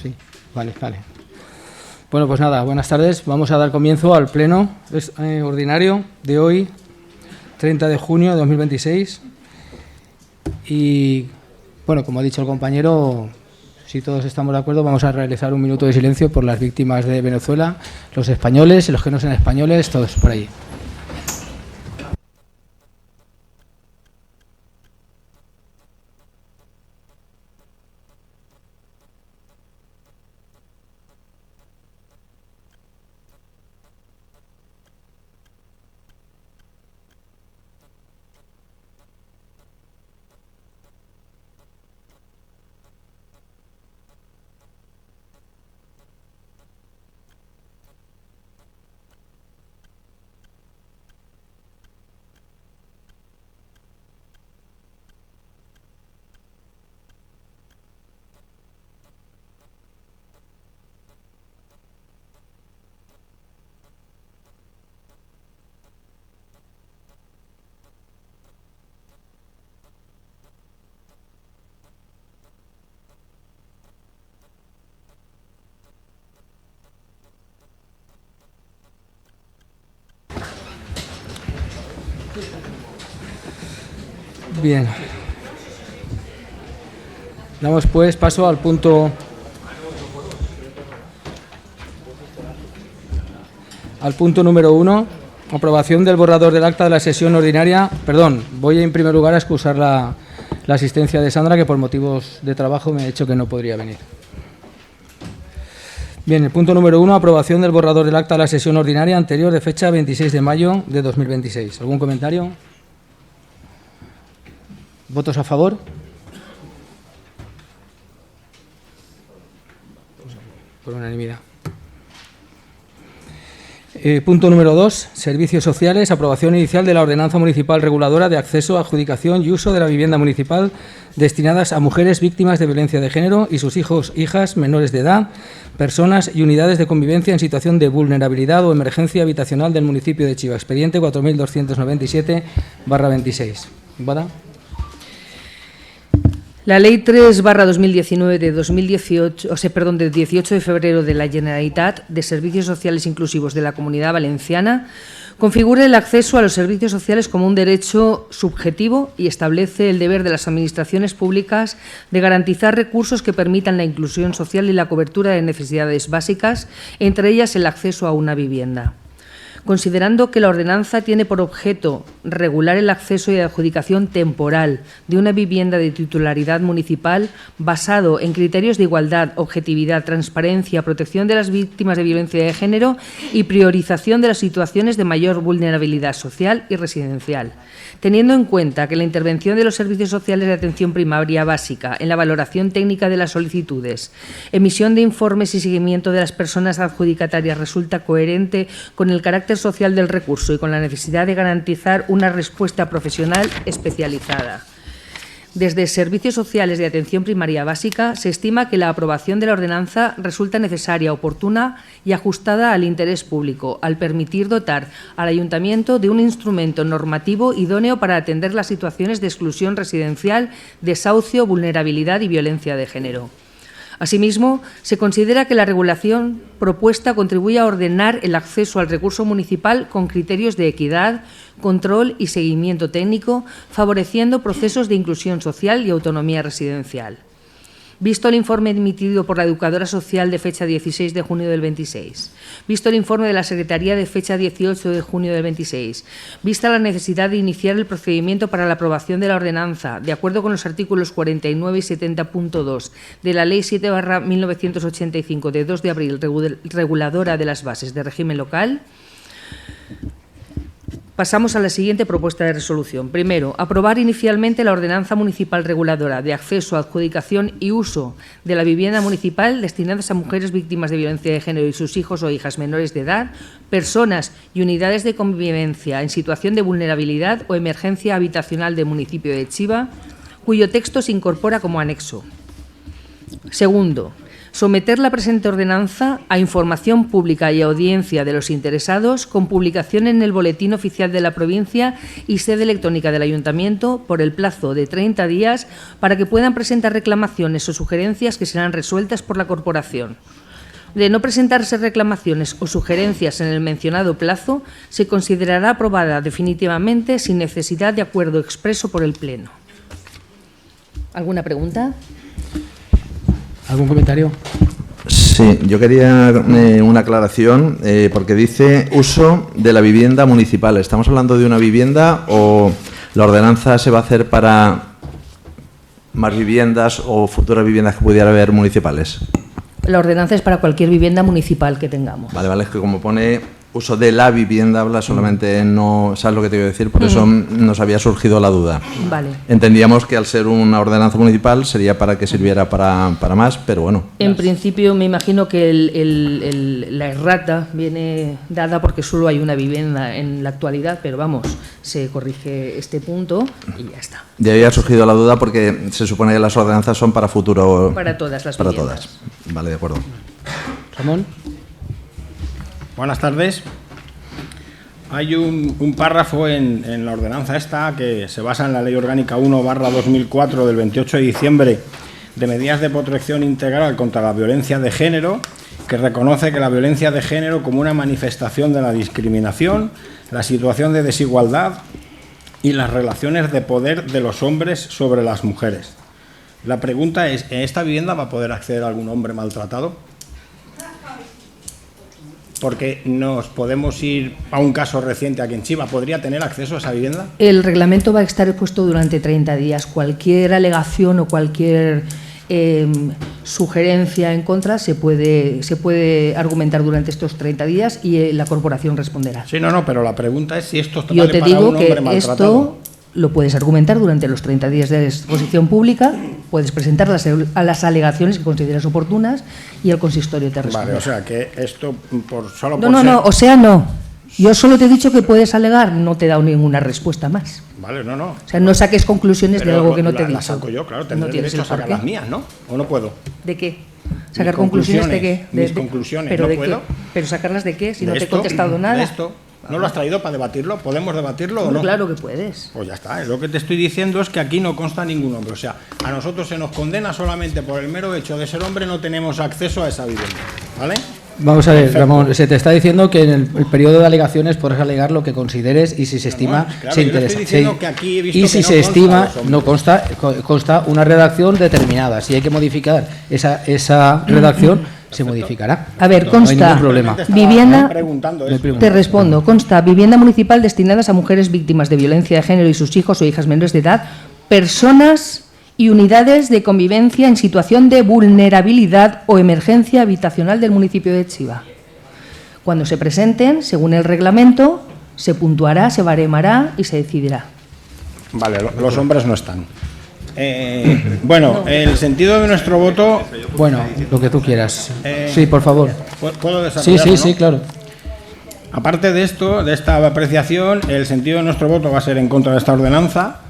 Sí, vale. Bueno, pues nada, buenas tardes. Vamos a dar comienzo al pleno ordinario de hoy, 30 de junio de 2026. Y, bueno, como ha dicho el compañero, si todos estamos de acuerdo, vamos a realizar un minuto de silencio por las víctimas de Venezuela, los españoles y los que no sean españoles, todos por ahí. Bien. Damos pues paso al punto número 1, aprobación del borrador del acta de la sesión ordinaria. Perdón, voy en primer lugar a excusar la asistencia de Sandra, que por motivos de trabajo me ha dicho que no podría venir. Bien, el punto número 1, aprobación del borrador del acta de la sesión ordinaria anterior de fecha 26 de mayo de 2026. ¿Algún comentario? ¿Votos a favor? Por unanimidad. Punto número 2, servicios sociales, aprobación inicial de la ordenanza municipal reguladora de acceso, adjudicación y uso de la vivienda municipal destinadas a mujeres víctimas de violencia de género y sus hijos, hijas, menores de edad, personas y unidades de convivencia en situación de vulnerabilidad o emergencia habitacional del municipio de Chiva. Expediente 4297/26. ¿Vada? La Ley 3/2019 de 18 de febrero de la Generalitat de Servicios Sociales Inclusivos de la Comunidad Valenciana configura el acceso a los servicios sociales como un derecho subjetivo y establece el deber de las administraciones públicas de garantizar recursos que permitan la inclusión social y la cobertura de necesidades básicas, entre ellas el acceso a una vivienda. Considerando que la ordenanza tiene por objeto regular el acceso y adjudicación temporal de una vivienda de titularidad municipal basado en criterios de igualdad, objetividad, transparencia, protección de las víctimas de violencia de género y priorización de las situaciones de mayor vulnerabilidad social y residencial. Teniendo en cuenta que la intervención de los servicios sociales de atención primaria básica en la valoración técnica de las solicitudes, emisión de informes y seguimiento de las personas adjudicatarias resulta coherente con el carácter social del recurso y con la necesidad de garantizar una respuesta profesional especializada. Desde Servicios Sociales de Atención Primaria Básica se estima que la aprobación de la ordenanza resulta necesaria, oportuna y ajustada al interés público, al permitir dotar al Ayuntamiento de un instrumento normativo idóneo para atender las situaciones de exclusión residencial, desahucio, vulnerabilidad y violencia de género. Asimismo, se considera que la regulación propuesta contribuye a ordenar el acceso al recurso municipal con criterios de equidad, control y seguimiento técnico, favoreciendo procesos de inclusión social y autonomía residencial. Visto el informe emitido por la Educadora Social de fecha 16 de junio del 26, visto el informe de la Secretaría de fecha 18 de junio del 26, vista la necesidad de iniciar el procedimiento para la aprobación de la ordenanza, de acuerdo con los artículos 49 y 70.2 de la Ley 7/1985 de 2 de abril, reguladora de las bases de régimen local, pasamos a la siguiente propuesta de resolución. Primero, aprobar inicialmente la ordenanza municipal reguladora de acceso, adjudicación y uso de la vivienda municipal destinadas a mujeres víctimas de violencia de género y sus hijos o hijas menores de edad, personas y unidades de convivencia en situación de vulnerabilidad o emergencia habitacional del municipio de Chiva, cuyo texto se incorpora como anexo. Segundo, Someter la presente ordenanza a información pública y audiencia de los interesados con publicación en el Boletín Oficial de la Provincia y sede electrónica del Ayuntamiento por el plazo de 30 días para que puedan presentar reclamaciones o sugerencias que serán resueltas por la Corporación. De no presentarse reclamaciones o sugerencias en el mencionado plazo, se considerará aprobada definitivamente sin necesidad de acuerdo expreso por el Pleno. ¿Alguna pregunta? ¿Algún comentario? Sí, yo quería una aclaración porque dice uso de la vivienda municipal. ¿Estamos hablando de una vivienda o la ordenanza se va a hacer para más viviendas o futuras viviendas que pudiera haber municipales? La ordenanza es para cualquier vivienda municipal que tengamos. Vale, es que como pone uso de la vivienda, habla solamente no... ¿Sabes lo que te quiero decir? Por eso nos había surgido la duda. Vale. Entendíamos que al ser una ordenanza municipal sería para que sirviera para más, pero bueno. En principio me imagino que la errata viene dada porque solo hay una vivienda en la actualidad, pero vamos, se corrige este punto y ya está. Ya había surgido la duda porque se supone que las ordenanzas son para futuro... Para todas las para viviendas. todas. Vale, de acuerdo. Ramón. Buenas tardes. Hay un párrafo en la ordenanza esta que se basa en la Ley Orgánica 1/2004 del 28 de diciembre de medidas de protección integral contra la violencia de género, que reconoce que la violencia de género como una manifestación de la discriminación, la situación de desigualdad y las relaciones de poder de los hombres sobre las mujeres. La pregunta es, ¿en esta vivienda va a poder acceder algún hombre maltratado? Porque nos podemos ir a un caso reciente aquí en Chiva. ¿Podría tener acceso a esa vivienda? El reglamento va a estar expuesto durante 30 días. Cualquier alegación o cualquier sugerencia en contra se puede argumentar durante estos 30 días y la corporación responderá. Sí, no, pero la pregunta es si esto Yo vale te para digo un hombre que maltratado. esto lo puedes argumentar durante los 30 días de exposición pública, puedes presentar las alegaciones que consideres oportunas y el consistorio te responde. Vale, o sea, que esto solo por No, ser... o sea, no. Yo solo te he dicho que puedes alegar, no te he dado ninguna respuesta más. Vale, no. O sea, no saques conclusiones Pero de algo que no te he dicho. La saco yo, claro, No tendré tienes derecho a el por sacar qué. las mías, ¿no? ¿O no puedo? ¿De qué? ¿Sacar conclusiones de qué? Mis conclusiones, ¿pero ¿no de puedo? qué? ¿Pero sacarlas de qué? Si De no te he esto, contestado de nada. esto. ¿No lo has traído para debatirlo? ¿Podemos debatirlo o no? Claro que puedes. Pues ya está, lo que te estoy diciendo es que aquí no consta ningún hombre. O sea, a nosotros se nos condena solamente por el mero hecho de ser hombre, no tenemos acceso a esa vivienda. ¿Vale? Vamos a ver, Perfecto. Ramón, se te está diciendo que en el periodo de alegaciones podrás alegar lo que consideres y si se estima, claro, se yo le interesa. estoy diciendo que aquí he visto y que si no se consta estima, los hombres. no consta una redacción determinada. Si hay que modificar esa redacción, se modificará. A ver, No hay consta. ningún problema. Vivienda- preguntando No hay eso. pregunta. Te respondo. Consta, vivienda municipal destinadas a mujeres víctimas de violencia de género y sus hijos o hijas menores de edad, personas y unidades de convivencia en situación de vulnerabilidad o emergencia habitacional del municipio de Chiva. Cuando se presenten, según el reglamento, se puntuará, se baremará y se decidirá. Vale, los hombres no están. Bueno, el sentido de nuestro voto... Bueno, lo que tú quieras. Sí, por favor. ¿Puedo Sí, desarrollarlo, sí, no? claro. Aparte de esto, de esta apreciación, el sentido de nuestro voto va a ser en contra de esta ordenanza,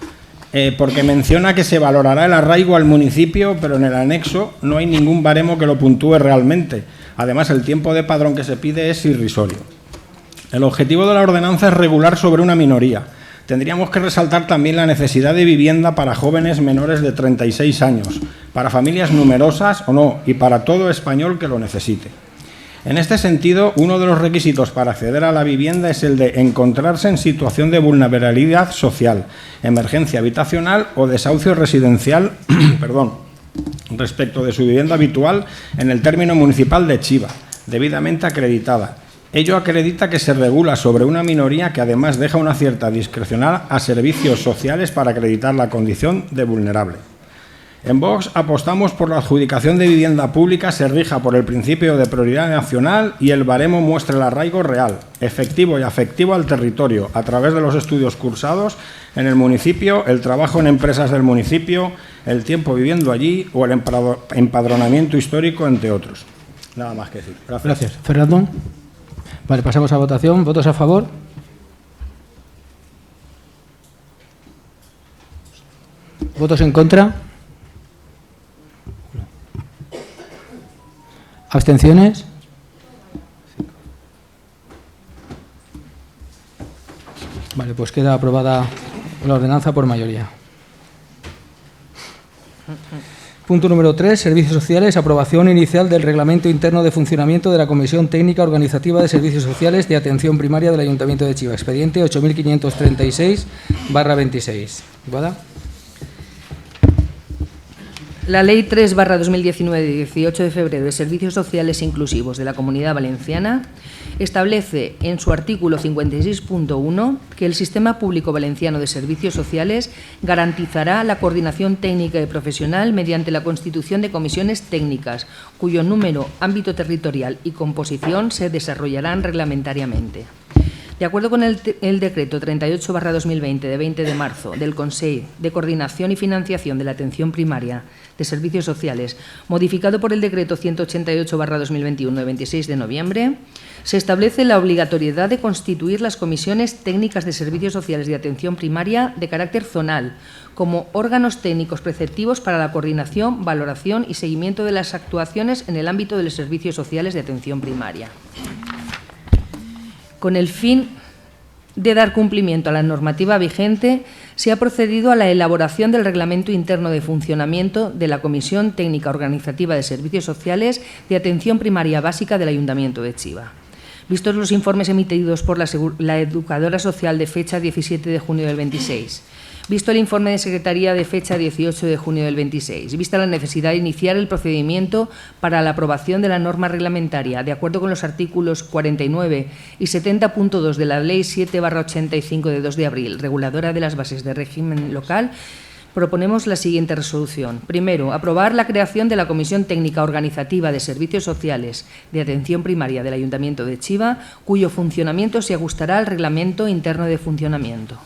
porque menciona que se valorará el arraigo al municipio, pero en el anexo no hay ningún baremo que lo puntúe realmente. Además, el tiempo de padrón que se pide es irrisorio. El objetivo de la ordenanza es regular sobre una minoría. Tendríamos que resaltar también la necesidad de vivienda para jóvenes menores de 36 años, para familias numerosas o no, y para todo español que lo necesite. En este sentido, uno de los requisitos para acceder a la vivienda es el de encontrarse en situación de vulnerabilidad social, emergencia habitacional o desahucio residencial respecto de su vivienda habitual en el término municipal de Chiva, debidamente acreditada. Ello acredita que se regula sobre una minoría que además deja una cierta discrecional a servicios sociales para acreditar la condición de vulnerable. En Vox apostamos por la adjudicación de vivienda pública se rija por el principio de prioridad nacional y el baremo muestre el arraigo real, efectivo y afectivo al territorio a través de los estudios cursados en el municipio, el trabajo en empresas del municipio, el tiempo viviendo allí o el empadronamiento histórico, entre otros. Nada más que decir. Gracias. Fernando. Vale, pasamos a votación. ¿Votos a favor? ¿Votos en contra? ¿Abstenciones? Vale, pues queda aprobada la ordenanza por mayoría. Punto número 3. Servicios sociales. Aprobación inicial del Reglamento Interno de Funcionamiento de la Comisión Técnica Organizativa de Servicios Sociales de Atención Primaria del Ayuntamiento de Chiva. Expediente 8536/26. ¿Guada? La Ley 3/2019 de 18 de febrero de Servicios Sociales Inclusivos de la Comunidad Valenciana establece en su artículo 56.1 que el Sistema Público Valenciano de Servicios Sociales garantizará la coordinación técnica y profesional mediante la constitución de comisiones técnicas, cuyo número, ámbito territorial y composición se desarrollarán reglamentariamente. De acuerdo con el Decreto 38/2020 de 20 de marzo del Consell de Coordinación y Financiación de la Atención Primaria de Servicios Sociales, modificado por el Decreto 188/2021 de 26 de noviembre, se establece la obligatoriedad de constituir las comisiones técnicas de servicios sociales de atención primaria de carácter zonal como órganos técnicos preceptivos para la coordinación, valoración y seguimiento de las actuaciones en el ámbito de los servicios sociales de atención primaria. Con el fin de dar cumplimiento a la normativa vigente, se ha procedido a la elaboración del Reglamento Interno de Funcionamiento de la Comisión Técnica Organizativa de Servicios Sociales de Atención Primaria Básica del Ayuntamiento de Chiva. Vistos los informes emitidos por la Educadora Social de fecha 17 de junio del 26, visto el informe de Secretaría de fecha 18 de junio del 26, vista la necesidad de iniciar el procedimiento para la aprobación de la norma reglamentaria, de acuerdo con los artículos 49 y 70.2 de la Ley 7/85 de 2 de abril, reguladora de las bases de régimen local, proponemos la siguiente resolución. Primero, aprobar la creación de la Comisión Técnica Organizativa de Servicios Sociales de Atención Primaria del Ayuntamiento de Chiva, cuyo funcionamiento se ajustará al Reglamento Interno de Funcionamiento.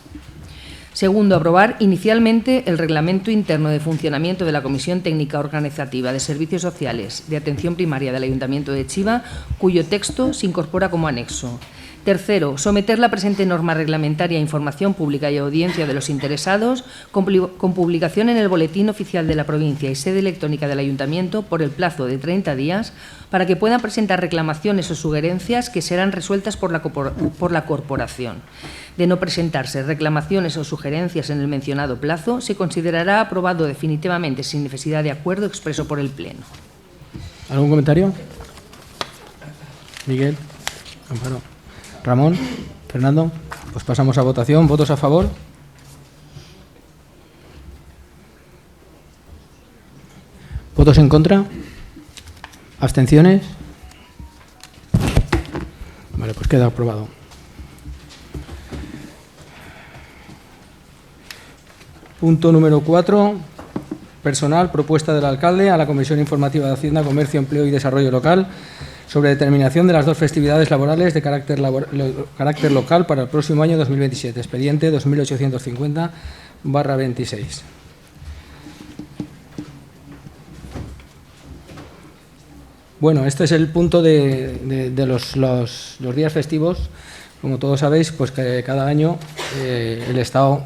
Segundo, aprobar inicialmente el Reglamento Interno de Funcionamiento de la Comisión Técnica Organizativa de Servicios Sociales de Atención Primaria del Ayuntamiento de Chiva, cuyo texto se incorpora como anexo. Tercero, someter la presente norma reglamentaria a información pública y audiencia de los interesados, con publicación en el Boletín Oficial de la Provincia y sede electrónica del Ayuntamiento por el plazo de 30 días, para que puedan presentar reclamaciones o sugerencias que serán resueltas por la Corporación. De no presentarse reclamaciones o sugerencias en el mencionado plazo, se considerará aprobado definitivamente sin necesidad de acuerdo expreso por el Pleno. ¿Algún comentario? Miguel, Amparo, Ramón, Fernando. Pues pasamos a votación. ¿Votos a favor? ¿Votos en contra? ¿Abstenciones? Vale, pues queda aprobado. Punto número 4. Personal. Propuesta del alcalde a la Comisión Informativa de Hacienda, Comercio, Empleo y Desarrollo Local sobre determinación de las 2 festividades laborales de carácter local para el próximo año 2027. Expediente 2850/26. Bueno, este es el punto de los días festivos. Como todos sabéis, pues que cada año el Estado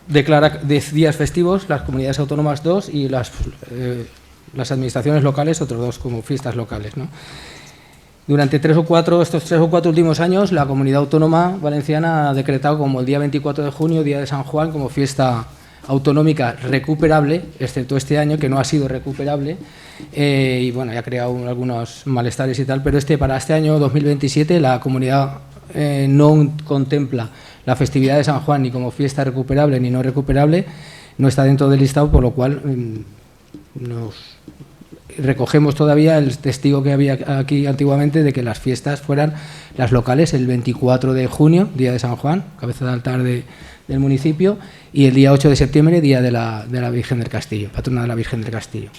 declara 10 días festivos, las comunidades autónomas 2 y las administraciones locales otros 2 como fiestas locales, ¿no? Durante estos 3 o 4 últimos años, la comunidad autónoma valenciana ha decretado como el día 24 de junio, día de San Juan, como fiesta autonómica recuperable, excepto este año que no ha sido recuperable, y bueno, ya ha creado algunos malestares y tal, pero para este año 2027 la comunidad no contempla la festividad de San Juan ni como fiesta recuperable ni no recuperable, no está dentro del listado, por lo cual nos recogemos todavía el testigo que había aquí antiguamente de que las fiestas fueran las locales el 24 de junio, día de San Juan, cabeza de altar del municipio, y el día 8 de septiembre, día de la Virgen del Castillo, patrona de la Virgen del Castillo.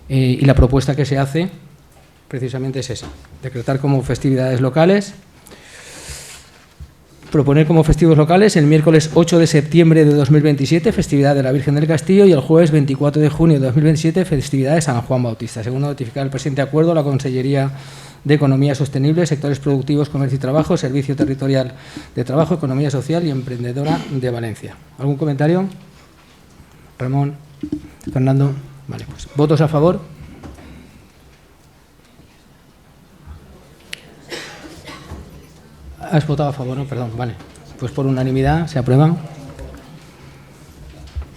Y la propuesta que se hace precisamente es esa, decretar como festividades locales, proponer como festivos locales el miércoles 8 de septiembre de 2027, festividad de la Virgen del Castillo, y el jueves 24 de junio de 2027, festividad de San Juan Bautista. Según notificar el presente acuerdo, la Consellería de Economía Sostenible, Sectores Productivos, Comercio y Trabajo, Servicio Territorial de Trabajo, Economía Social y Emprendedora de Valencia. ¿Algún comentario? Ramón, Fernando. Vale, pues votos a favor. Has votado a favor, ¿no? Perdón, vale. Pues por unanimidad se aprueba.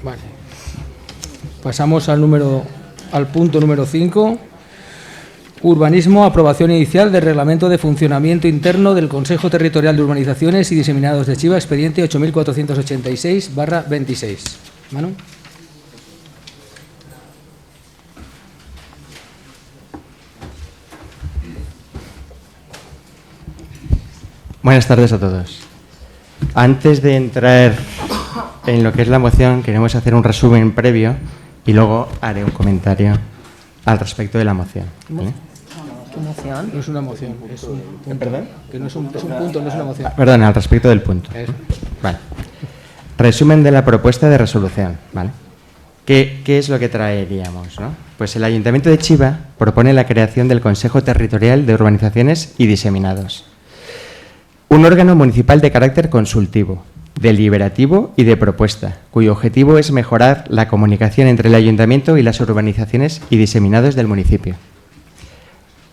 Vale. Pasamos al punto número 5. Urbanismo, aprobación inicial del Reglamento de Funcionamiento Interno del Consejo Territorial de Urbanizaciones y Diseminados de Chiva, expediente 8486/26. Manu. Buenas tardes a todos. Antes de entrar en lo que es la moción, queremos hacer un resumen previo y luego haré un comentario al respecto de la moción. ¿Vale? ¿Qué moción? No es una moción, es un punto. ¿Perdón? Que no es un punto, no es una moción. Perdón, al respecto del punto. Eso. Vale. Resumen de la propuesta de resolución. ¿Vale? ¿Qué es lo que traeríamos, ¿no? Pues el Ayuntamiento de Chiva propone la creación del Consejo Territorial de Urbanizaciones y Diseminados. Un órgano municipal de carácter consultivo, deliberativo y de propuesta, cuyo objetivo es mejorar la comunicación entre el Ayuntamiento y las urbanizaciones y diseminados del municipio.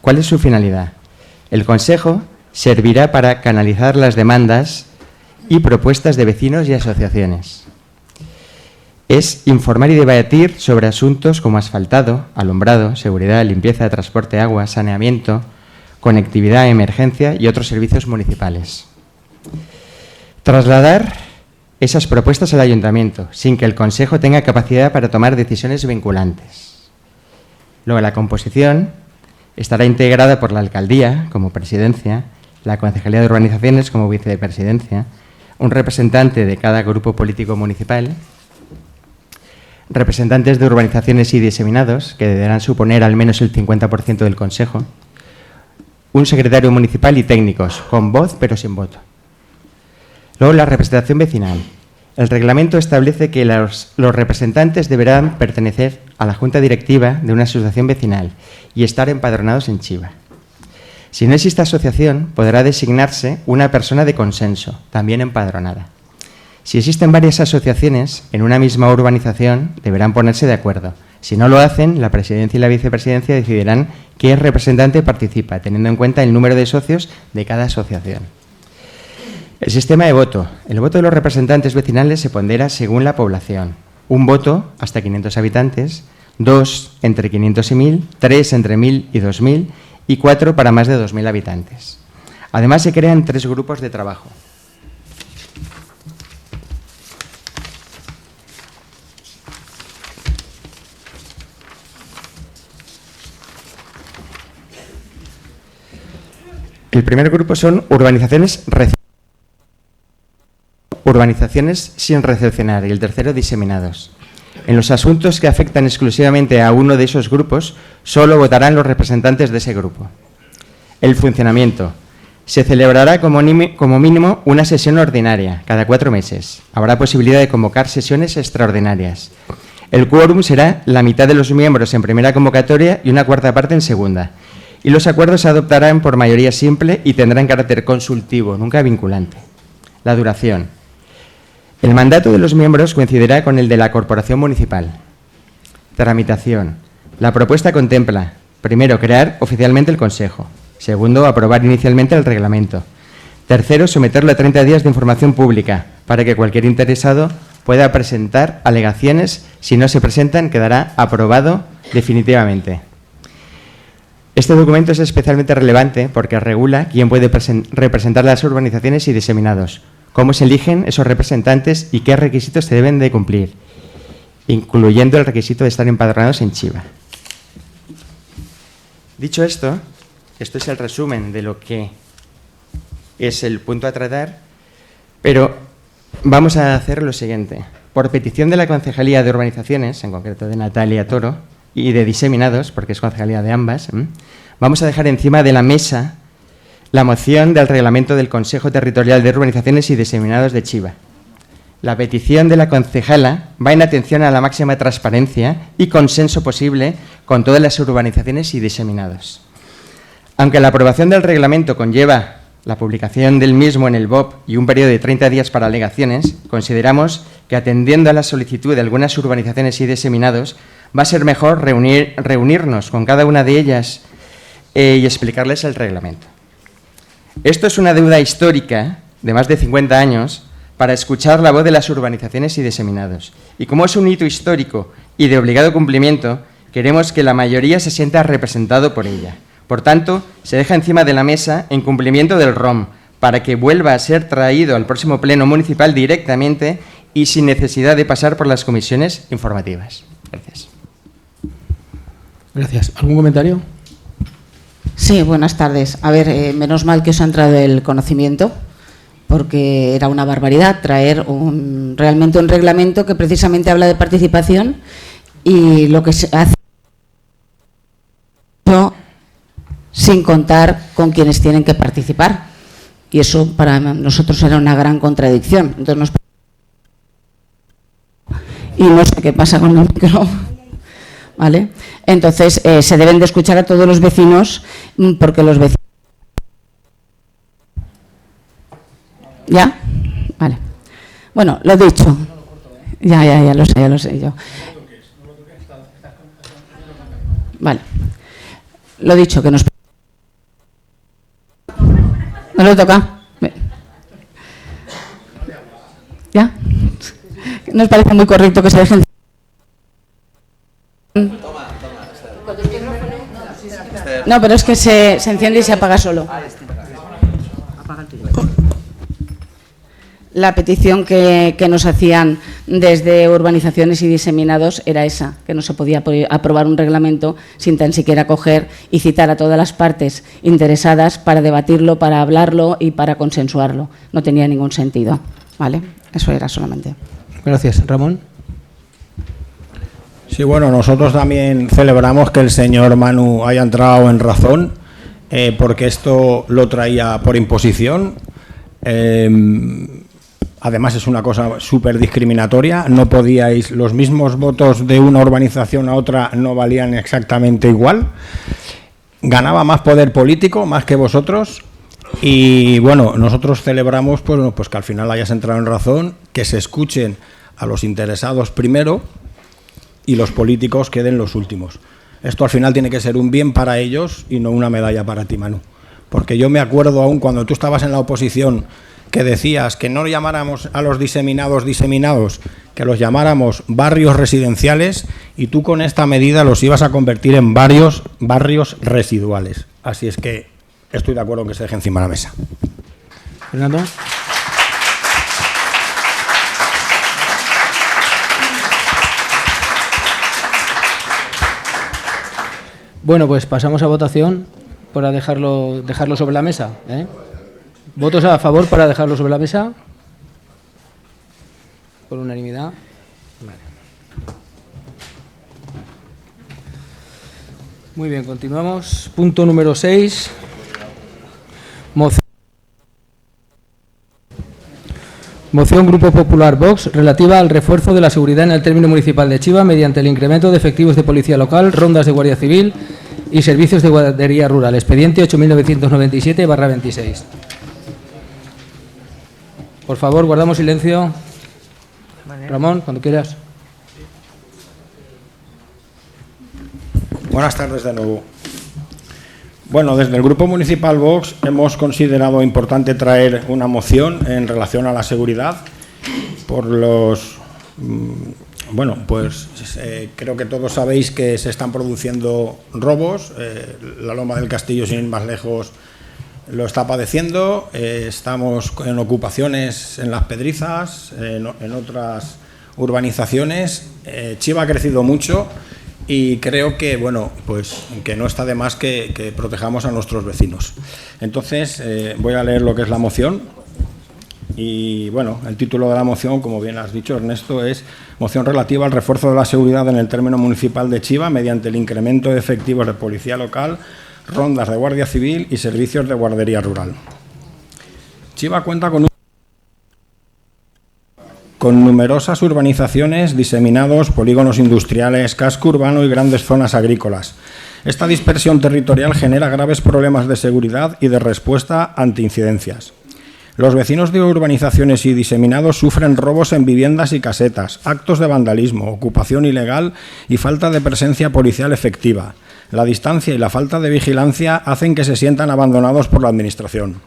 ¿Cuál es su finalidad? El Consejo servirá para canalizar las demandas y propuestas de vecinos y asociaciones. Es informar y debatir sobre asuntos como asfaltado, alumbrado, seguridad, limpieza, transporte, agua, saneamiento, conectividad, emergencia y otros servicios municipales. Trasladar esas propuestas al Ayuntamiento, sin que el Consejo tenga capacidad para tomar decisiones vinculantes. Luego, la composición estará integrada por la Alcaldía, como presidencia, la Concejalía de Urbanizaciones, como vicepresidencia, un representante de cada grupo político municipal, representantes de urbanizaciones y diseminados, que deberán suponer al menos el 50% del Consejo, un secretario municipal y técnicos, con voz pero sin voto. Luego, la representación vecinal. El reglamento establece que los representantes deberán pertenecer a la junta directiva de una asociación vecinal y estar empadronados en Chiva. Si no existe asociación, podrá designarse una persona de consenso, también empadronada. Si existen varias asociaciones en una misma urbanización, deberán ponerse de acuerdo. Si no lo hacen, la presidencia y la vicepresidencia decidirán qué representante participa, teniendo en cuenta el número de socios de cada asociación. El sistema de voto. El voto de los representantes vecinales se pondera según la población. Un voto hasta 500 habitantes, 2 entre 500 y 1000, 3 entre 1000 y 2000 y 4 para más de 2000 habitantes. Además, se crean 3 grupos de trabajo. El primer grupo son urbanizaciones sin recepcionar y el tercero diseminados. En los asuntos que afectan exclusivamente a uno de esos grupos, solo votarán los representantes de ese grupo. El funcionamiento. Se celebrará como mínimo una sesión ordinaria cada 4 meses. Habrá posibilidad de convocar sesiones extraordinarias. El quórum será la mitad de los miembros en primera convocatoria y una cuarta parte en segunda. Y los acuerdos se adoptarán por mayoría simple y tendrán carácter consultivo, nunca vinculante. La duración. El mandato de los miembros coincidirá con el de la corporación municipal. Tramitación. La propuesta contempla, primero, crear oficialmente el Consejo. Segundo, aprobar inicialmente el reglamento. Tercero, someterlo a 30 días de información pública para que cualquier interesado pueda presentar alegaciones. Si no se presentan, quedará aprobado definitivamente. Este documento es especialmente relevante porque regula quién puede representar las urbanizaciones y diseminados, cómo se eligen esos representantes y qué requisitos se deben de cumplir, incluyendo el requisito de estar empadronados en Chiva. Dicho esto, esto es el resumen de lo que es el punto a tratar, pero vamos a hacer lo siguiente. Por petición de la Concejalía de Urbanizaciones, en concreto de Natalia Toro, y de diseminados, porque es concejalía de ambas, vamos a dejar encima de la mesa la moción del reglamento del Consejo Territorial de Urbanizaciones y Diseminados de Chiva. La petición de la concejala va en atención a la máxima transparencia y consenso posible con todas las urbanizaciones y diseminados. Aunque la aprobación del reglamento conlleva la publicación del mismo en el BOP y un periodo de 30 días para alegaciones, consideramos que, atendiendo a la solicitud de algunas urbanizaciones y diseminados, va a ser mejor reunirnos con cada una de ellas y explicarles el reglamento. Esto es una deuda histórica de más de 50 años para escuchar la voz de las urbanizaciones y diseminados. Y como es un hito histórico y de obligado cumplimiento, queremos que la mayoría se sienta representado por ella. Por tanto, se deja encima de la mesa en cumplimiento del ROM, para que vuelva a ser traído al próximo pleno municipal directamente y sin necesidad de pasar por las comisiones informativas. Gracias. Gracias. ¿Algún comentario? Sí, buenas tardes. A ver, menos mal que os ha entrado el conocimiento, porque era una barbaridad traer realmente un reglamento que precisamente habla de participación y lo que se hace sin contar con quienes tienen que participar. Y eso para nosotros era una gran contradicción. Entonces y no sé qué pasa con el micro. ¿Vale? Entonces se deben de escuchar a todos los vecinos, porque los vecinos... ¿Ya? Vale. Bueno, lo dicho. Ya lo sé yo. Vale. Lo dicho, que nos... ¿No lo toca? ¿Ya? Nos parece muy correcto que se dejen... No, pero es que se enciende y se apaga solo. La petición que nos hacían desde urbanizaciones y diseminados era esa, que no se podía aprobar un reglamento sin tan siquiera coger y citar a todas las partes interesadas para debatirlo, para hablarlo y para consensuarlo. No tenía ningún sentido. ¿Vale? Eso era solamente. Gracias. Ramón. Sí, bueno, nosotros también celebramos que el señor Manu haya entrado en razón, porque esto lo traía por imposición. Además es una cosa súper discriminatoria, no podíais, los mismos votos de una urbanización a otra no valían exactamente igual, ganaba más poder político, más que vosotros, y bueno, nosotros celebramos pues que al final hayas entrado en razón, que se escuchen a los interesados primero y los políticos queden los últimos. Esto al final tiene que ser un bien para ellos y no una medalla para ti, Manu, porque yo me acuerdo aún cuando tú estabas en la oposición que decías que no llamáramos a los diseminados, que los llamáramos barrios residenciales, y tú con esta medida los ibas a convertir en varios barrios residuales. Así es que estoy de acuerdo en que se deje encima de la mesa. Fernando. Bueno, pues pasamos a votación para dejarlo sobre la mesa, ¿eh? ¿Votos a favor para dejarlo sobre la mesa? Por unanimidad. Vale. Muy bien, continuamos. Punto número 6. Moción Grupo Popular Vox relativa al refuerzo de la seguridad en el término municipal de Chiva mediante el incremento de efectivos de policía local, rondas de Guardia Civil y servicios de guardería rural. Expediente 8997/26. Por favor, guardamos silencio. Ramón, cuando quieras. Buenas tardes de nuevo. Bueno, desde el Grupo Municipal Vox hemos considerado importante traer una moción en relación a la seguridad por los... Bueno, pues creo que todos sabéis que se están produciendo robos. La Loma del Castillo, sin ir más lejos, lo está padeciendo. Estamos en ocupaciones en Las Pedrizas, en otras urbanizaciones. Chiva ha crecido mucho. Y creo que, bueno, pues que no está de más que protejamos a nuestros vecinos. Entonces, voy a leer lo que es la moción. Y, bueno, el título de la moción, como bien has dicho, Ernesto, es moción relativa al refuerzo de la seguridad en el término municipal de Chiva mediante el incremento de efectivos de policía local, rondas de Guardia Civil y servicios de guardería rural. Chiva cuenta con numerosas urbanizaciones, diseminados, polígonos industriales, casco urbano y grandes zonas agrícolas. Esta dispersión territorial genera graves problemas de seguridad y de respuesta ante incidencias. Los vecinos de urbanizaciones y diseminados sufren robos en viviendas y casetas, actos de vandalismo, ocupación ilegal y falta de presencia policial efectiva. La distancia y la falta de vigilancia hacen que se sientan abandonados por la Administración.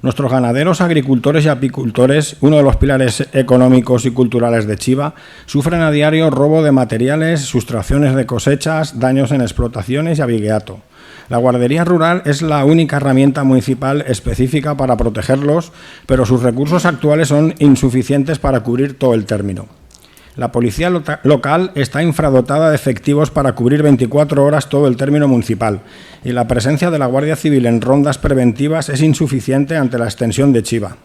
Nuestros ganaderos, agricultores y apicultores, uno de los pilares económicos y culturales de Chiva, sufren a diario robo de materiales, sustracciones de cosechas, daños en explotaciones y abigeato. La guardería rural es la única herramienta municipal específica para protegerlos, pero sus recursos actuales son insuficientes para cubrir todo el término. La policía local está infradotada de efectivos para cubrir 24 horas todo el término municipal y la presencia de la Guardia Civil en rondas preventivas es insuficiente ante la extensión de Chiva.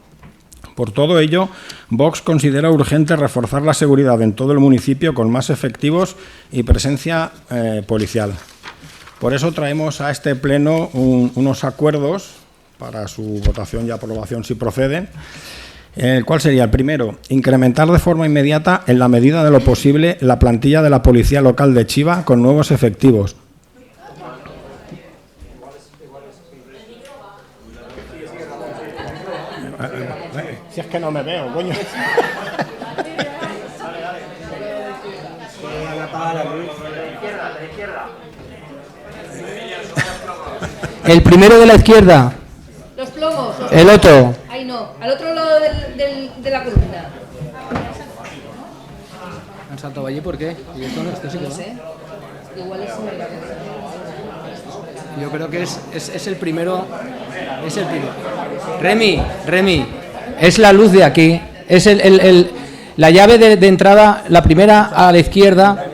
Por todo ello, Vox considera urgente reforzar la seguridad en todo el municipio con más efectivos y presencia policial. Por eso traemos a este pleno unos acuerdos para su votación y aprobación si proceden. ¿Cuál sería? El primero, incrementar de forma inmediata, en la medida de lo posible, la plantilla de la Policía Local de Chiva con nuevos efectivos. Si es que no me veo, coño. El primero de la izquierda. Los plomos. El otro. Ahí no, al otro lado de la columna. ¿Han saltado allí por qué? ¿Y esto no? ¿Esto sí que va? No sé. Igual es... Yo creo que es el primero. Es el primero. Remy, es la luz de aquí. Es la llave de entrada, la primera a la izquierda.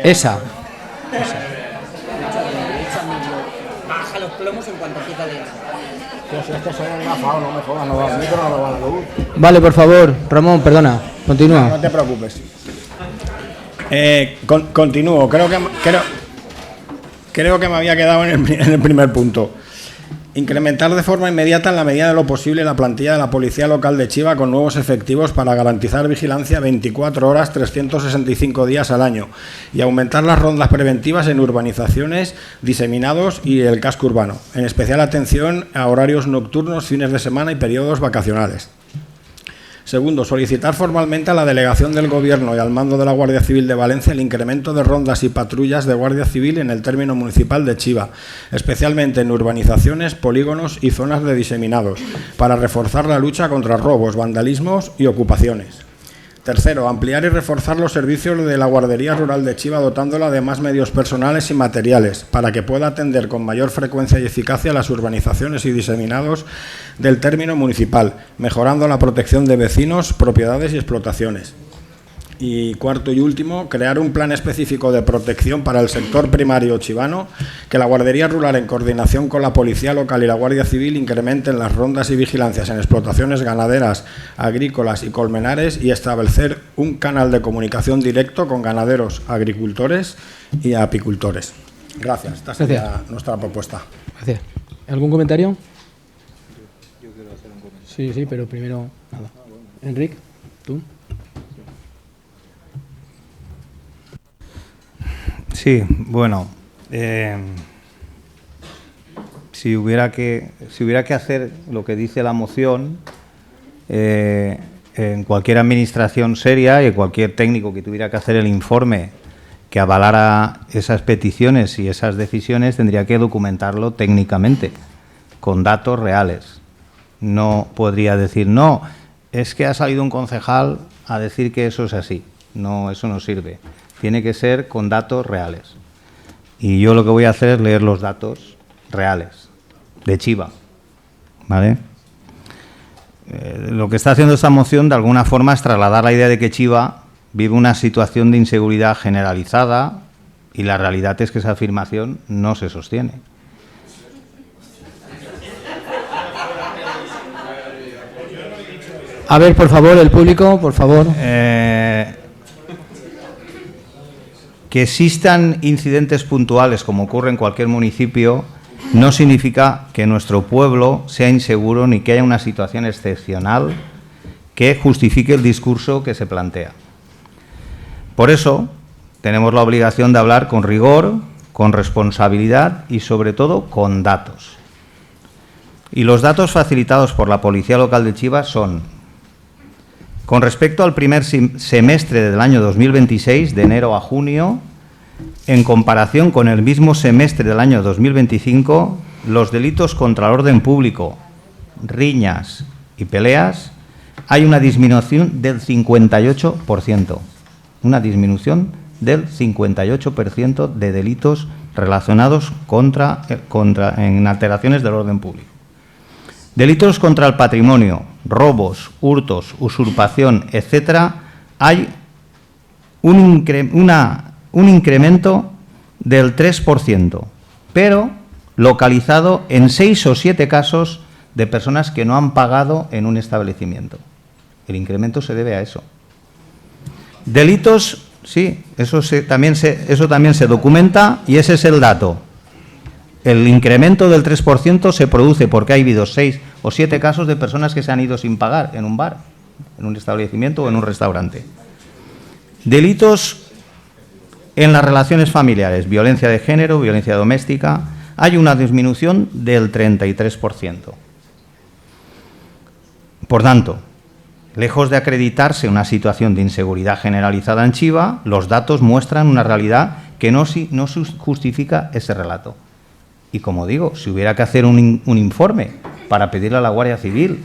Esa. Baja los plomos en cuanto quita de... Si este se ha enlazado, no me jodas, no va a micro, no va a la luz. Vale, por favor, Ramón, perdona. Continúa. No te preocupes. Continúo. Creo que me había quedado en el primer punto. Incrementar de forma inmediata, en la medida de lo posible, la plantilla de la Policía Local de Chiva con nuevos efectivos para garantizar vigilancia 24 horas, 365 días al año y aumentar las rondas preventivas en urbanizaciones, diseminados y el casco urbano. En especial atención a horarios nocturnos, fines de semana y periodos vacacionales. Segundo, solicitar formalmente a la Delegación del Gobierno y al mando de la Guardia Civil de Valencia el incremento de rondas y patrullas de Guardia Civil en el término municipal de Chiva, especialmente en urbanizaciones, polígonos y zonas de diseminados, para reforzar la lucha contra robos, vandalismos y ocupaciones. Tercero, ampliar y reforzar los servicios de la Guardería Rural de Chiva dotándola de más medios personales y materiales para que pueda atender con mayor frecuencia y eficacia las urbanizaciones y diseminados del término municipal, mejorando la protección de vecinos, propiedades y explotaciones. Y cuarto y último, crear un plan específico de protección para el sector primario chivano, que la Guardería Rural, en coordinación con la Policía Local y la Guardia Civil, incrementen las rondas y vigilancias en explotaciones ganaderas, agrícolas y colmenares y establecer un canal de comunicación directo con ganaderos, agricultores y apicultores. Gracias. Esta sería nuestra propuesta. Gracias. ¿Algún comentario? Yo quiero hacer un comentario. Sí, pero primero nada. Enric, ¿tú? Sí, bueno, si hubiera que hacer lo que dice la moción, en cualquier administración seria y cualquier técnico que tuviera que hacer el informe que avalara esas peticiones y esas decisiones, tendría que documentarlo técnicamente, con datos reales. No podría decir, no, es que ha salido un concejal a decir que eso es así. No, eso no sirve. Tiene que ser con datos reales. Y yo lo que voy a hacer es leer los datos reales de Chiva, ¿vale? Lo que está haciendo esta moción de alguna forma es trasladar la idea de que Chiva vive una situación de inseguridad generalizada y la realidad es que esa afirmación no se sostiene. A ver, por favor, el público, por favor. Que existan incidentes puntuales, como ocurre en cualquier municipio, no significa que nuestro pueblo sea inseguro ni que haya una situación excepcional que justifique el discurso que se plantea. Por eso, tenemos la obligación de hablar con rigor, con responsabilidad y, sobre todo, con datos. Y los datos facilitados por la Policía Local de Chiva son: con respecto al primer semestre del año 2026, de enero a junio, en comparación con el mismo semestre del año 2025, los delitos contra el orden público, riñas y peleas, hay una disminución del 58%. Una disminución del 58% de delitos relacionados en alteraciones del orden público. Delitos contra el patrimonio, robos, hurtos, usurpación, etcétera, hay un incremento del 3%, pero localizado en 6 o 7 casos de personas que no han pagado en un establecimiento. El incremento se debe a eso. Delitos, sí, eso también se documenta y ese es el dato. El incremento del 3% se produce porque ha habido 6 o 7 casos de personas que se han ido sin pagar en un bar, en un establecimiento o en un restaurante. Delitos en las relaciones familiares, violencia de género, violencia doméstica, hay una disminución del 33%. Por tanto, lejos de acreditarse una situación de inseguridad generalizada en Chiva, los datos muestran una realidad que no justifica ese relato. Y como digo, si hubiera que hacer un informe para pedirle a la Guardia Civil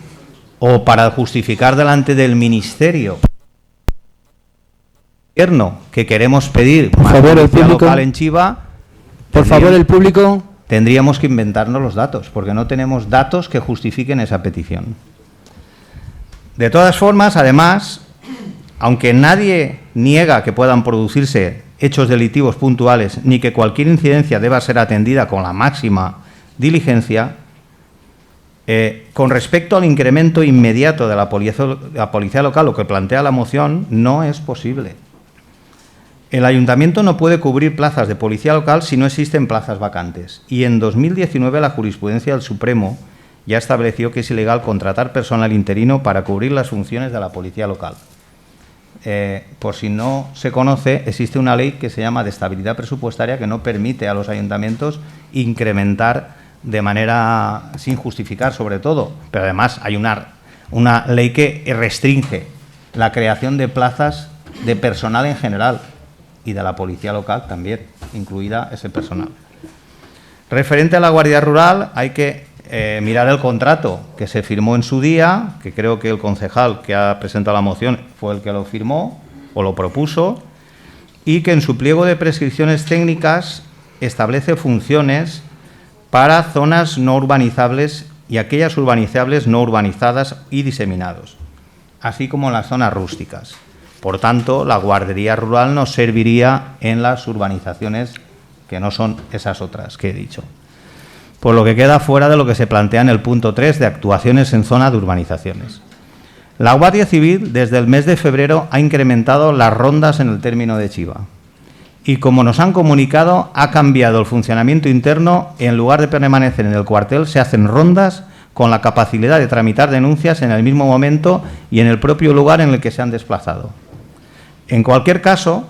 o para justificar delante del Ministerio que queremos pedir por más favor, policía local en Chiva, por favor, el público. Tendríamos que inventarnos los datos, porque no tenemos datos que justifiquen esa petición. De todas formas, además, aunque nadie niega que puedan producirse hechos delictivos puntuales ni que cualquier incidencia deba ser atendida con la máxima diligencia, con respecto al incremento inmediato de la policía local, lo que plantea la moción, no es posible. El Ayuntamiento no puede cubrir plazas de policía local si no existen plazas vacantes. Y en 2019 la jurisprudencia del Supremo ya estableció que es ilegal contratar personal interino para cubrir las funciones de la policía local. Por si no se conoce, existe una ley que se llama de estabilidad presupuestaria que no permite a los ayuntamientos incrementar de manera sin justificar, sobre todo, pero además hay una ley que restringe la creación de plazas de personal en general y de la policía local también, incluida ese personal. Referente a la Guardia Rural, hay que mirar el contrato que se firmó en su día, que creo que el concejal que ha presentado la moción fue el que lo firmó o lo propuso, y que en su pliego de prescripciones técnicas establece funciones para zonas no urbanizables y aquellas urbanizables no urbanizadas y diseminados, así como en las zonas rústicas. Por tanto, la guardería rural nos serviría en las urbanizaciones que no son esas otras que he dicho. Por lo que queda fuera de lo que se plantea en el punto 3 de actuaciones en zona de urbanizaciones. La Guardia Civil, desde el mes de febrero, ha incrementado las rondas en el término de Chiva. Y como nos han comunicado, ha cambiado el funcionamiento interno. En lugar de permanecer en el cuartel, se hacen rondas con la capacidad de tramitar denuncias en el mismo momento y en el propio lugar en el que se han desplazado. En cualquier caso,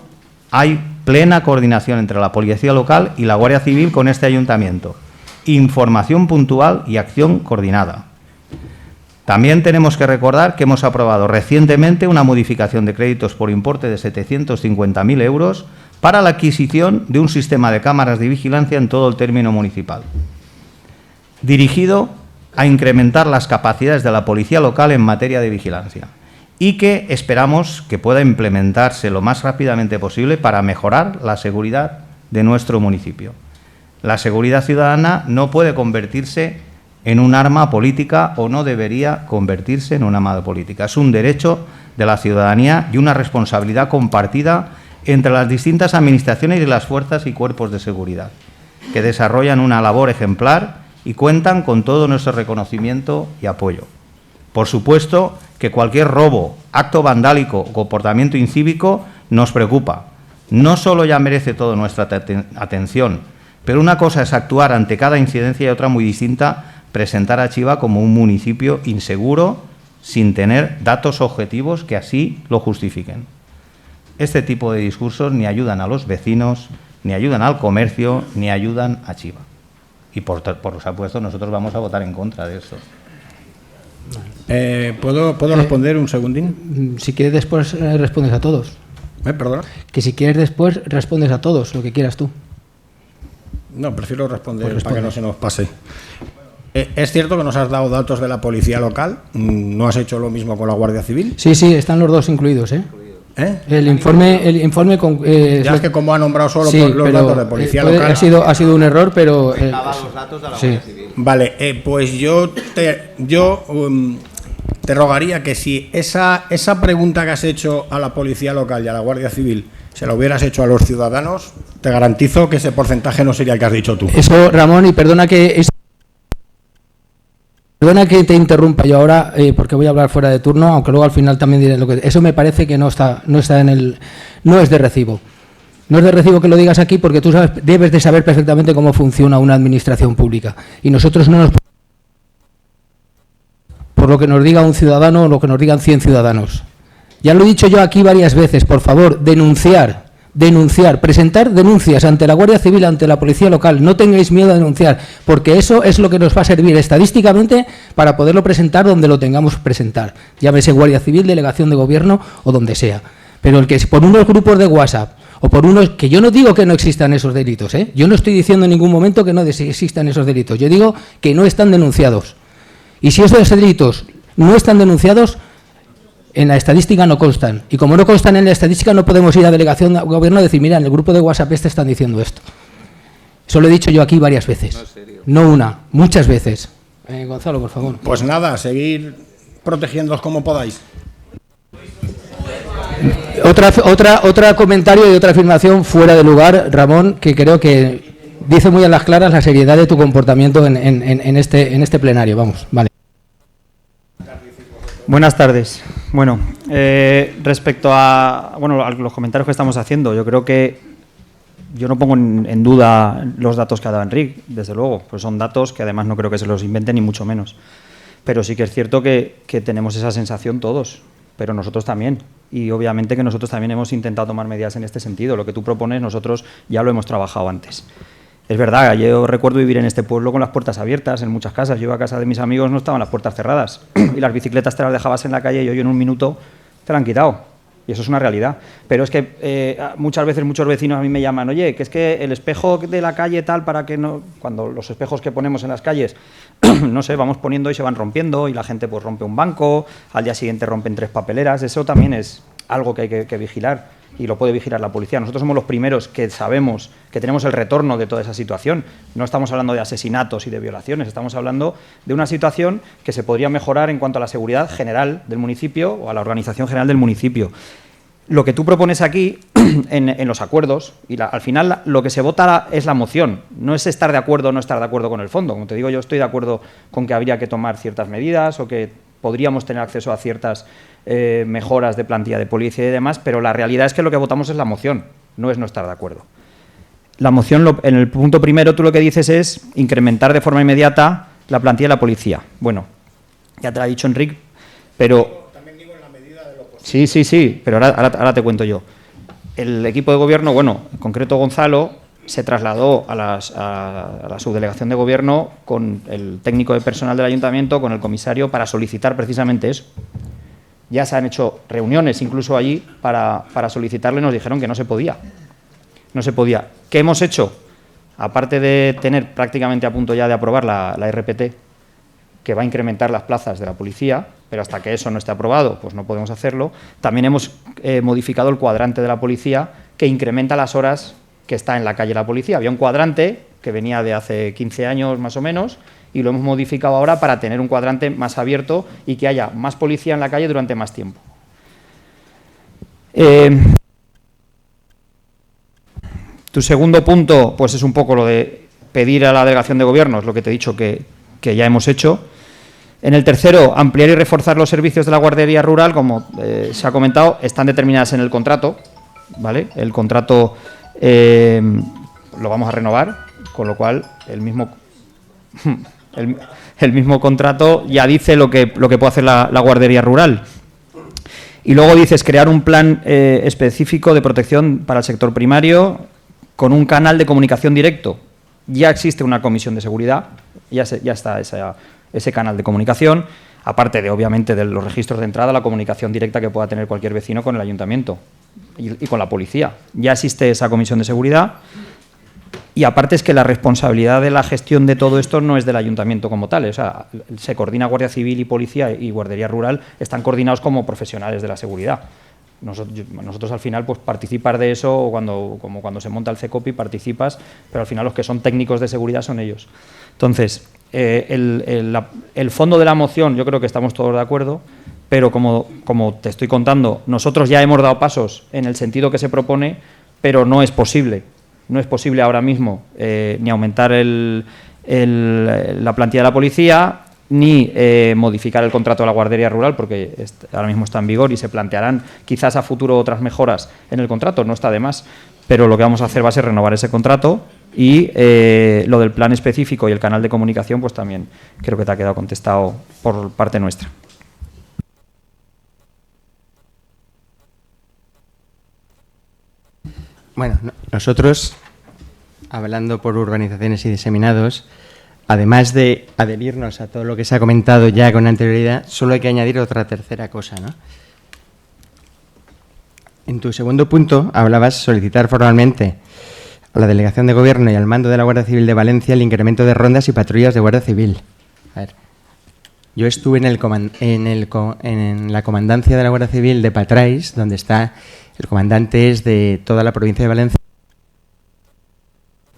hay plena coordinación entre la Policía Local y la Guardia Civil con este Ayuntamiento. Información puntual y acción coordinada. También tenemos que recordar que hemos aprobado recientemente una modificación de créditos por importe de 750.000 euros para la adquisición de un sistema de cámaras de vigilancia en todo el término municipal, dirigido a incrementar las capacidades de la Policía Local en materia de vigilancia, y que esperamos que pueda implementarse lo más rápidamente posible para mejorar la seguridad de nuestro municipio. La seguridad ciudadana no puede convertirse en un arma política o no debería convertirse en un arma política. Es un derecho de la ciudadanía y una responsabilidad compartida entre las distintas administraciones y las fuerzas y cuerpos de seguridad, que desarrollan una labor ejemplar y cuentan con todo nuestro reconocimiento y apoyo. Por supuesto que cualquier robo, acto vandálico o comportamiento incívico nos preocupa. No solo ya merece toda nuestra atención, pero una cosa es actuar ante cada incidencia y otra muy distinta, presentar a Chiva como un municipio inseguro sin tener datos objetivos que así lo justifiquen. Este tipo de discursos ni ayudan a los vecinos, ni ayudan al comercio, ni ayudan a Chiva. Y por supuesto nosotros vamos a votar en contra de eso. ¿Puedo responder un segundín? Si quieres después respondes a todos. ¿Perdona? Que si quieres después respondes a todos, lo que quieras tú. No, prefiero responder Pues para que no se nos pase. ¿Es cierto que nos has dado datos de la policía local? ¿No has hecho lo mismo con la Guardia Civil? Sí, están los dos incluidos, ¿eh? El informe con... ya es que como ha nombrado solo sí, los datos de policía local... Ha sido un error, pero... los datos de la Guardia Civil. Vale, pues yo te rogaría que si esa pregunta que has hecho a la policía local y a la Guardia Civil se la hubieras hecho a los ciudadanos, te garantizo que ese porcentaje no sería el que has dicho tú. Eso, Ramón, y perdona que te interrumpa yo ahora, porque voy a hablar fuera de turno, aunque luego al final también diré lo que... Eso me parece que no es de recibo. No es de recibo que lo digas aquí porque tú debes de saber perfectamente cómo funciona una administración pública. Y nosotros no nos... por lo que nos diga un ciudadano o lo que nos digan 100 ciudadanos. Ya lo he dicho yo aquí varias veces, por favor, denunciar, presentar denuncias ante la Guardia Civil, ante la Policía Local. No tengáis miedo a denunciar, porque eso es lo que nos va a servir estadísticamente para poderlo presentar donde lo tengamos que presentar. Llámese Guardia Civil, Delegación de Gobierno o donde sea. Pero el que por unos grupos de WhatsApp o por unos... que yo no digo que no existan esos delitos, ¿eh? Yo no estoy diciendo en ningún momento que no existan esos delitos. Yo digo que no están denunciados. Y si esos delitos no están denunciados, en la estadística no constan. Y como no constan en la estadística, no podemos ir a Delegación de Gobierno y decir, mira, en el grupo de WhatsApp están diciendo esto. Eso lo he dicho yo aquí varias veces. No una, muchas veces. Gonzalo, por favor. Pues nada, seguir protegiéndoos como podáis. Otra comentario y otra afirmación fuera de lugar, Ramón, que creo que dice muy a las claras la seriedad de tu comportamiento en este plenario. Vamos, vale. Buenas tardes. Bueno, respecto a los comentarios que estamos haciendo, yo creo que yo no pongo en duda los datos que ha dado Enric, desde luego, pues son datos que además no creo que se los inventen ni mucho menos. Pero sí que es cierto que tenemos esa sensación todos, pero nosotros también. Y obviamente que nosotros también hemos intentado tomar medidas en este sentido. Lo que tú propones nosotros ya lo hemos trabajado antes. Es verdad, yo recuerdo vivir en este pueblo con las puertas abiertas en muchas casas. Yo iba a casa de mis amigos, no estaban las puertas cerradas y las bicicletas te las dejabas en la calle y hoy en un minuto te la han quitado. Y eso es una realidad. Pero es que muchas veces muchos vecinos a mí me llaman, oye, que es que el espejo de la calle tal para que no... Cuando los espejos que ponemos en las calles, no sé, vamos poniendo y se van rompiendo y la gente pues rompe un banco, al día siguiente rompen 3 papeleras. Eso también es algo que hay que vigilar. Y lo puede vigilar la policía. Nosotros somos los primeros que sabemos que tenemos el retorno de toda esa situación. No estamos hablando de asesinatos y de violaciones, estamos hablando de una situación que se podría mejorar en cuanto a la seguridad general del municipio o a la organización general del municipio. Lo que tú propones aquí, en los acuerdos, y al final lo que se vota es la moción, no es estar de acuerdo o no estar de acuerdo con el fondo. Como te digo, yo estoy de acuerdo con que habría que tomar ciertas medidas o que podríamos tener acceso a ciertas mejoras de plantilla de policía y demás, pero la realidad es que lo que votamos es la moción, no es no estar de acuerdo. La moción, en el punto primero, tú lo que dices es incrementar de forma inmediata la plantilla de la policía. Bueno, ya te lo ha dicho Enric, pero... También digo en la medida de lo posible. Sí, pero ahora te cuento yo. El equipo de gobierno, bueno, en concreto Gonzalo, se trasladó a la subdelegación de gobierno con el técnico de personal del ayuntamiento, con el comisario, para solicitar precisamente eso. Ya se han hecho reuniones incluso allí para solicitarle, nos dijeron que no se podía. No se podía. ¿Qué hemos hecho? Aparte de tener prácticamente a punto ya de aprobar la RPT, que va a incrementar las plazas de la policía, pero hasta que eso no esté aprobado, pues no podemos hacerlo, también hemos modificado el cuadrante de la policía que incrementa las horas que está en la calle la policía. Había un cuadrante que venía de hace 15 años más o menos y lo hemos modificado ahora para tener un cuadrante más abierto y que haya más policía en la calle durante más tiempo. Tu segundo punto pues es un poco lo de pedir a la delegación de gobierno, es lo que te he dicho que ya hemos hecho. En el tercero, ampliar y reforzar los servicios de la guardería rural, como se ha comentado, están determinadas en el contrato, ¿vale? El contrato lo vamos a renovar, con lo cual el mismo contrato ya dice lo que puede hacer la guardería rural. Y luego dices crear un plan específico de protección para el sector primario con un canal de comunicación directo. ya existe una comisión de seguridad, ya está ese canal de comunicación, aparte de, obviamente, de los registros de entrada, la comunicación directa que pueda tener cualquier vecino con el ayuntamiento y con la policía. Ya existe esa comisión de seguridad. Y aparte es que la responsabilidad de la gestión de todo esto no es del ayuntamiento como tal, o sea, se coordina Guardia Civil y Policía y Guardería Rural, están coordinados como profesionales de la seguridad. Nosotros al final, pues participar de eso, como cuando se monta el CECOPI participas, pero al final los que son técnicos de seguridad son ellos. Entonces, el fondo de la moción yo creo que estamos todos de acuerdo, pero como te estoy contando, nosotros ya hemos dado pasos en el sentido que se propone, pero no es posible. No es posible ahora mismo ni aumentar la plantilla de la policía, ni modificar el contrato de la Guardería Rural, porque ahora mismo está en vigor y se plantearán quizás a futuro otras mejoras en el contrato, no está de más, pero lo que vamos a hacer va a ser renovar ese contrato y lo del plan específico y el canal de comunicación, pues también creo que te ha quedado contestado por parte nuestra. Bueno, nosotros, hablando por urbanizaciones y diseminados, además de adherirnos a todo lo que se ha comentado ya con anterioridad, solo hay que añadir otra tercera cosa, ¿no? En tu segundo punto hablabas solicitar formalmente a la Delegación de Gobierno y al mando de la Guardia Civil de Valencia el incremento de rondas y patrullas de Guardia Civil. A ver, yo estuve en la comandancia de la Guardia Civil de Patrais, donde está el comandante es de toda la provincia de Valencia,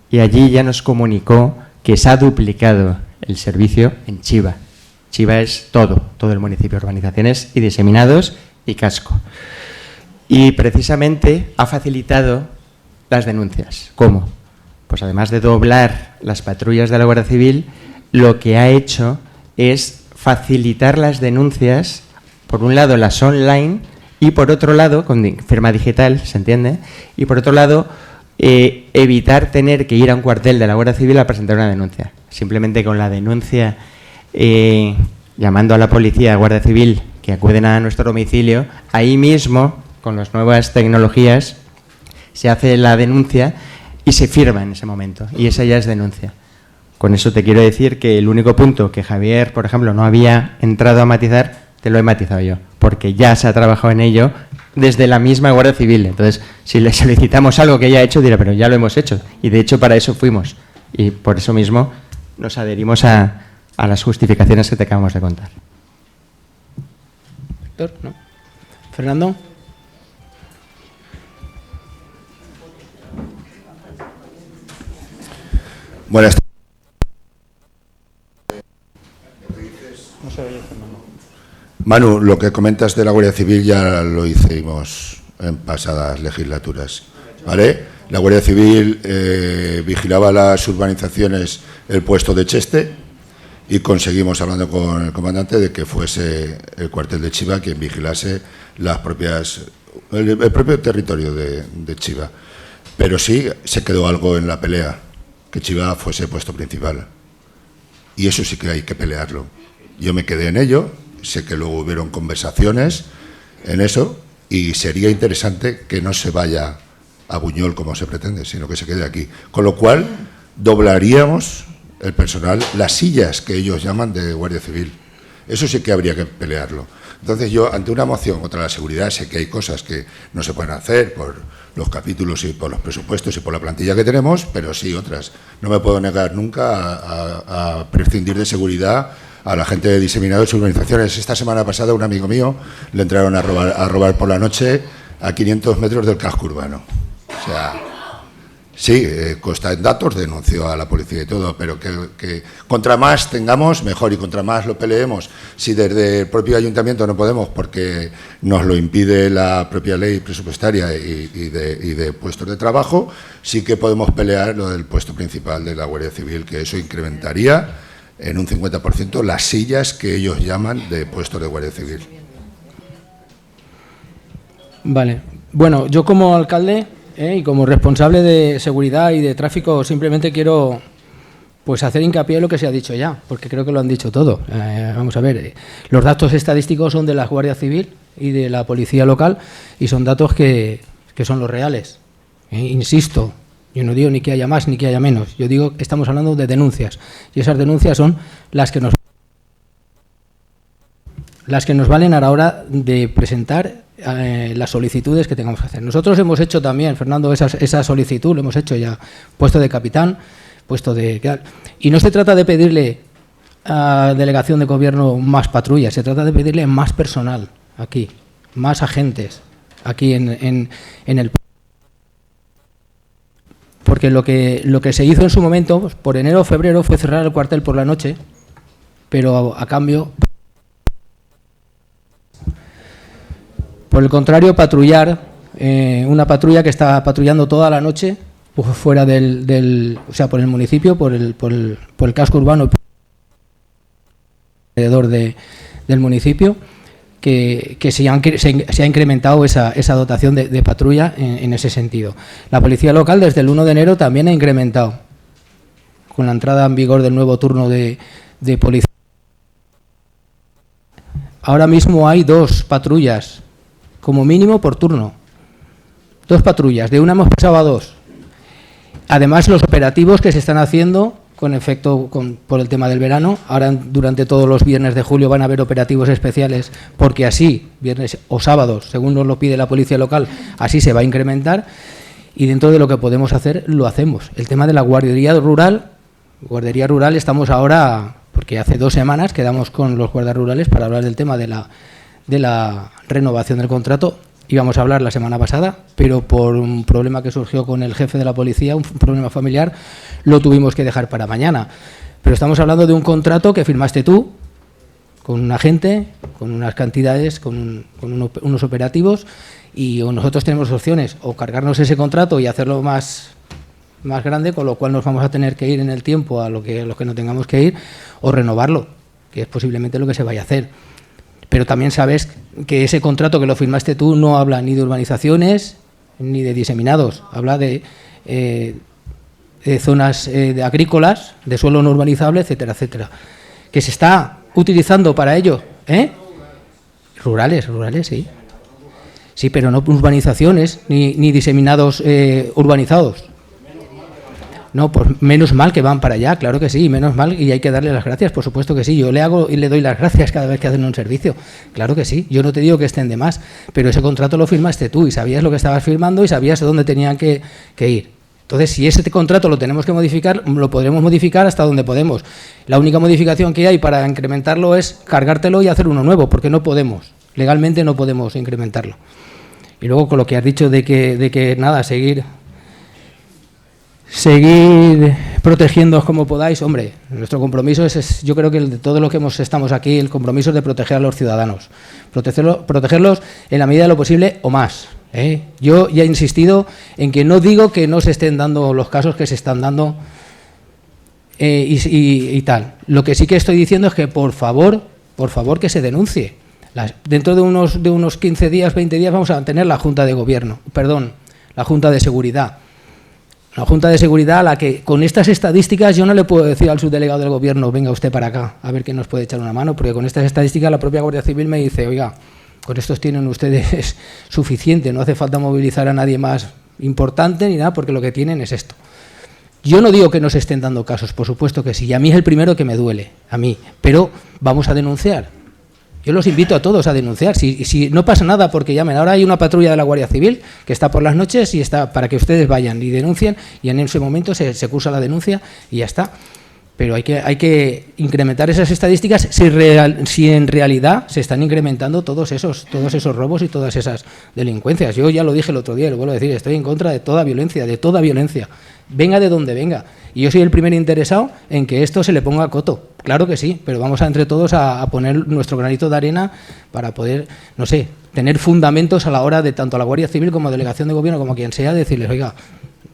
y allí ya nos comunicó que se ha duplicado el servicio en Chiva. Chiva es todo el municipio, urbanizaciones y diseminados y casco. Y precisamente ha facilitado las denuncias. ¿Cómo? Pues además de doblar las patrullas de la Guardia Civil, lo que ha hecho es facilitar las denuncias, por un lado las online y por otro lado, con firma digital, ¿se entiende? Y por otro lado, evitar tener que ir a un cuartel de la Guardia Civil a presentar una denuncia. Simplemente con la denuncia, llamando a la policía, Guardia Civil, que acuden a nuestro domicilio, ahí mismo, con las nuevas tecnologías, se hace la denuncia y se firma en ese momento. Y esa ya es denuncia. Con eso te quiero decir que el único punto que Javier, por ejemplo, no había entrado a matizar, te lo he matizado yo, porque ya se ha trabajado en ello desde la misma Guardia Civil. Entonces, si le solicitamos algo que ya ha hecho, dirá, pero ya lo hemos hecho. Y de hecho, para eso fuimos. Y por eso mismo nos adherimos a las justificaciones que te acabamos de contar. Héctor, ¿no? Fernando. Buenas tardes. Manu, lo que comentas de la Guardia Civil ya lo hicimos en pasadas legislaturas, ¿vale? La Guardia Civil vigilaba las urbanizaciones, el puesto de Cheste, y conseguimos, hablando con el comandante, de que fuese el cuartel de Chiva quien vigilase las el propio territorio de Chiva. Pero sí se quedó algo en la pelea, que Chiva fuese puesto principal. Y eso sí que hay que pelearlo. Yo me quedé en ello. Sé que luego hubieron conversaciones en eso y sería interesante que no se vaya a Buñol como se pretende, sino que se quede aquí. Con lo cual, doblaríamos el personal, las sillas que ellos llaman de Guardia Civil. Eso sí que habría que pelearlo. Entonces yo, ante una moción contra la seguridad, sé que hay cosas que no se pueden hacer por los capítulos y por los presupuestos y por la plantilla que tenemos, pero sí otras. No me puedo negar nunca a prescindir de seguridad a la gente de diseminados y urbanizaciones. Esta semana pasada un amigo mío le entraron a robar por la noche a 500 metros del casco urbano. O sea, sí, consta en datos, denunció a la policía y todo, pero que contra más tengamos, mejor, y contra más lo peleemos. Si desde el propio ayuntamiento no podemos, porque nos lo impide la propia ley presupuestaria y de puestos de trabajo, sí que podemos pelear lo del puesto principal de la Guardia Civil, que eso incrementaría en un 50% las sillas que ellos llaman de puestos de Guardia Civil. Vale. Bueno, yo como alcalde y como responsable de seguridad y de tráfico simplemente quiero pues hacer hincapié en lo que se ha dicho ya, porque creo que lo han dicho todo. Vamos a ver, los datos estadísticos son de la Guardia Civil y de la Policía Local y son datos que son los reales. Insisto, Yo no digo ni que haya más ni que haya menos. Yo digo que estamos hablando de denuncias. Y esas denuncias son las que nos valen a la hora de presentar las solicitudes que tengamos que hacer. Nosotros hemos hecho también, Fernando, esa solicitud, lo hemos hecho ya, puesto de capitán, puesto de... Y no se trata de pedirle a delegación de gobierno más patrullas, se trata de pedirle más personal aquí, más agentes aquí en el... Porque lo que se hizo en su momento, pues, por enero o febrero, fue cerrar el cuartel por la noche, pero a cambio... Por el contrario, patrullar, una patrulla que está patrullando toda la noche, pues, fuera o sea, por el municipio, por el casco urbano, alrededor del municipio, que se ha incrementado esa dotación de patrulla en ese sentido. La policía local desde el 1 de enero también ha incrementado, con la entrada en vigor del nuevo turno de policía. Ahora mismo hay 2 patrullas, como mínimo por turno. 2 patrullas, de una hemos pasado a 2. Además, los operativos que se están haciendo con efecto por el tema del verano. Ahora, durante todos los viernes de julio van a haber operativos especiales, porque así, viernes o sábados, según nos lo pide la policía local, así se va a incrementar, y dentro de lo que podemos hacer, lo hacemos. El tema de la guardería rural, estamos ahora, porque hace 2 semanas quedamos con los guardas rurales para hablar del tema de la renovación del contrato. Íbamos a hablar la semana pasada, pero por un problema que surgió con el jefe de la policía, un problema familiar, lo tuvimos que dejar para mañana. Pero estamos hablando de un contrato que firmaste tú, con un agente, con unas cantidades, con unos operativos, y nosotros tenemos opciones, o cargarnos ese contrato y hacerlo más grande, con lo cual nos vamos a tener que ir en el tiempo a los que no tengamos que ir, o renovarlo, que es posiblemente lo que se vaya a hacer. Pero también sabes que ese contrato que lo firmaste tú no habla ni de urbanizaciones ni de diseminados, habla de zonas agrícolas, de suelo no urbanizable, etcétera, etcétera. Que se está utilizando para ello, Rurales, sí. Sí, pero no urbanizaciones ni diseminados urbanizados. No, pues menos mal que van para allá, claro que sí, menos mal, y hay que darle las gracias, por supuesto que sí. Yo le hago y le doy las gracias cada vez que hacen un servicio, claro que sí. Yo no te digo que estén de más, pero ese contrato lo firmaste tú y sabías lo que estabas firmando y sabías dónde tenían que ir. Entonces, si ese contrato lo tenemos que modificar, lo podremos modificar hasta donde podemos. La única modificación que hay para incrementarlo es cargártelo y hacer uno nuevo, porque no podemos, legalmente no podemos incrementarlo. Y luego con lo que has dicho de que nada, seguir protegiéndoos como podáis, hombre, nuestro compromiso es yo creo que de todo lo que estamos aquí, el compromiso es de proteger a los ciudadanos, protegerlos en la medida de lo posible o más. Yo ya he insistido en que no digo que no se estén dando los casos que se están dando y tal. Lo que sí que estoy diciendo es que por favor que se denuncie. Dentro de unos 15 días, 20 días vamos a tener la Junta de Gobierno, la Junta de Seguridad. La Junta de Seguridad a la que con estas estadísticas yo no le puedo decir al subdelegado del Gobierno, venga usted para acá, a ver quién nos puede echar una mano, porque con estas estadísticas la propia Guardia Civil me dice, oiga, con estos tienen ustedes suficiente, no hace falta movilizar a nadie más importante ni nada, porque lo que tienen es esto. Yo no digo que no se estén dando casos, por supuesto que sí, y a mí es el primero que me duele, a mí, pero vamos a denunciar. Yo los invito a todos a denunciar. Si no pasa nada porque llamen. Ahora hay una patrulla de la Guardia Civil que está por las noches y está para que ustedes vayan y denuncien, y en ese momento se cursa la denuncia y ya está. Pero hay que incrementar esas estadísticas si en realidad se están incrementando todos esos robos y todas esas delincuencias. Yo ya lo dije el otro día y lo vuelvo a decir, estoy en contra de toda violencia, venga de donde venga. Y yo soy el primer interesado en que esto se le ponga a coto. Claro que sí, pero vamos entre todos a poner nuestro granito de arena para poder, no sé, tener fundamentos a la hora de tanto a la Guardia Civil como a Delegación de Gobierno, como quien sea, decirles, oiga,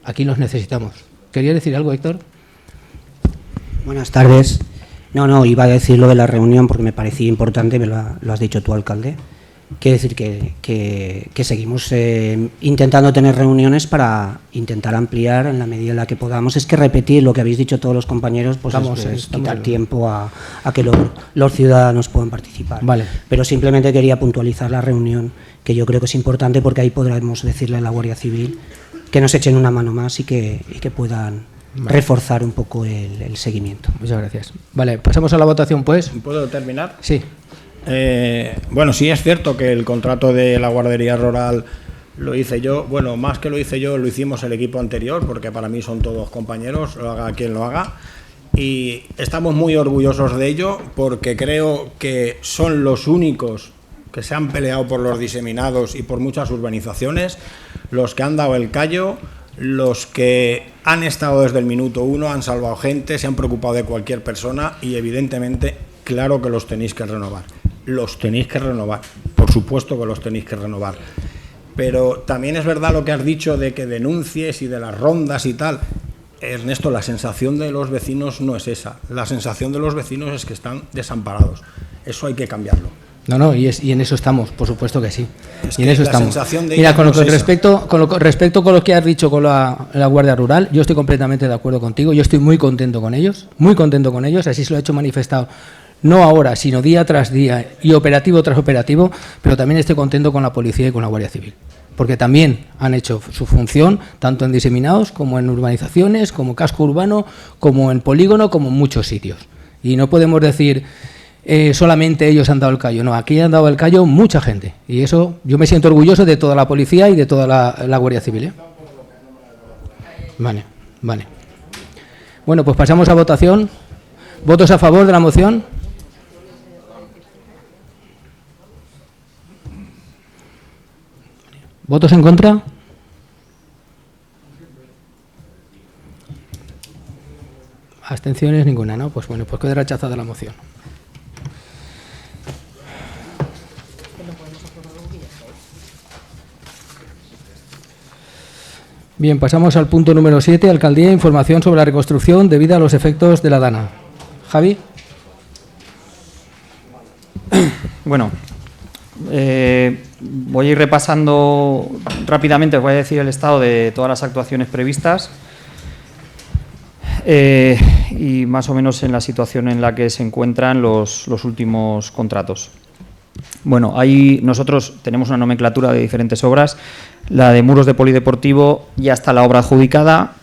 aquí los necesitamos. ¿Quería decir algo, Héctor? Buenas tardes. No, iba a decir lo de la reunión porque me parecía importante, lo has dicho tú, alcalde. Quiero decir que seguimos intentando tener reuniones para intentar ampliar en la medida en la que podamos. Es que repetir lo que habéis dicho todos los compañeros, pues es quitar tiempo a que los ciudadanos puedan participar. Vale. Pero simplemente quería puntualizar la reunión, que yo creo que es importante porque ahí podremos decirle a la Guardia Civil nos echen una mano más y que puedan reforzar un poco el seguimiento. Muchas gracias. Vale, pasamos a la votación, pues. ¿Puedo terminar? Sí. Bueno, sí es cierto que el contrato de la guardería rural lo hice yo. Bueno, más que lo hice yo, lo hicimos el equipo anterior, porque para mí son todos compañeros, lo haga quien lo haga. Y estamos muy orgullosos de ello, porque creo que son los únicos que se han peleado por los diseminados y por muchas urbanizaciones, los que han dado el callo, los que han estado desde el minuto 1, han salvado gente, se han preocupado de cualquier persona y evidentemente, claro que los tenéis que renovar. Los tenéis que renovar, por supuesto que los tenéis que renovar. Pero también es verdad lo que has dicho de que denuncies y de las rondas y tal. Ernesto, la sensación de los vecinos no es esa. La sensación de los vecinos es que están desamparados. Eso hay que cambiarlo. No, y en eso estamos, por supuesto que sí. Es y en que eso la estamos. sensación de Mira, ellos con lo no que es esa. respecto con lo que has dicho con la Guardia Rural, yo estoy completamente de acuerdo contigo. Yo estoy muy contento con ellos, así se lo he hecho manifestado, no ahora, sino día tras día y operativo tras operativo, pero también estoy contento con la policía y con la Guardia Civil, porque también han hecho su función, tanto en diseminados como en urbanizaciones, como casco urbano, como en polígono, como en muchos sitios. Y no podemos decir solamente ellos han dado el callo, no, aquí han dado el callo mucha gente, y eso yo me siento orgulloso de toda la policía y de toda la Guardia Civil. Vale. Bueno, pues pasamos a votación. ¿Votos a favor de la moción? ¿Votos en contra? Abstenciones ninguna, ¿no? Pues bueno, pues queda rechazada la moción. Bien, pasamos al punto número 7, Alcaldía, información sobre la reconstrucción debida a los efectos de la DANA. Javi. Bueno, voy a ir repasando rápidamente, os voy a decir el estado de todas las actuaciones previstas y más o menos en la situación en la que se encuentran los últimos contratos. Bueno, nosotros tenemos una nomenclatura de diferentes obras. La de muros de polideportivo ya está la obra adjudicada.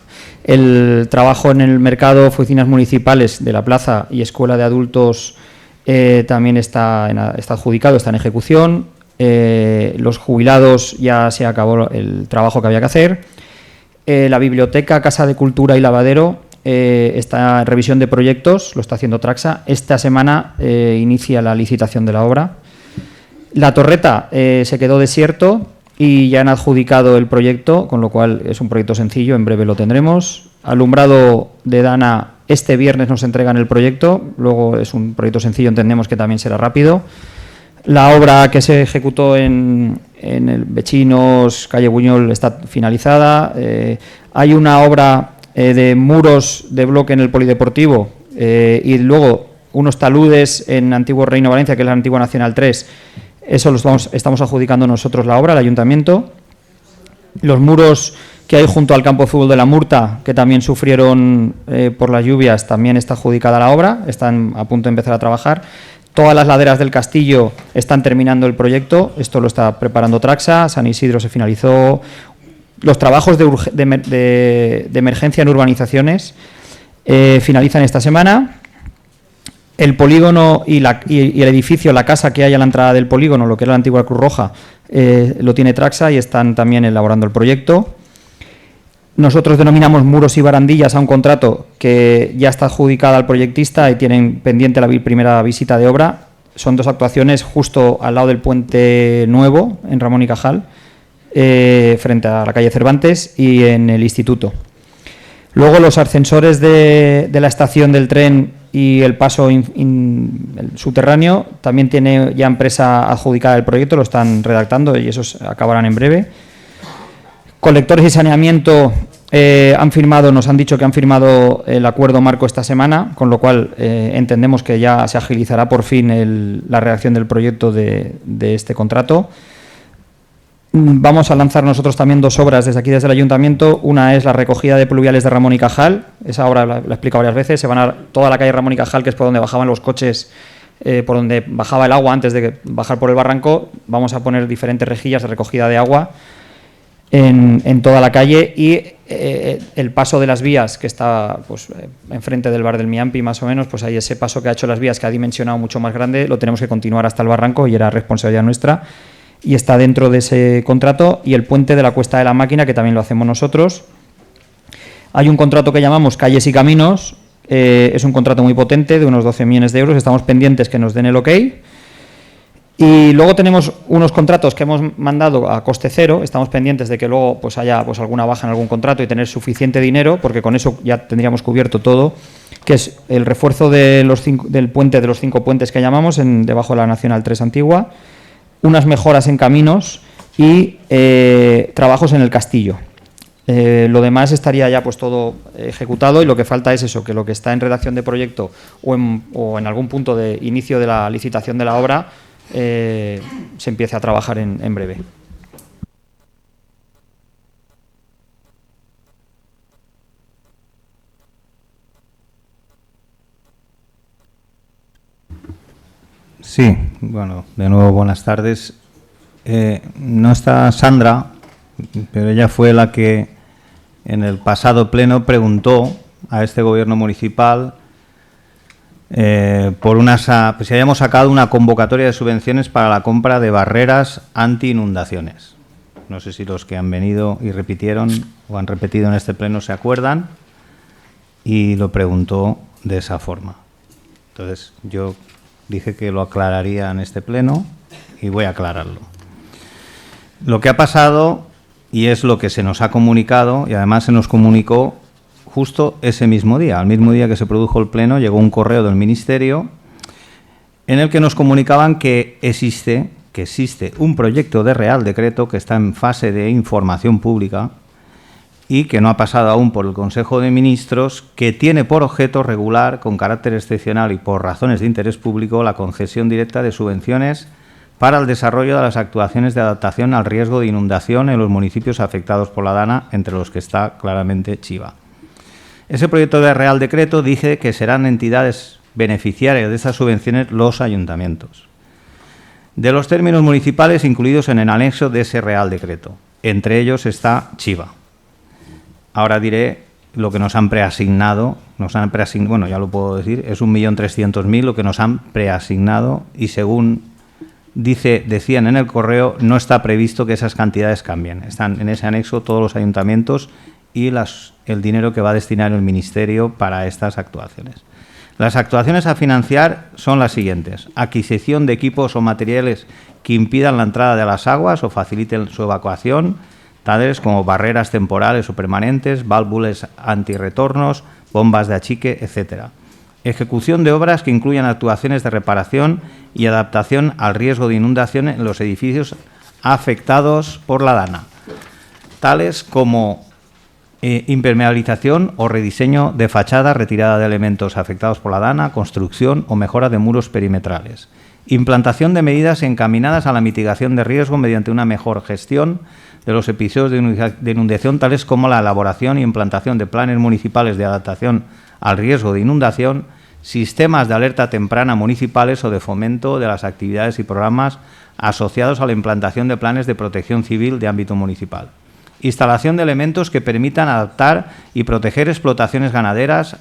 El trabajo en el mercado, oficinas municipales de la plaza y escuela de adultos también está adjudicado, está en ejecución. Los jubilados ya se acabó el trabajo que había que hacer. La biblioteca, casa de cultura y lavadero está en revisión de proyectos, lo está haciendo Traxa. Esta semana inicia la licitación de la obra. La Torreta se quedó desierto y ya han adjudicado el proyecto, con lo cual es un proyecto sencillo, en breve lo tendremos. Alumbrado de Dana, este viernes nos entregan el proyecto, luego es un proyecto sencillo, entendemos que también será rápido. La obra que se ejecutó en el Vecinos, calle Buñol, está finalizada. Hay una obra de muros de bloque en el polideportivo y luego unos taludes en Antiguo Reino Valencia, que es la antigua Nacional 3. Eso estamos adjudicando nosotros la obra, el ayuntamiento. Los muros que hay junto al campo de fútbol de la Murta, que también sufrieron por las lluvias, también está adjudicada la obra, están a punto de empezar a trabajar. Todas las laderas del castillo están terminando el proyecto, esto lo está preparando Traxa, San Isidro se finalizó. Los trabajos de emergencia en urbanizaciones finalizan esta semana. El polígono y el edificio, la casa que hay a la entrada del polígono, lo que era la antigua Cruz Roja, lo tiene Traxa y están también elaborando el proyecto. Nosotros denominamos muros y barandillas a un contrato que ya está adjudicada al proyectista y tienen pendiente la primera visita de obra. Son dos actuaciones justo al lado del Puente Nuevo, en Ramón y Cajal, frente a la calle Cervantes y en el Instituto. Luego los ascensores de la estación del tren y el paso el subterráneo también tiene ya empresa adjudicada el proyecto, lo están redactando y esos acabarán en breve. Colectores y saneamiento nos han dicho que han firmado el acuerdo marco esta semana, con lo cual entendemos que ya se agilizará por fin la redacción del proyecto de este contrato. Vamos a lanzar nosotros también dos obras desde aquí, desde el ayuntamiento. Una es la recogida de pluviales de Ramón y Cajal. Esa obra la he explicado varias veces. Se van a toda la calle Ramón y Cajal, que es por donde bajaban los coches, por donde bajaba el agua antes de bajar por el barranco. Vamos a poner diferentes rejillas de recogida de agua. en toda la calle, y el paso de las vías, que está pues enfrente del bar del Miampi más o menos, pues ahí ese paso que ha hecho las vías, que ha dimensionado mucho más grande, lo tenemos que continuar hasta el barranco y era responsabilidad nuestra y está dentro de ese contrato. Y el puente de la Cuesta de la Máquina, que también lo hacemos nosotros. Hay un contrato que llamamos Calles y Caminos, es un contrato muy potente de unos 12 millones de euros, estamos pendientes que nos den el ok. Y luego tenemos unos contratos que hemos mandado a coste cero, estamos pendientes de que luego pues haya pues alguna baja en algún contrato y tener suficiente dinero, porque con eso ya tendríamos cubierto todo, que es el refuerzo de del puente, de los 5 puentes que llamamos debajo de la Nacional 3 antigua, unas mejoras en caminos y trabajos en el castillo. Lo demás estaría ya pues todo ejecutado, y lo que falta es eso, que lo que está en redacción de proyecto o en algún punto de inicio de la licitación de la obra se empiece a trabajar en breve. Sí, bueno, de nuevo buenas tardes. No está Sandra, pero ella fue la que en el pasado pleno preguntó a este gobierno municipal pues si habíamos sacado una convocatoria de subvenciones para la compra de barreras anti-inundaciones. No sé si los que han venido y repitieron o han repetido en este pleno se acuerdan, y lo preguntó de esa forma. Entonces, yo dije que lo aclararía en este pleno y voy a aclararlo. Lo que ha pasado, y es lo que se nos ha comunicado, y además se nos comunicó justo ese mismo día, al mismo día que se produjo el pleno, llegó un correo del Ministerio en el que nos comunicaban que existe un proyecto de Real Decreto que está en fase de información pública y que no ha pasado aún por el Consejo de Ministros, que tiene por objeto regular con carácter excepcional y por razones de interés público la concesión directa de subvenciones para el desarrollo de las actuaciones de adaptación al riesgo de inundación en los municipios afectados por la DANA, entre los que está claramente Chiva. Ese proyecto de Real Decreto dice que serán entidades beneficiarias de estas subvenciones los ayuntamientos, de los términos municipales incluidos en el anexo de ese Real Decreto. Entre ellos está Chiva. Ahora diré lo que nos han preasignado. Bueno, ya lo puedo decir, es 1.300.000 lo que nos han preasignado, y según decían en el correo, no está previsto que esas cantidades cambien. Están en ese anexo todos los ayuntamientos y el dinero que va a destinar el Ministerio para estas actuaciones. Las actuaciones a financiar son las siguientes: adquisición de equipos o materiales que impidan la entrada de las aguas o faciliten su evacuación, tales como barreras temporales o permanentes, válvulas antirretornos, bombas de achique, etc. Ejecución de obras que incluyan actuaciones de reparación y adaptación al riesgo de inundación en los edificios afectados por la DANA, tales como impermeabilización o rediseño de fachada, retirada de elementos afectados por la DANA, construcción o mejora de muros perimetrales. Implantación de medidas encaminadas a la mitigación de riesgo mediante una mejor gestión de los episodios de inundación, tales como la elaboración y implantación de planes municipales de adaptación al riesgo de inundación, sistemas de alerta temprana municipales o de fomento de las actividades y programas asociados a la implantación de planes de protección civil de ámbito municipal. Instalación de elementos que permitan adaptar y proteger explotaciones ganaderas,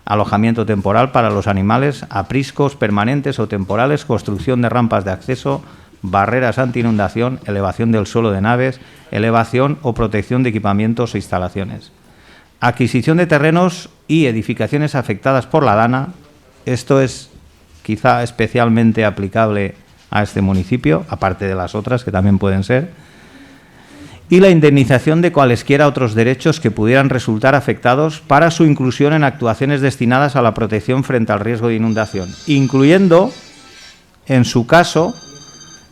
alojamiento temporal para los animales, apriscos permanentes o temporales, construcción de rampas de acceso, barreras anti-inundación, elevación del suelo de naves, elevación o protección de equipamientos o instalaciones. Adquisición de terrenos y edificaciones afectadas por la DANA. Esto es quizá especialmente aplicable a este municipio, aparte de las otras que también pueden ser. Y la indemnización de cualesquiera otros derechos que pudieran resultar afectados para su inclusión en actuaciones destinadas a la protección frente al riesgo de inundación, incluyendo, en su caso,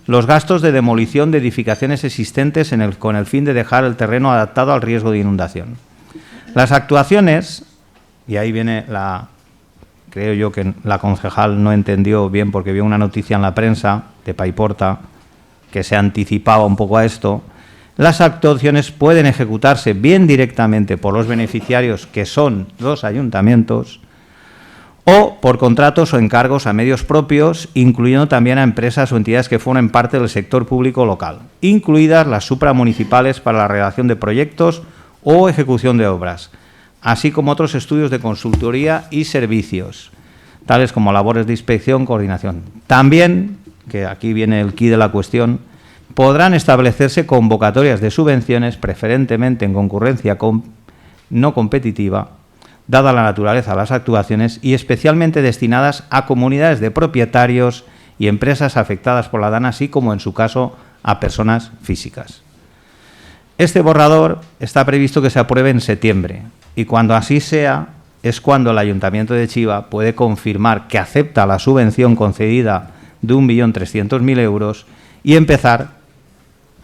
los gastos de demolición de edificaciones existentes con el fin de dejar el terreno adaptado al riesgo de inundación. Las actuaciones, y ahí viene creo yo que la concejal no entendió bien porque vio una noticia en la prensa de Paiporta que se anticipaba un poco a esto. Las actuaciones pueden ejecutarse bien directamente por los beneficiarios, que son los ayuntamientos, o por contratos o encargos a medios propios, incluyendo también a empresas o entidades que formen parte del sector público local, incluidas las supramunicipales para la redacción de proyectos o ejecución de obras, así como otros estudios de consultoría y servicios, tales como labores de inspección, coordinación. También, que aquí viene el quid de la cuestión, podrán establecerse convocatorias de subvenciones, preferentemente en concurrencia no competitiva, dada la naturaleza de las actuaciones y especialmente destinadas a comunidades de propietarios y empresas afectadas por la DANA, así como, en su caso, a personas físicas. Este borrador está previsto que se apruebe en septiembre y cuando así sea es cuando el Ayuntamiento de Chiva puede confirmar que acepta la subvención concedida de 1.300.000 euros y empezar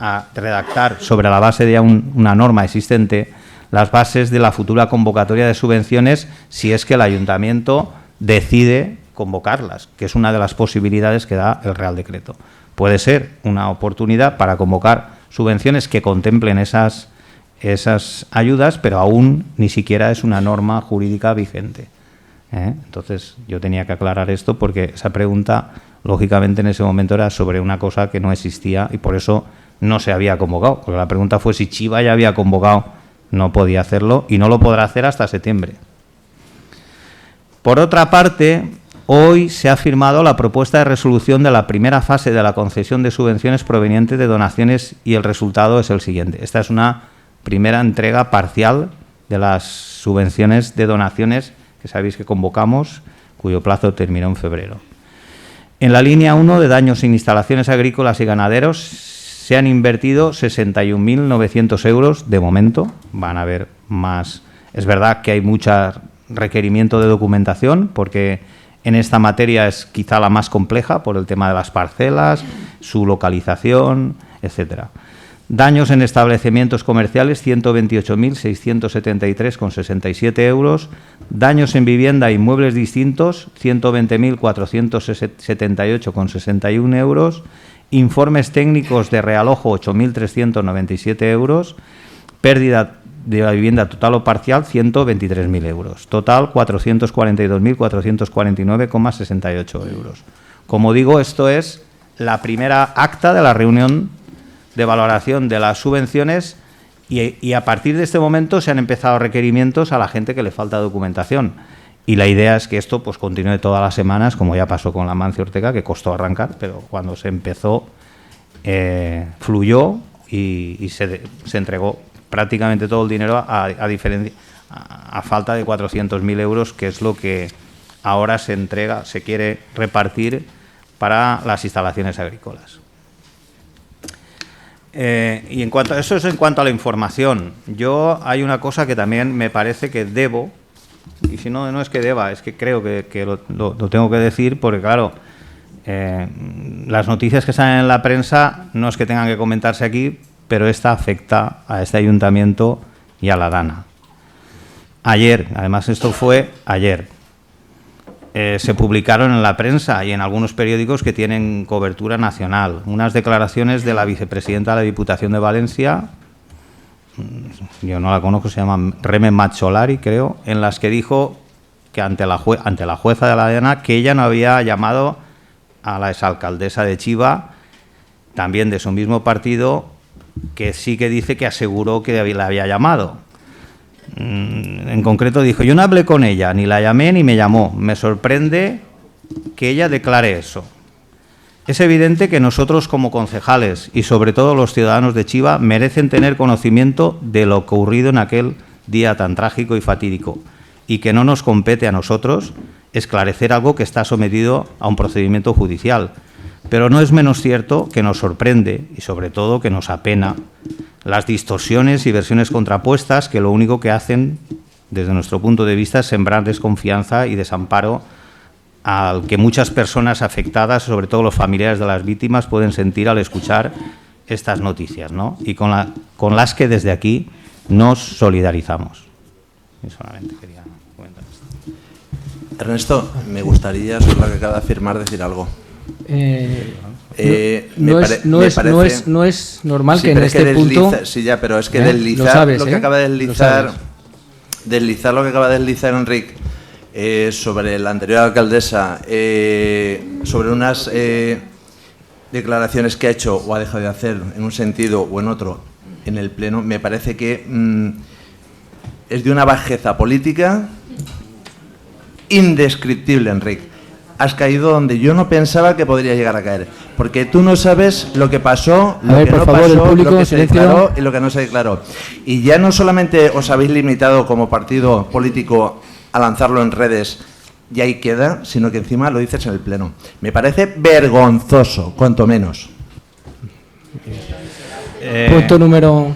a redactar sobre la base de una norma existente las bases de la futura convocatoria de subvenciones si es que el Ayuntamiento decide convocarlas, que es una de las posibilidades que da el Real Decreto. Puede ser una oportunidad para convocar subvenciones que contemplen esas ayudas, pero aún ni siquiera es una norma jurídica vigente. Entonces, yo tenía que aclarar esto porque esa pregunta, lógicamente, en ese momento era sobre una cosa que no existía y por eso no se había convocado. Porque la pregunta fue si Chiva ya había convocado. No podía hacerlo y no lo podrá hacer hasta septiembre. Por otra parte, hoy se ha firmado la propuesta de resolución de la primera fase de la concesión de subvenciones provenientes de donaciones y el resultado es el siguiente. Esta es una primera entrega parcial de las subvenciones de donaciones que sabéis que convocamos, cuyo plazo terminó en febrero. En la línea 1 de daños en instalaciones agrícolas y ganaderos se han invertido 61.900 euros de momento, van a haber más. Es verdad que hay mucho requerimiento de documentación porque en esta materia es quizá la más compleja por el tema de las parcelas, su localización, etcétera. Daños en establecimientos comerciales, 128.673,67 euros. Daños en vivienda e inmuebles distintos, 120.478,61 euros. Informes técnicos de realojo, 8.397 euros. Pérdida de la vivienda total o parcial, 123.000 euros. Total, 442.449,68 euros. Como digo, esto es la primera acta de la reunión de valoración de las subvenciones y a partir de este momento se han empezado requerimientos a la gente que le falta documentación. Y la idea es que esto pues continúe todas las semanas, como ya pasó con la Amancio Ortega, que costó arrancar, pero cuando se empezó fluyó y se entregó prácticamente todo el dinero a falta de 400.000 euros, que es lo que ahora se entrega, se quiere repartir para las instalaciones agrícolas. Y en cuanto a eso es en cuanto a la información. Yo hay una cosa que también me parece que debo. Y si no, no es que deba, es que creo que lo tengo que decir porque, claro, las noticias que salen en la prensa no es que tengan que comentarse aquí, pero esta afecta a este ayuntamiento y a la DANA. Ayer, además esto fue ayer, se publicaron en la prensa y en algunos periódicos que tienen cobertura nacional unas declaraciones de la vicepresidenta de la Diputación de Valencia, yo no la conozco, se llama Reme Macholari, creo, en las que dijo que ante la jueza de la DANA que ella no había llamado a la exalcaldesa de Chiva, también de su mismo partido, que sí que dice que aseguró que la había llamado. En concreto dijo, yo no hablé con ella, ni la llamé ni me llamó. Me sorprende que ella declare eso. Es evidente que nosotros como concejales y sobre todo los ciudadanos de Chiva merecen tener conocimiento de lo ocurrido en aquel día tan trágico y fatídico y que no nos compete a nosotros esclarecer algo que está sometido a un procedimiento judicial. Pero no es menos cierto que nos sorprende y sobre todo que nos apena las distorsiones y versiones contrapuestas que lo único que hacen desde nuestro punto de vista es sembrar desconfianza y desamparo al que muchas personas afectadas, sobre todo los familiares de las víctimas, pueden sentir al escuchar estas noticias, ¿no? Y con las que desde aquí nos solidarizamos. Y solamente quería comentar esto. Ernesto, me gustaría, sobre lo que acaba de afirmar, decir algo. No es normal sí, que en este punto... Sí, ya, pero es que deslizar lo que acaba de deslizar... Deslizar lo que acaba de deslizar Enrique sobre la anterior alcaldesa, sobre unas declaraciones que ha hecho o ha dejado de hacer en un sentido o en otro en el Pleno, me parece que es de una bajeza política indescriptible, Enric. Has caído donde yo no pensaba que podría llegar a caer, porque tú no sabes lo que pasó, lo que no pasó, lo que se declaró y lo que no se declaró. Y ya no solamente os habéis limitado como partido político a lanzarlo en redes y ahí queda, sino que encima lo dices en el Pleno. Me parece vergonzoso, cuanto menos. Punto número...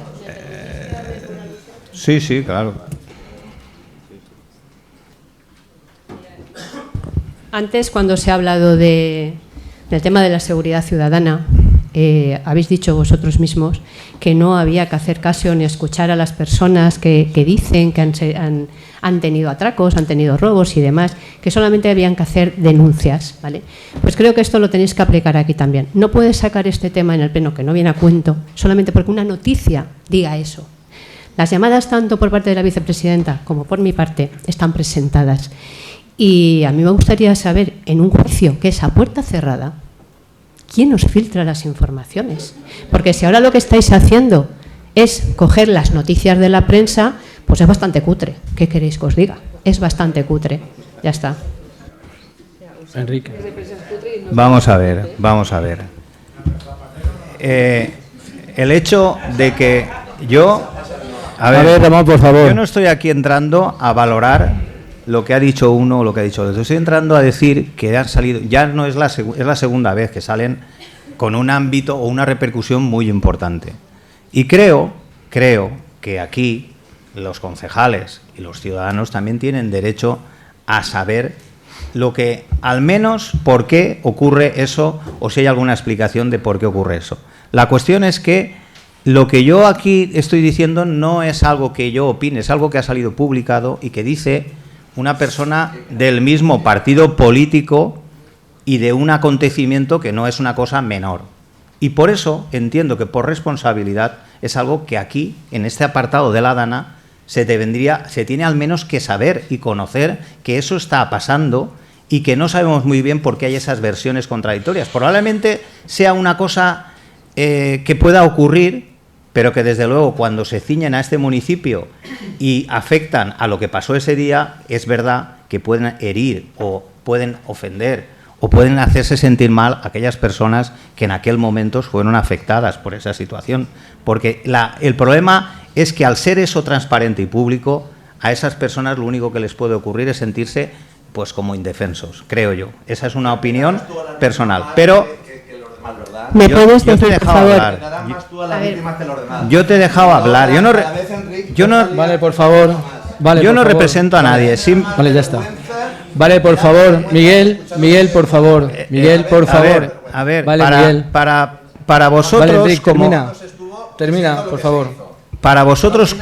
Sí, claro. Antes, cuando se ha hablado del tema de la seguridad ciudadana, habéis dicho vosotros mismos que no había que hacer caso ni escuchar a las personas que dicen que han tenido atracos, han tenido robos y demás, que solamente habían que hacer denuncias, ¿vale? Pues creo que esto lo tenéis que aplicar aquí también. No puedes sacar este tema en el Pleno, que no viene a cuento, solamente porque una noticia diga eso. Las llamadas, tanto por parte de la vicepresidenta como por mi parte, están presentadas. Y a mí me gustaría saber, en un juicio que es a puerta cerrada, ¿quién os filtra las informaciones? Porque si ahora lo que estáis haciendo es coger las noticias de la prensa, pues es bastante cutre. ¿Qué queréis que os diga? Es bastante cutre. Ya está. Enrique. Vamos a ver. El hecho de que yo... A ver, Ramón, por favor. Yo no estoy aquí entrando a valorar lo que ha dicho uno o lo que ha dicho otro. Estoy entrando a decir que han salido, ya no es la segunda vez que salen con un ámbito o una repercusión muy importante. Y creo que aquí los concejales y los ciudadanos también tienen derecho a saber lo que, al menos, por qué ocurre eso o si hay alguna explicación de por qué ocurre eso. La cuestión es que lo que yo aquí estoy diciendo no es algo que yo opine, es algo que ha salido publicado y que dice una persona del mismo partido político y de un acontecimiento que no es una cosa menor. Y por eso entiendo que por responsabilidad es algo que aquí, en este apartado de la DANA, se tiene al menos que saber y conocer que eso está pasando y que no sabemos muy bien por qué hay esas versiones contradictorias. Probablemente sea una cosa que pueda ocurrir, pero que desde luego cuando se ciñen a este municipio y afectan a lo que pasó ese día, es verdad que pueden herir o pueden ofender o pueden hacerse sentir mal a aquellas personas que en aquel momento fueron afectadas por esa situación. Porque el problema es que al ser eso transparente y público, a esas personas lo único que les puede ocurrir es sentirse pues como indefensos, creo yo. Esa es una opinión personal. Pero ¿me puedes decir, por favor? Yo te he dejado hablar. Vale, por favor. Vale, yo por no favor. represento a nadie. Vale, ya está. Vale, por favor, Miguel, por favor. Miguel, por favor. A ver, vale, Miguel. para vosotros... Vale, Enrique, termina, por favor. Para vosotros...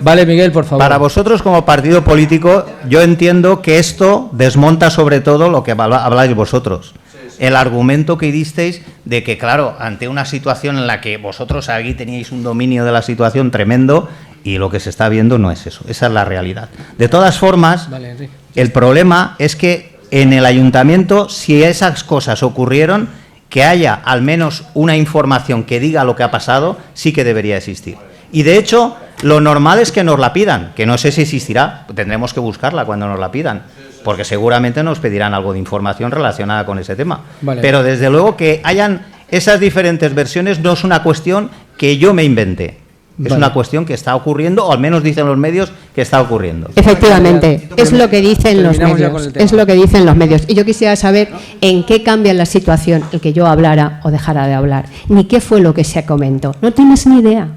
Vale, Miguel, por favor. Para vosotros como partido político, yo entiendo que esto desmonta sobre todo lo que habláis vosotros. El argumento que disteis de que, claro, ante una situación en la que vosotros aquí teníais un dominio de la situación tremendo y lo que se está viendo no es eso, esa es la realidad. De todas formas, Vale, el problema es que en el ayuntamiento, si esas cosas ocurrieron, que haya al menos una información que diga lo que ha pasado, sí que debería existir. Y de hecho, lo normal es que nos la pidan, que no sé si existirá, tendremos que buscarla cuando nos la pidan, porque seguramente nos pedirán algo de información relacionada con ese tema. Vale. Pero desde luego que hayan esas diferentes versiones no es una cuestión que yo me inventé. Es una cuestión que está ocurriendo, o al menos dicen los medios que está ocurriendo. Efectivamente, es lo que dicen los medios. Es lo que dicen los medios. Y yo quisiera saber en qué cambia la situación el que yo hablara o dejara de hablar, ni qué fue lo que se comentó. No tienes ni idea.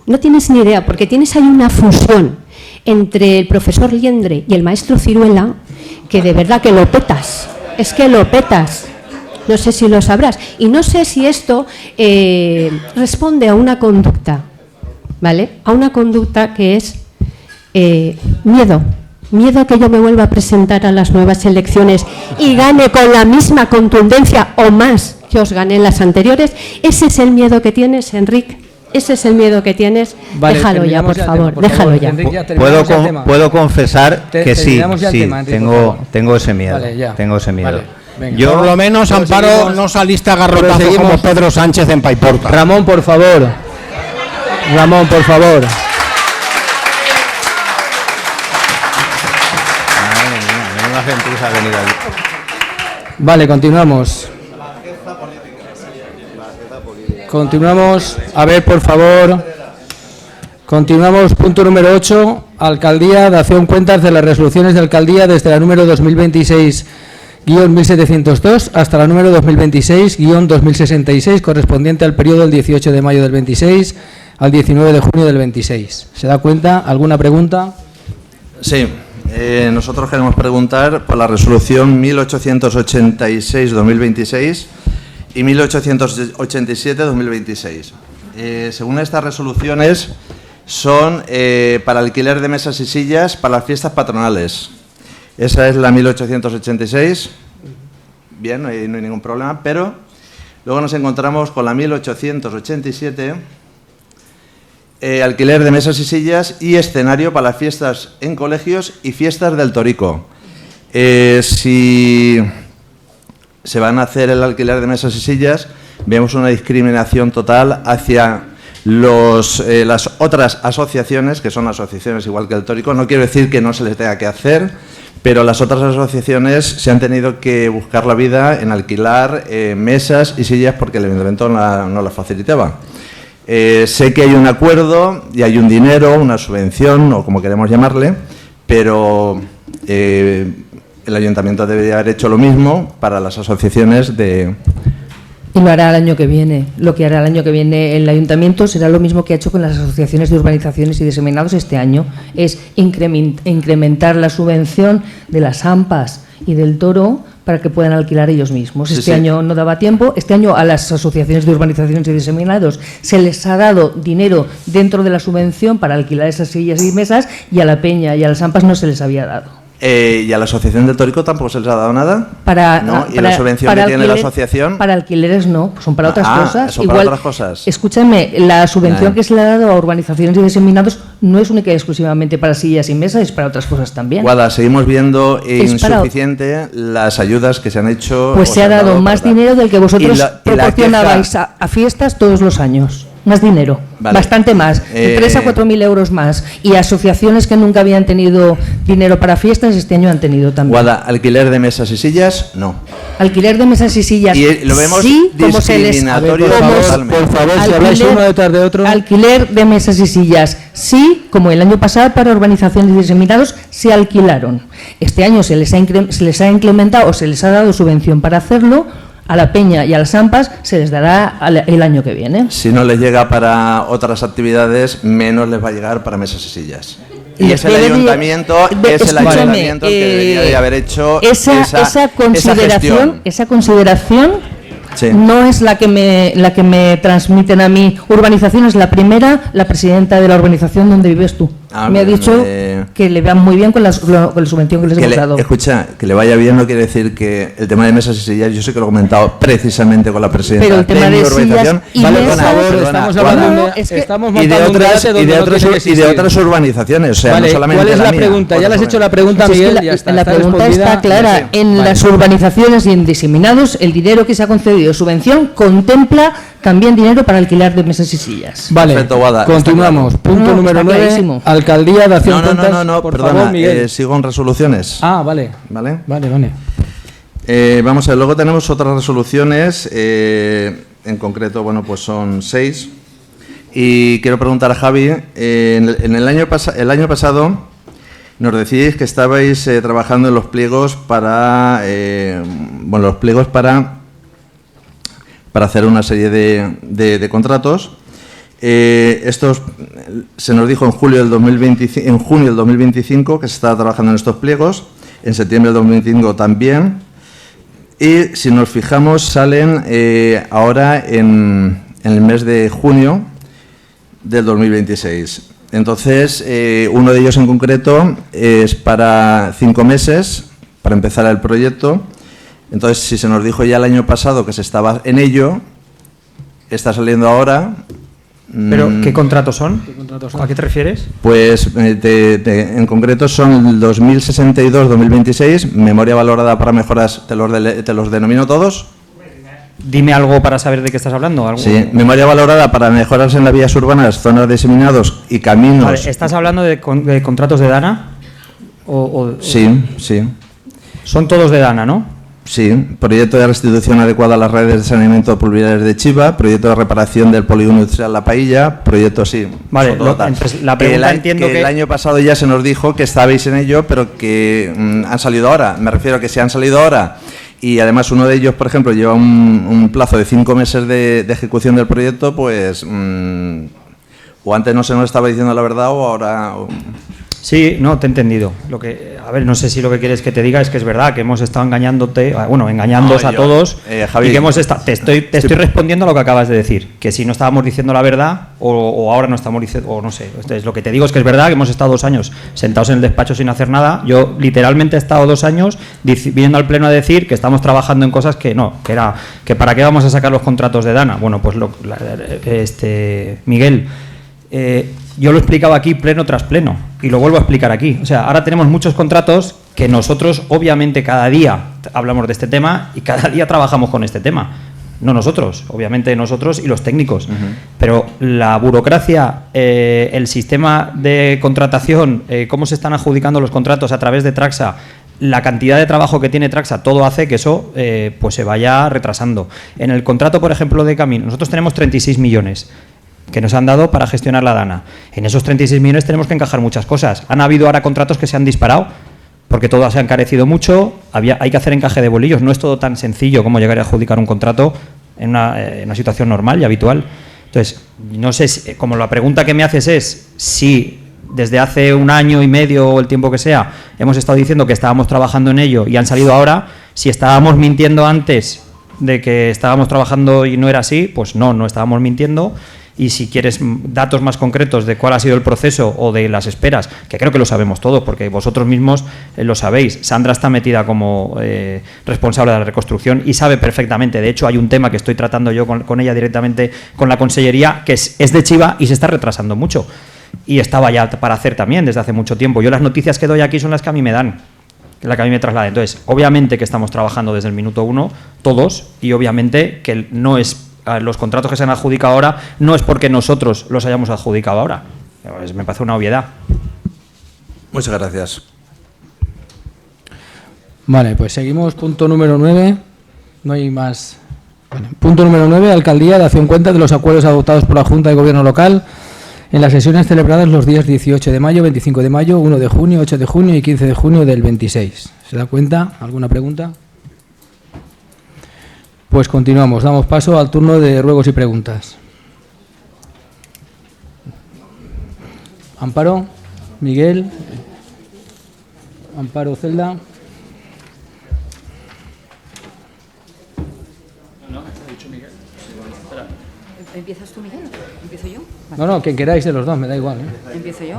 No tienes ni idea, porque tienes ahí una fusión entre el profesor Liendre y el maestro Ciruela, que de verdad que lo petas. Es que lo petas. No sé si lo sabrás. Y no sé si esto responde a una conducta, ¿vale? A una conducta que es miedo. Miedo a que yo me vuelva a presentar a las nuevas elecciones y gane con la misma contundencia o más que os gané en las anteriores. Ese es el miedo que tienes, Enrique. ese es el miedo que tienes, Vale, déjalo ya, por favor, déjalo ya. Enrique, ya terminamos ya el tema. Puedo confesar que sí, terminamos ya el tema, Enrique, por favor. tengo ese miedo. Vale, ya. Tengo ese miedo. Vale, venga. Yo, Por lo menos, Amparo, no saliste a garrotazo Proseguimos. como Pedro Sánchez en Paiporta. Ramón, por favor. Ramón, por favor. Madre mía, menuda gentuza ha venido aquí. Vale, continuamos. Continuamos. A ver, por favor. Continuamos, punto número 8. Alcaldía, dación cuentas de las resoluciones de alcaldía desde la número 2026-1702 hasta la número 2026-2066, correspondiente al periodo del 18 de mayo del 26 al 19 de junio del 26. ¿Se da cuenta? ¿Alguna pregunta? Sí, nosotros queremos preguntar por la resolución 1886-2026 y 1887-2026. Según estas resoluciones, son para alquiler de mesas y sillas para las fiestas patronales. Esa es la 1886. Bien, no hay ningún problema, pero luego nos encontramos con la 1887, alquiler de mesas y sillas y escenario para las fiestas en colegios y fiestas del Torico. Si se van a hacer el alquiler de mesas y sillas, vemos una discriminación total hacia las otras asociaciones, que son asociaciones igual que el Tórico. No quiero decir que no se les tenga que hacer, pero las otras asociaciones se han tenido que buscar la vida en alquilar mesas y sillas porque el ayuntamiento no las facilitaba. Sé que hay un acuerdo y hay un dinero, una subvención o como queremos llamarle, pero el ayuntamiento debería haber hecho lo mismo para las asociaciones de... Y lo hará el año que viene. Lo que hará el año que viene el ayuntamiento será lo mismo que ha hecho con las asociaciones de urbanizaciones y diseminados este año. Es incrementar la subvención de las AMPAs y del Toro para que puedan alquilar ellos mismos. Este año no daba tiempo. Este año a las asociaciones de urbanizaciones y diseminados se les ha dado dinero dentro de la subvención para alquilar esas sillas y mesas, y a la Peña y a las AMPAs no se les había dado. ¿Y a la asociación del Tórico tampoco se les ha dado nada? ¿No? ¿Y la subvención que tiene la asociación? Para alquileres no, son para otras cosas. Son para otras cosas. Escúchame, la subvención que se le ha dado a urbanizaciones y diseminados no es única y exclusivamente para sillas y mesas, es para otras cosas también. Guada, seguimos viendo insuficiente las ayudas que se han hecho. Pues se ha dado más dinero del que vosotros proporcionabais a fiestas todos los años. Más dinero, bastante más, de 3 a 4.000 euros más. Y asociaciones que nunca habían tenido dinero para fiestas, este año han tenido también. Guada, alquiler de mesas y sillas, no. Alquiler de mesas y sillas, y lo vemos sí, como se les... discriminatorio totalmente. Por favor, si habláis uno detrás de otro. Alquiler de mesas y sillas, sí, como el año pasado para urbanizaciones y diseminados se alquilaron. Este año se les ha incrementado o se les ha dado subvención para hacerlo. A la Peña y a las AMPAs se les dará el año que viene. Si no les llega para otras actividades, menos les va a llegar para mesas y sillas. Y es el ayuntamiento el que debería de haber hecho esa consideración. Esa consideración sí. No es la que me transmiten a mí. Urbanización es la primera, la presidenta de la urbanización donde vives tú. Me ha dicho que le vean muy bien con la subvención que les hemos dado. Escucha, que le vaya bien no quiere decir que el tema de mesas y sillas, yo sé que lo he comentado precisamente con la presidenta. Pero el tema de urbanización. Vale, por favor, estamos hablando de otras urbanizaciones, o sea, vale, no solamente ¿cuál es la mía, pregunta? Ya le has hecho la pregunta, Pues Miguel, es que ya está. La pregunta está clara. En las urbanizaciones y en diseminados, el dinero que se ha concedido subvención contempla también dinero para alquilar de mesas y sillas. Vale, perfecto, Guada, continuamos. Punto número 9, alcaldía de acción cuentas. No, por perdona, favor, Miguel. sigo en resoluciones. Vale. ¿Vale? Vale. Vamos a ver, luego tenemos otras resoluciones, en concreto, bueno, pues son 6. Y quiero preguntar a Javi, el año pasado nos decís que estabais trabajando en los pliegos para hacer una serie de contratos. Estos se nos dijo en junio del 2025 que se estaba trabajando en estos pliegos, en septiembre del 2025 también, y si nos fijamos salen ahora en el mes de junio del 2026. Entonces, uno de ellos en concreto es para 5 meses, para empezar el proyecto. Entonces, si se nos dijo ya el año pasado que se estaba en ello, está saliendo ahora ¿Pero qué contratos son? ¿Qué contratos son? ¿A qué te refieres? Pues en concreto son el 2062-2026, memoria valorada para mejoras, te los denomino todos. Dime algo para saber de qué estás hablando. ¿Algo? Sí, memoria valorada para mejoras en las vías urbanas, zonas de diseminados y caminos. Vale, ¿estás hablando de contratos de Dana? Sí, sí. Son todos de Dana, ¿no? Sí, proyecto de restitución adecuada a las redes de saneamiento pluviales de Chiva, proyecto de reparación del polígono industrial La Pailla, proyecto sí. Vale, entonces la pregunta entiendo que... El año pasado ya se nos dijo que estabais en ello, pero que han salido ahora. Me refiero a que si han salido ahora y además uno de ellos, por ejemplo, lleva un plazo de 5 meses de ejecución del proyecto, pues o antes no se nos estaba diciendo la verdad o ahora... Sí, no, te he entendido. A ver, no sé si lo que quieres que te diga es que es verdad que hemos estado engañándote, engañándoos a todos, Javi, y que hemos estado... Te estoy respondiendo a lo que acabas de decir, que si no estábamos diciendo la verdad o ahora no estamos diciendo, o no sé. Entonces, lo que te digo es que es verdad que hemos estado 2 años sentados en el despacho sin hacer nada. Yo literalmente he estado 2 años viniendo al pleno a decir que estamos trabajando en cosas que no, que para qué vamos a sacar los contratos de Dana. Bueno, pues Miguel... yo lo explicaba aquí pleno tras pleno y lo vuelvo a explicar aquí. O sea, ahora tenemos muchos contratos que nosotros, obviamente, cada día hablamos de este tema y cada día trabajamos con este tema. No nosotros, obviamente nosotros y los técnicos. Pero la burocracia, el sistema de contratación, cómo se están adjudicando los contratos a través de Traxa, la cantidad de trabajo que tiene Traxa, todo hace que eso pues se vaya retrasando. En el contrato, por ejemplo, de Camino, nosotros tenemos 36 millones que nos han dado para gestionar la Dana. En esos 36 millones tenemos que encajar muchas cosas. Han habido ahora contratos que se han disparado porque todo se ha encarecido mucho, hay que hacer encaje de bolillos, no es todo tan sencillo como llegar a adjudicar un contrato en una situación normal y habitual. Entonces, no sé, como la pregunta que me haces es si desde hace 1 año y medio o el tiempo que sea hemos estado diciendo que estábamos trabajando en ello y han salido ahora, si estábamos mintiendo antes de que estábamos trabajando y no era así, pues no estábamos mintiendo. Y si quieres datos más concretos de cuál ha sido el proceso o de las esperas, que creo que lo sabemos todos, porque vosotros mismos lo sabéis. Sandra está metida como responsable de la reconstrucción y sabe perfectamente. De hecho, hay un tema que estoy tratando yo con ella directamente con la consellería, que es de Chiva y se está retrasando mucho. Y estaba ya para hacer también desde hace mucho tiempo. Yo las noticias que doy aquí son las que a mí me dan, la que a mí me trasladan. Entonces, obviamente que estamos trabajando desde el minuto 1, todos, y obviamente que no es... Los contratos que se han adjudicado ahora no es porque nosotros los hayamos adjudicado ahora. Me parece una obviedad. Muchas gracias. Vale, pues seguimos. Punto número 9. No hay más. Bueno, punto número 9. Alcaldía, dación cuenta de los acuerdos adoptados por la Junta de Gobierno Local en las sesiones celebradas los días 18 de mayo, 25 de mayo, 1 de junio, 8 de junio y 15 de junio del 26. ¿Se da cuenta? ¿Alguna pregunta? Pues continuamos, damos paso al turno de ruegos y preguntas. Amparo, Miguel, Amparo, Zelda. No, ha dicho Miguel. Espera. ¿Empiezas tú, Miguel? ¿Empiezo yo? Vale. No, quien queráis de los dos, me da igual. ¿Empiezo yo?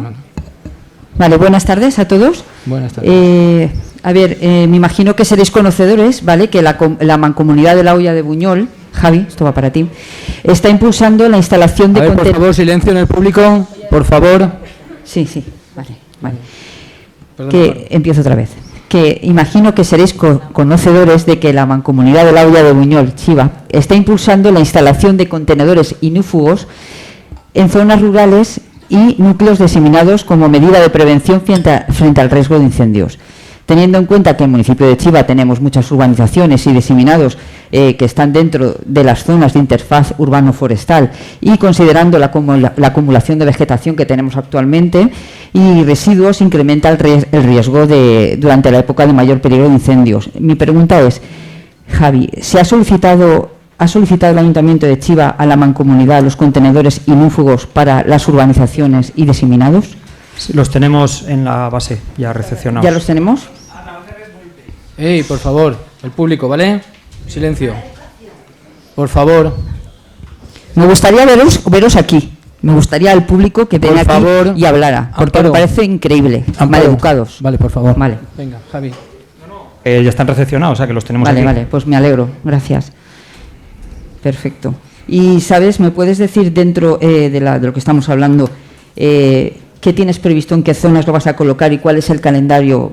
Vale, buenas tardes a todos. Buenas tardes. A ver, me imagino que seréis conocedores, ¿vale? Que la Mancomunidad de la Hoya de Buñol, Javi, esto va para ti, está impulsando la instalación de... por favor, silencio en el público, por favor. Sí, vale. Perdón, empiezo otra vez. Que imagino que seréis conocedores de que la Mancomunidad de la Hoya de Buñol, Chiva, está impulsando la instalación de contenedores ignúfugos en zonas rurales y núcleos diseminados como medida de prevención frente al riesgo de incendios. Teniendo en cuenta que en el municipio de Chiva tenemos muchas urbanizaciones y diseminados que están dentro de las zonas de interfaz urbano-forestal y considerando la acumulación de vegetación que tenemos actualmente y residuos, incrementa el riesgo durante la época de mayor peligro de incendios. Mi pregunta es, Javi, ¿se ha solicitado el Ayuntamiento de Chiva a la Mancomunidad los contenedores ignúfugos para las urbanizaciones y diseminados? Los tenemos en la base ya recepcionados. ¿Ya los tenemos? Por favor, el público, ¿vale? Silencio. Por favor. Me gustaría veros aquí. Me gustaría al público que venga aquí y hablara, porque Amparo. me parece increíble. Maleducados. Vale, por favor. Vale. Venga, Javi. Ya están recepcionados, o sea que los tenemos aquí. Vale, pues me alegro. Gracias. Perfecto. Y, ¿sabes? ¿Me puedes decir dentro de lo que estamos hablando, qué tienes previsto, en qué zonas lo vas a colocar y cuál es el calendario?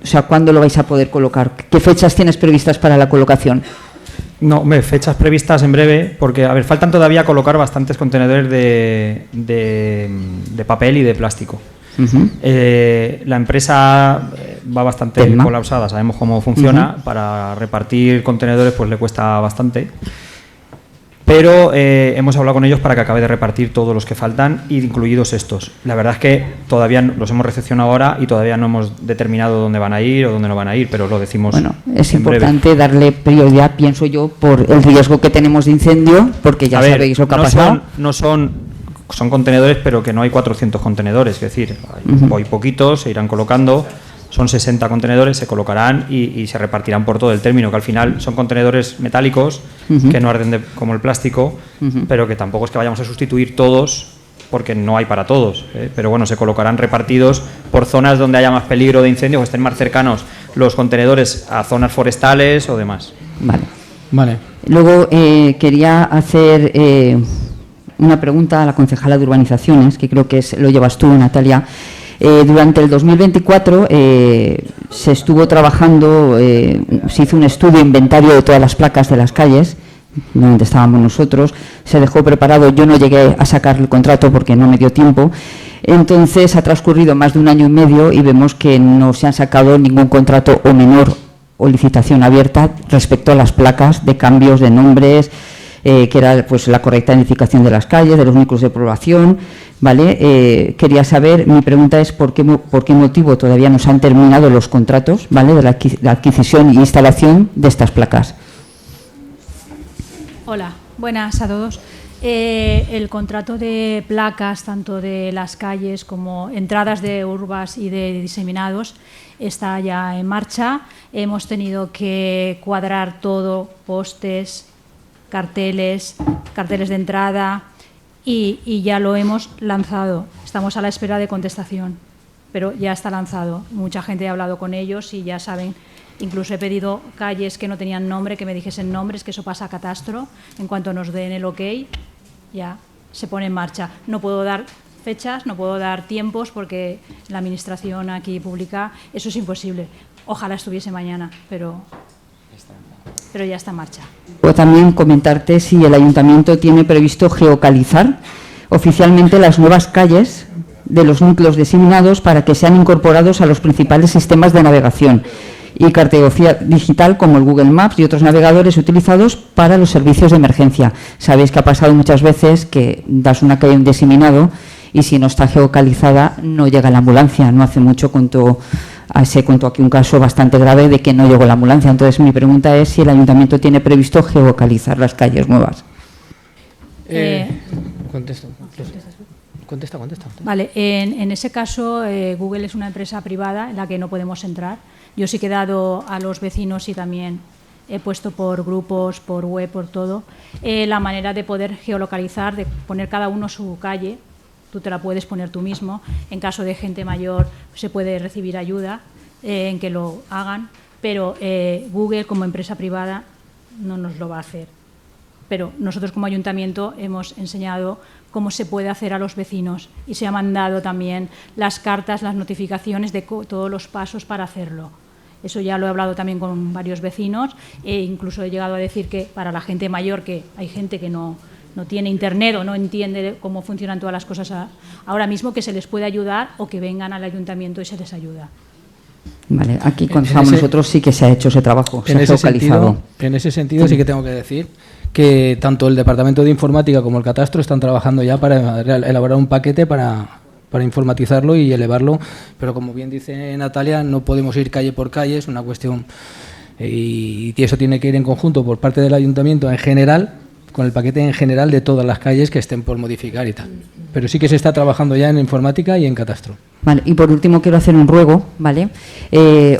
O sea, ¿cuándo lo vais a poder colocar? ¿Qué fechas tienes previstas para la colocación? No, fechas previstas en breve, porque, a ver, faltan todavía colocar bastantes contenedores de papel y de plástico. La empresa va bastante colapsada, sabemos cómo funciona. Para repartir contenedores pues le cuesta bastante, pero hemos hablado con ellos para que acabe de repartir todos los que faltan, incluidos estos. La verdad es que todavía los hemos recepcionado ahora y todavía no hemos determinado dónde van a ir o dónde no van a ir, pero lo decimos. Bueno, es importante darle prioridad, pienso yo, por el riesgo que tenemos de incendio, porque ya sabéis lo que ha pasado. Son contenedores, pero que no hay 400 contenedores, es decir, hay poquitos, se irán colocando, son 60 contenedores, se colocarán y se repartirán por todo el término, que al final son contenedores metálicos que no arden como el plástico, pero que tampoco es que vayamos a sustituir todos, porque no hay para todos, pero bueno, se colocarán repartidos por zonas donde haya más peligro de incendio, que estén más cercanos los contenedores a zonas forestales o demás. Vale. Luego quería hacer una pregunta a la concejala de Urbanizaciones, que creo que lo llevas tú, Natalia. Durante el 2024 se estuvo trabajando, se hizo un estudio, inventario de todas las placas de las calles donde estábamos nosotros, se dejó preparado, yo no llegué a sacar el contrato porque no me dio tiempo, entonces ha transcurrido más de 1 año y medio y vemos que no se han sacado ningún contrato o menor o licitación abierta respecto a las placas de cambios de nombres, que era pues la correcta identificación de las calles, de los núcleos de población, ¿vale? Quería saber, mi pregunta es ¿por qué motivo todavía no se han terminado los contratos, ¿vale?, de la adquisición e instalación de estas placas. Hola, buenas a todos. El contrato de placas, tanto de las calles como entradas de urbas y de diseminados, está ya en marcha. Hemos tenido que cuadrar todo, postes, carteles de entrada y ya lo hemos lanzado. Estamos a la espera de contestación, pero ya está lanzado. Mucha gente ha hablado con ellos y ya saben. Incluso he pedido calles que no tenían nombre, que me dijesen nombres, que eso pasa a catastro. En cuanto nos den el ok, ya se pone en marcha. No puedo dar fechas, no puedo dar tiempos porque la administración aquí pública, eso es imposible. Ojalá estuviese mañana, pero ya está en marcha. Puedo también comentarte si el ayuntamiento tiene previsto geocalizar oficialmente las nuevas calles de los núcleos diseminados para que sean incorporados a los principales sistemas de navegación y cartografía digital como el Google Maps y otros navegadores utilizados para los servicios de emergencia. Sabéis que ha pasado muchas veces que das una calle a un diseminado y si no está geocalizada no llega la ambulancia. No hace mucho se contó aquí un caso bastante grave de que no llegó la ambulancia. Entonces mi pregunta es si el ayuntamiento tiene previsto geocalizar las calles nuevas. Contesta. Vale, en ese caso Google es una empresa privada en la que no podemos entrar. Yo sí que he dado a los vecinos y también he puesto por grupos, por web, por todo, la manera de poder geolocalizar, de poner cada uno su calle. Tú te la puedes poner tú mismo. En caso de gente mayor se puede recibir ayuda en que lo hagan, pero Google como empresa privada no nos lo va a hacer. Pero nosotros como ayuntamiento hemos enseñado cómo se puede hacer a los vecinos y se ha mandado también las cartas, las notificaciones de todos los pasos para hacerlo. Eso ya lo he hablado también con varios vecinos e incluso he llegado a decir que para la gente mayor, que hay gente que no tiene internet o no entiende cómo funcionan todas las cosas ahora mismo, que se les puede ayudar o que vengan al ayuntamiento y se les ayuda. Vale, aquí cuando estamos nosotros sí que se ha hecho ese trabajo, se ha geocalizado. En ese sentido sí que tengo que decir que tanto el Departamento de Informática como el Catastro están trabajando ya para elaborar un paquete para informatizarlo y elevarlo, pero como bien dice Natalia, no podemos ir calle por calle, es una cuestión y eso tiene que ir en conjunto por parte del ayuntamiento en general, con el paquete en general de todas las calles que estén por modificar y tal. Pero sí que se está trabajando ya en informática y en catastro. Vale, y por último quiero hacer un ruego, ¿vale?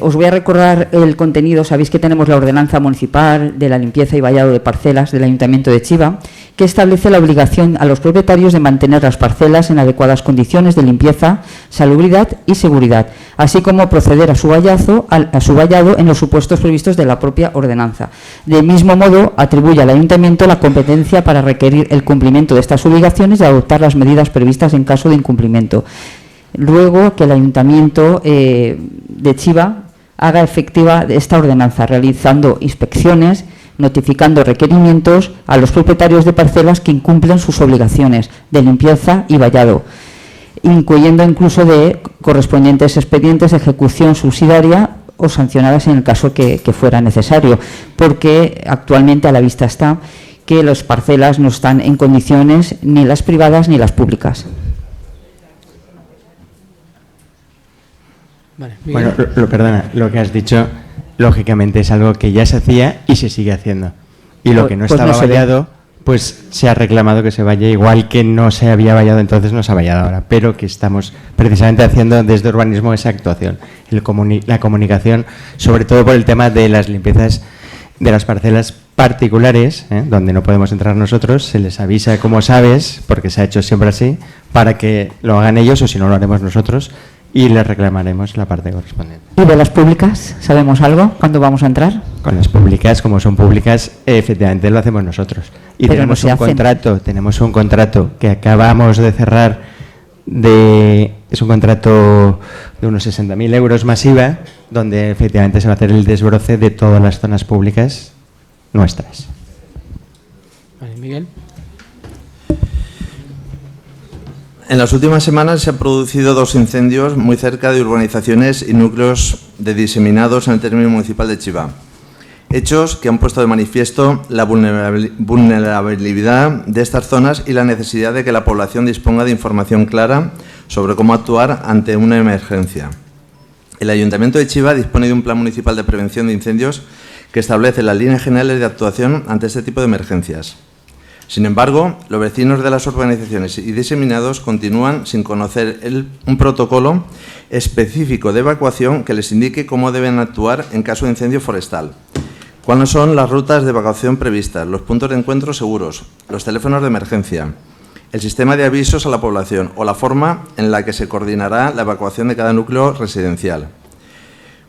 Os voy a recordar el contenido. Sabéis que tenemos la ordenanza municipal de la limpieza y vallado de parcelas del Ayuntamiento de Chiva que establece la obligación a los propietarios de mantener las parcelas en adecuadas condiciones de limpieza, salubridad y seguridad, así como proceder a su vallado en los supuestos previstos de la propia ordenanza. Del mismo modo, atribuye al Ayuntamiento la competencia para requerir el cumplimiento de estas obligaciones y adoptar las medidas previstas en caso de incumplimiento. Luego, que el Ayuntamiento de Chiva haga efectiva esta ordenanza, realizando inspecciones, notificando requerimientos a los propietarios de parcelas que incumplen sus obligaciones de limpieza y vallado, incluyendo incluso de correspondientes expedientes de ejecución subsidiaria o sancionadas en el caso que fuera necesario, porque actualmente a la vista está que las parcelas no están en condiciones ni las privadas ni las públicas. Vale, bueno, perdona, lo que has dicho, lógicamente es algo que ya se hacía y se sigue haciendo. Y lo que no estaba vallado, pues se ha reclamado que se valle, igual que no se había vallado entonces, no se ha vallado ahora. Pero que estamos precisamente haciendo desde urbanismo esa actuación, la comunicación, sobre todo por el tema de las limpiezas de las parcelas particulares, donde no podemos entrar nosotros, se les avisa, como sabes, porque se ha hecho siempre así, para que lo hagan ellos o si no lo haremos nosotros, y les reclamaremos la parte correspondiente. ¿Y de las públicas? ¿Sabemos algo? ¿Cuándo vamos a entrar? Con las públicas, como son públicas, efectivamente lo hacemos nosotros. Y pero tenemos no tenemos un contrato que acabamos de cerrar, es un contrato de unos 60.000 euros masiva, donde efectivamente se va a hacer el desbroce de todas las zonas públicas nuestras. Vale, Miguel. En las últimas semanas se han producido 2 incendios muy cerca de urbanizaciones y núcleos de diseminados en el término municipal de Chiva. Hechos que han puesto de manifiesto la vulnerabilidad de estas zonas y la necesidad de que la población disponga de información clara sobre cómo actuar ante una emergencia. El Ayuntamiento de Chiva dispone de un plan municipal de prevención de incendios que establece las líneas generales de actuación ante este tipo de emergencias. Sin embargo, los vecinos de las urbanizaciones y diseminados continúan sin conocer un protocolo específico de evacuación que les indique cómo deben actuar en caso de incendio forestal. ¿Cuáles son las rutas de evacuación previstas, los puntos de encuentro seguros, los teléfonos de emergencia, el sistema de avisos a la población o la forma en la que se coordinará la evacuación de cada núcleo residencial?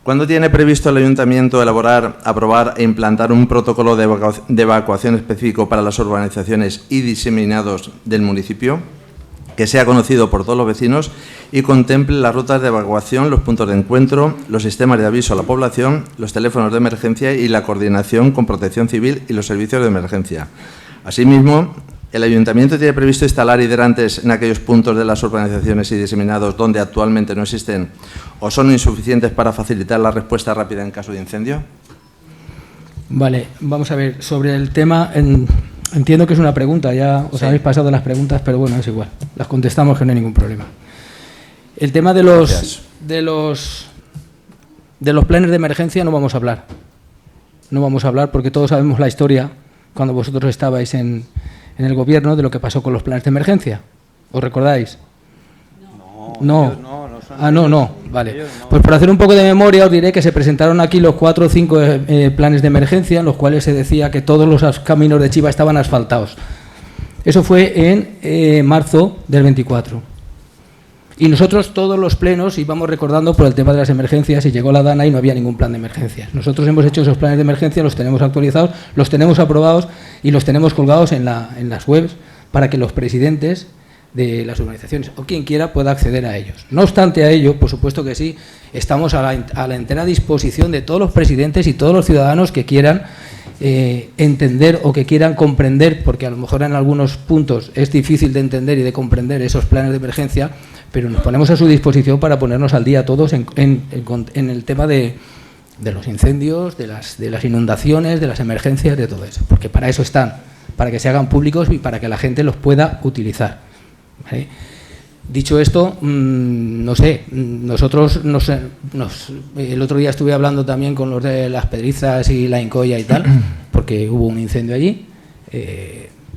¿Cuándo tiene previsto el Ayuntamiento elaborar, aprobar e implantar un protocolo de evacuación específico para las urbanizaciones y diseminados del municipio, que sea conocido por todos los vecinos y contemple las rutas de evacuación, los puntos de encuentro, los sistemas de aviso a la población, los teléfonos de emergencia y la coordinación con Protección Civil y los servicios de emergencia? Asimismo, ¿el Ayuntamiento tiene previsto instalar hidrantes en aquellos puntos de las urbanizaciones y diseminados donde actualmente no existen o son insuficientes para facilitar la respuesta rápida en caso de incendio? Vale, vamos a ver, sobre el tema, entiendo que es una pregunta, ya os habéis pasado las preguntas, pero bueno, es igual, las contestamos que no hay ningún problema. El tema de los planes de emergencia no vamos a hablar. No vamos a hablar porque todos sabemos la historia, cuando vosotros estabais en el gobierno, de lo que pasó con los planes de emergencia. ¿Os recordáis? No. No. Vale. Pues por hacer un poco de memoria os diré que se presentaron aquí los 4 o 5 planes de emergencia en los cuales se decía que todos los caminos de Chiva estaban asfaltados. Eso fue en marzo del 24. Y nosotros todos los plenos íbamos recordando por el tema de las emergencias y llegó la Dana y no había ningún plan de emergencias. Nosotros hemos hecho esos planes de emergencia, los tenemos actualizados, los tenemos aprobados y los tenemos colgados en las webs para que los presidentes de las organizaciones o quien quiera pueda acceder a ellos. No obstante a ello, por supuesto que sí, estamos a la entera disposición de todos los presidentes y todos los ciudadanos que quieran entender o que quieran comprender, porque a lo mejor en algunos puntos es difícil de entender y de comprender esos planes de emergencia, pero nos ponemos a su disposición para ponernos al día todos en el tema de los incendios, de las inundaciones, de las emergencias, de todo eso, porque para eso están, para que se hagan públicos y para que la gente los pueda utilizar. ¿Vale? Dicho esto, no sé, nosotros el otro día estuve hablando también con los de Las Pedrizas y La Incoya y tal, porque hubo un incendio allí.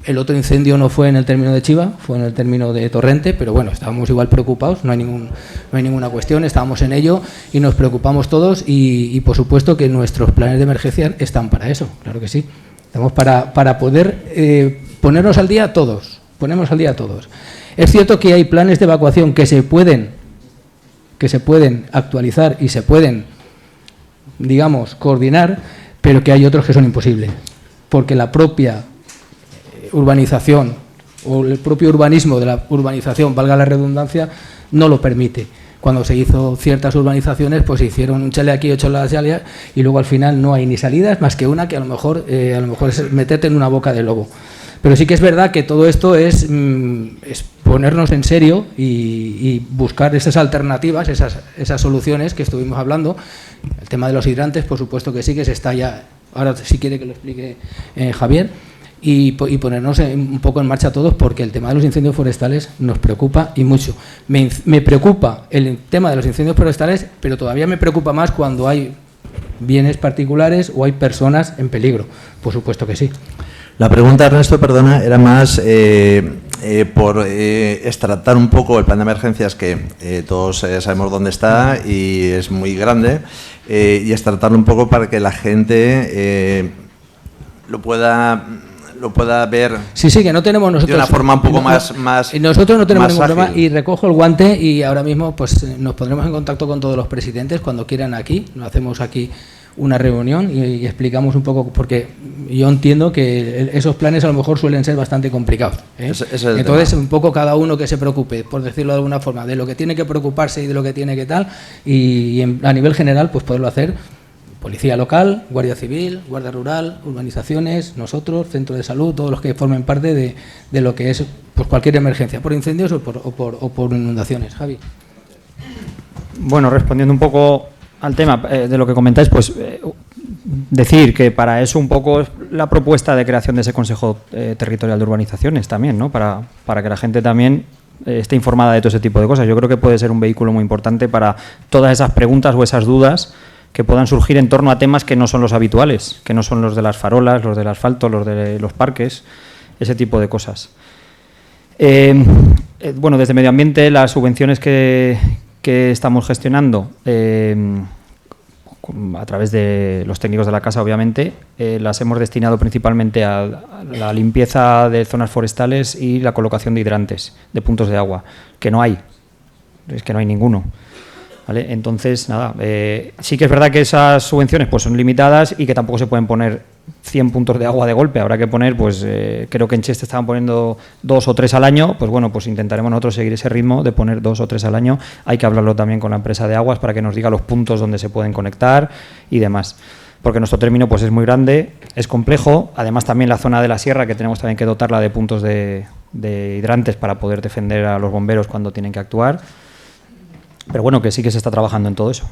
El otro incendio no fue en el término de Chiva, fue en el término de Torrente, pero bueno, estábamos igual preocupados, no hay ninguna cuestión, estábamos en ello y nos preocupamos todos y por supuesto que nuestros planes de emergencia están para eso, claro que sí. Estamos para poder ponernos al día todos. Es cierto que hay planes de evacuación que se pueden actualizar y se pueden, digamos, coordinar, pero que hay otros que son imposibles, porque la propia urbanización o el propio urbanismo de la urbanización, valga la redundancia, no lo permite. Cuando se hizo ciertas urbanizaciones, pues se hicieron un chale aquí, 8 allá, y luego al final no hay ni salidas más que una que a lo mejor es meterte en una boca de lobo. Pero sí que es verdad que todo esto es ponernos en serio y buscar esas alternativas, esas soluciones que estuvimos hablando. El tema de los hidrantes, por supuesto que sí, que se está ya, ahora si quiere que lo explique Javier, y ponernos un poco en marcha todos, porque el tema de los incendios forestales nos preocupa y mucho. Me preocupa el tema de los incendios forestales, pero todavía me preocupa más cuando hay bienes particulares o hay personas en peligro. Por supuesto que sí. La pregunta, Ernesto, perdona, era más por extractar un poco el plan de emergencias, que todos sabemos dónde está y es muy grande, y extractarlo un poco para que la gente lo pueda ver. Sí, que no tenemos nosotros de una forma un poco más nosotros no tenemos más ningún problema, ágil. y recojo el guante, y ahora mismo pues nos pondremos en contacto con todos los presidentes cuando quieran aquí. Nos hacemos aquí una reunión y explicamos un poco, porque yo entiendo que esos planes a lo mejor suelen ser bastante complicados, ¿eh? Entonces un poco cada uno que se preocupe, por decirlo de alguna forma, de lo que tiene que preocuparse y de lo que tiene que tal, y a nivel general pues poderlo hacer Policía Local, Guardia Civil, Guardia Rural, urbanizaciones, nosotros, Centro de Salud, todos los que formen parte de lo que es pues cualquier emergencia, por incendios o por inundaciones. Javi. Bueno, respondiendo un poco al tema de lo que comentáis, pues decir que para eso un poco es la propuesta de creación de ese Consejo Territorial de Urbanizaciones también, ¿no? Para que la gente también esté informada de todo ese tipo de cosas. Yo creo que puede ser un vehículo muy importante para todas esas preguntas o esas dudas que puedan surgir en torno a temas que no son los habituales, que no son los de las farolas, los del asfalto, los de los parques, ese tipo de cosas. Bueno, desde Medio Ambiente, las subvenciones que estamos gestionando a través de los técnicos de la casa, obviamente, las hemos destinado principalmente a la limpieza de zonas forestales y la colocación de hidrantes, de puntos de agua, que no hay, es que no hay ninguno. ¿Vale? Entonces, nada, sí que es verdad que esas subvenciones pues son limitadas y que tampoco se pueden poner 100 puntos de agua de golpe. Habrá que poner, pues creo que en Cheste estaban poniendo 2 o 3 al año, pues bueno, pues intentaremos nosotros seguir ese ritmo de poner 2 o 3 al año. Hay que hablarlo también con la empresa de aguas para que nos diga los puntos donde se pueden conectar y demás. Porque nuestro término pues es muy grande, es complejo, además también la zona de la sierra, que tenemos también que dotarla de puntos de hidrantes para poder defender a los bomberos cuando tienen que actuar. Pero bueno, que sí que se está trabajando en todo eso.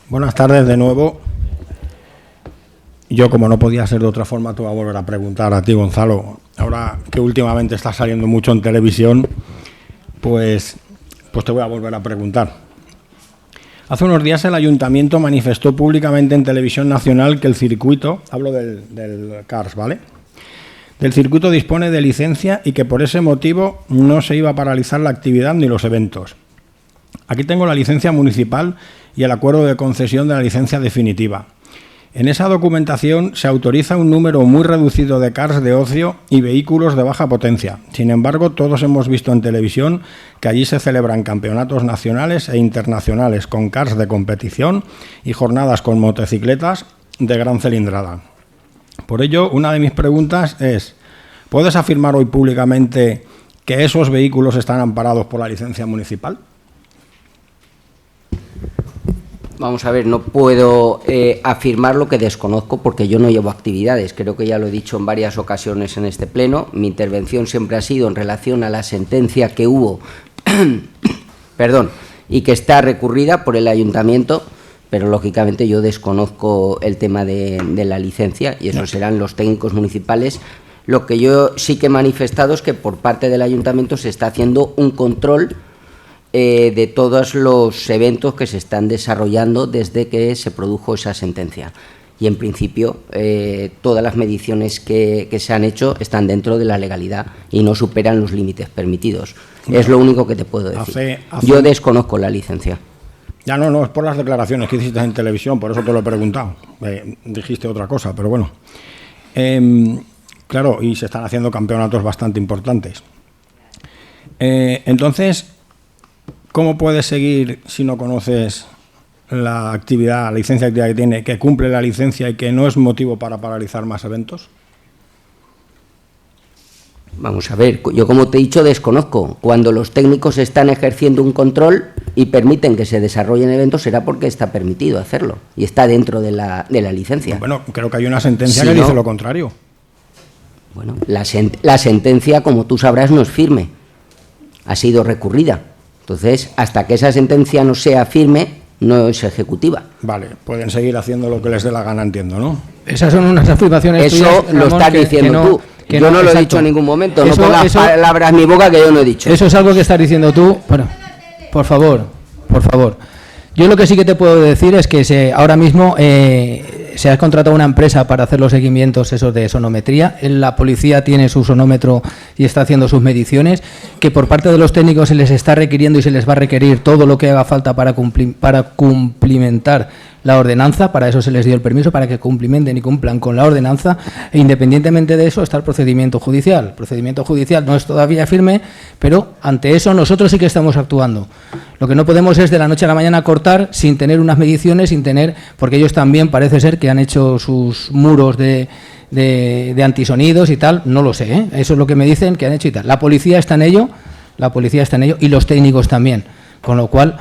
Buenas tardes de nuevo. Yo, como no podía ser de otra forma, te voy a volver a preguntar a ti, Gonzalo. Ahora que últimamente está saliendo mucho en televisión, pues te voy a volver a preguntar. Hace unos días el Ayuntamiento manifestó públicamente en Televisión Nacional que el circuito, hablo del CARS, ¿vale?, del circuito dispone de licencia y que por ese motivo no se iba a paralizar la actividad ni los eventos. Aquí tengo la licencia municipal y el acuerdo de concesión de la licencia definitiva. En esa documentación se autoriza un número muy reducido de cars de ocio y vehículos de baja potencia. Sin embargo, todos hemos visto en televisión que allí se celebran campeonatos nacionales e internacionales con cars de competición y jornadas con motocicletas de gran cilindrada. Por ello, una de mis preguntas es: ¿puedes afirmar hoy públicamente que esos vehículos están amparados por la licencia municipal? Vamos a ver, no puedo afirmar lo que desconozco porque yo no llevo actividades. Creo que ya lo he dicho en varias ocasiones en este pleno. Mi intervención siempre ha sido en relación a la sentencia que hubo y que está recurrida por el Ayuntamiento, pero lógicamente yo desconozco el tema de la licencia y eso serán los técnicos municipales. Lo que yo sí que he manifestado es que por parte del Ayuntamiento se está haciendo un control de todos los eventos que se están desarrollando desde que se produjo esa sentencia. Y en principio todas las mediciones que se han hecho están dentro de la legalidad y no superan los límites permitidos. Es lo único que te puedo decir. Yo desconozco la licencia. Ya no, es por las declaraciones que hiciste en televisión, por eso te lo he preguntado. Dijiste otra cosa, pero bueno. Claro, y se están haciendo campeonatos bastante importantes. Entonces, ¿cómo puedes seguir si no conoces la actividad, la licencia de actividad que tiene, que cumple la licencia y que no es motivo para paralizar más eventos? Vamos a ver, yo como te he dicho desconozco. Cuando los técnicos están ejerciendo un control y permiten que se desarrollen eventos, será porque está permitido hacerlo y está dentro de la licencia. Bueno, creo que hay una sentencia que dice lo contrario. Bueno, la sentencia, como tú sabrás, no es firme. Ha sido recurrida. Entonces, hasta que esa sentencia no sea firme, no es ejecutiva. Vale, pueden seguir haciendo lo que les dé la gana, entiendo, ¿no? Esas son unas afirmaciones Eso tuyas, lo Ramón, estás diciendo tú. Yo no lo he exacto. dicho en ningún momento. Eso, no pongas palabras en mi boca que yo no he dicho. Eso es algo que estás diciendo tú. Bueno, por favor. Yo lo que sí que te puedo decir es que ahora mismo se ha contratado una empresa para hacer los seguimientos esos de sonometría. La policía tiene su sonómetro y está haciendo sus mediciones, que por parte de los técnicos se les está requiriendo y se les va a requerir todo lo que haga falta para cumplimentar la ordenanza. Para eso se les dio el permiso, para que cumplimenten y cumplan con la ordenanza, e independientemente de eso está el procedimiento judicial. El procedimiento judicial no es todavía firme, pero ante eso nosotros sí que estamos actuando. Lo que no podemos es de la noche a la mañana cortar sin tener unas mediciones, porque ellos también parece ser que han hecho sus muros de antisonidos y tal, no lo sé, ¿eh? Eso es lo que me dicen que han hecho y tal. La policía está en ello y los técnicos también, con lo cual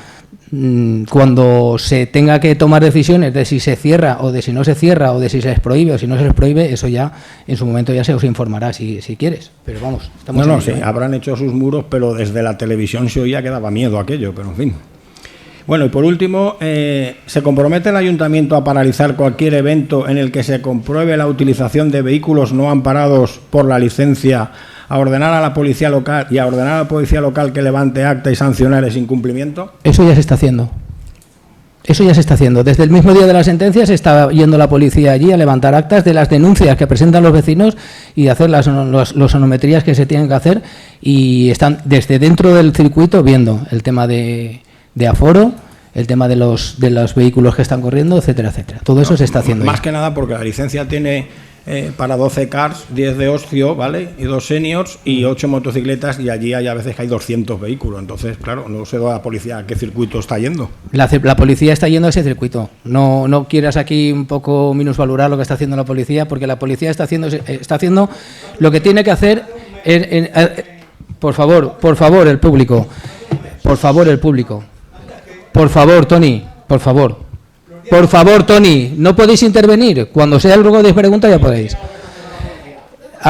cuando se tenga que tomar decisiones de si se cierra o de si no se cierra o de si se les prohíbe o si no se les prohíbe, eso ya en su momento ya se os informará si quieres, pero vamos, estamos sí, habrán hecho sus muros, pero desde la televisión se oía que daba miedo aquello, pero en fin. Bueno, y por último, ¿se compromete el ayuntamiento a paralizar cualquier evento en el que se compruebe la utilización de vehículos no amparados por la licencia, a ordenar a la policía local y a ordenar a la policía local que levante acta y sancionar ese incumplimiento? Eso ya se está haciendo. Desde el mismo día de la sentencia se está yendo la policía allí a levantar actas de las denuncias que presentan los vecinos y hacer las sonometrías que se tienen que hacer, y están desde dentro del circuito viendo el tema de aforo, el tema de los vehículos que están corriendo, etcétera, etcétera. Todo eso se está haciendo. Más que nada porque la licencia tiene para 12 cars, 10 de ocio, ¿vale? Y 2 seniors y 8 motocicletas, y allí hay a veces que hay 200 vehículos. Entonces, claro, no sé la policía a qué circuito está yendo. La policía está yendo a ese circuito. No quieras aquí un poco minusvalorar lo que está haciendo la policía, porque la policía está haciendo lo que tiene que hacer. Por favor, el público. Por favor, Tony, por favor. Por favor, Tony, no podéis intervenir. Cuando sea algo de pregunta ya podéis.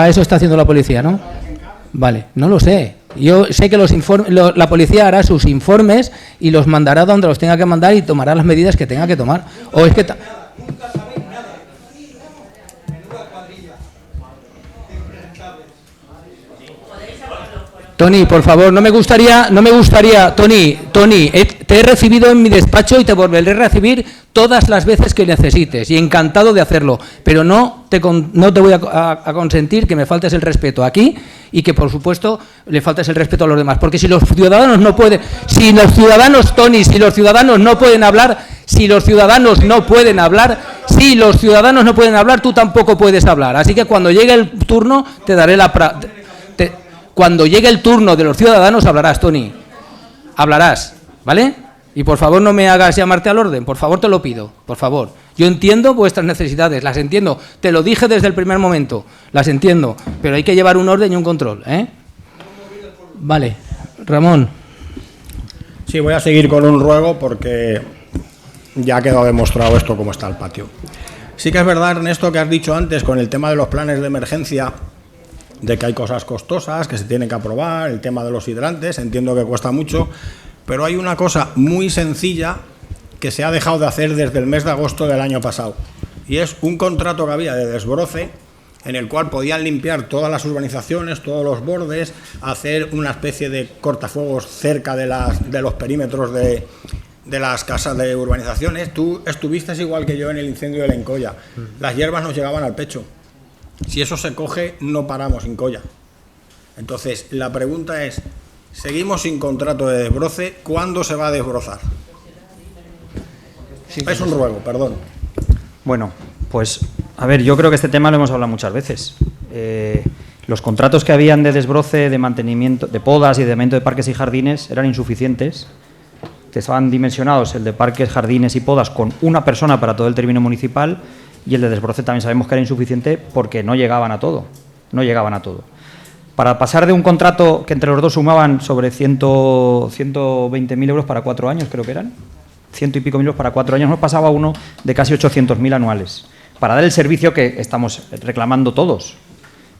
Eso está haciendo la policía, ¿no? Vale, no lo sé. Yo sé que la policía hará sus informes y los mandará donde los tenga que mandar y tomará las medidas que tenga que tomar. O es que Tony, por favor, no me gustaría, Tony, te he recibido en mi despacho y te volveré a recibir todas las veces que necesites, y encantado de hacerlo, pero no te voy a consentir que me faltes el respeto aquí y que, por supuesto, le faltes el respeto a los demás, porque si los ciudadanos no pueden hablar, tú tampoco puedes hablar. Así que cuando llegue el turno te daré Cuando llegue el turno de los ciudadanos hablarás, Tony. Hablarás, ¿vale? Y por favor no me hagas llamarte al orden, por favor te lo pido, por favor. Yo entiendo vuestras necesidades, las entiendo. Te lo dije desde el primer momento, las entiendo. Pero hay que llevar un orden y un control, ¿eh? Vale, Ramón. Sí, voy a seguir con un ruego porque ya ha quedado demostrado esto cómo está el patio. Sí que es verdad, Ernesto, que has dicho antes con el tema de los planes de emergencia, de que hay cosas costosas que se tienen que aprobar, el tema de los hidrantes, entiendo que cuesta mucho, pero hay una cosa muy sencilla que se ha dejado de hacer desde el mes de agosto del año pasado, y es un contrato que había de desbroce en el cual podían limpiar todas las urbanizaciones, todos los bordes, hacer una especie de cortafuegos cerca de los perímetros de las casas de urbanizaciones. Tú estuviste igual que yo en el incendio de la Encolla, las hierbas nos llegaban al pecho. Si eso se coge, no paramos en Colla. Entonces, la pregunta es, seguimos sin contrato de desbroce, ¿cuándo se va a desbrozar? Es un ruego, perdón. Bueno, pues, a ver, yo creo que este tema lo hemos hablado muchas veces. Los contratos que habían de desbroce, de mantenimiento, de podas y de mantenimiento de parques y jardines eran insuficientes. Que estaban dimensionados el de parques, jardines y podas con una persona para todo el término municipal, y el de desbroce también sabemos que era insuficiente porque no llegaban a todo. No llegaban a todo. Para pasar de un contrato que entre los dos sumaban sobre 120.000 euros para 4 años, creo que eran, 100 y pico mil euros para 4 años, nos pasaba uno de casi 800.000 anuales, para dar el servicio que estamos reclamando todos.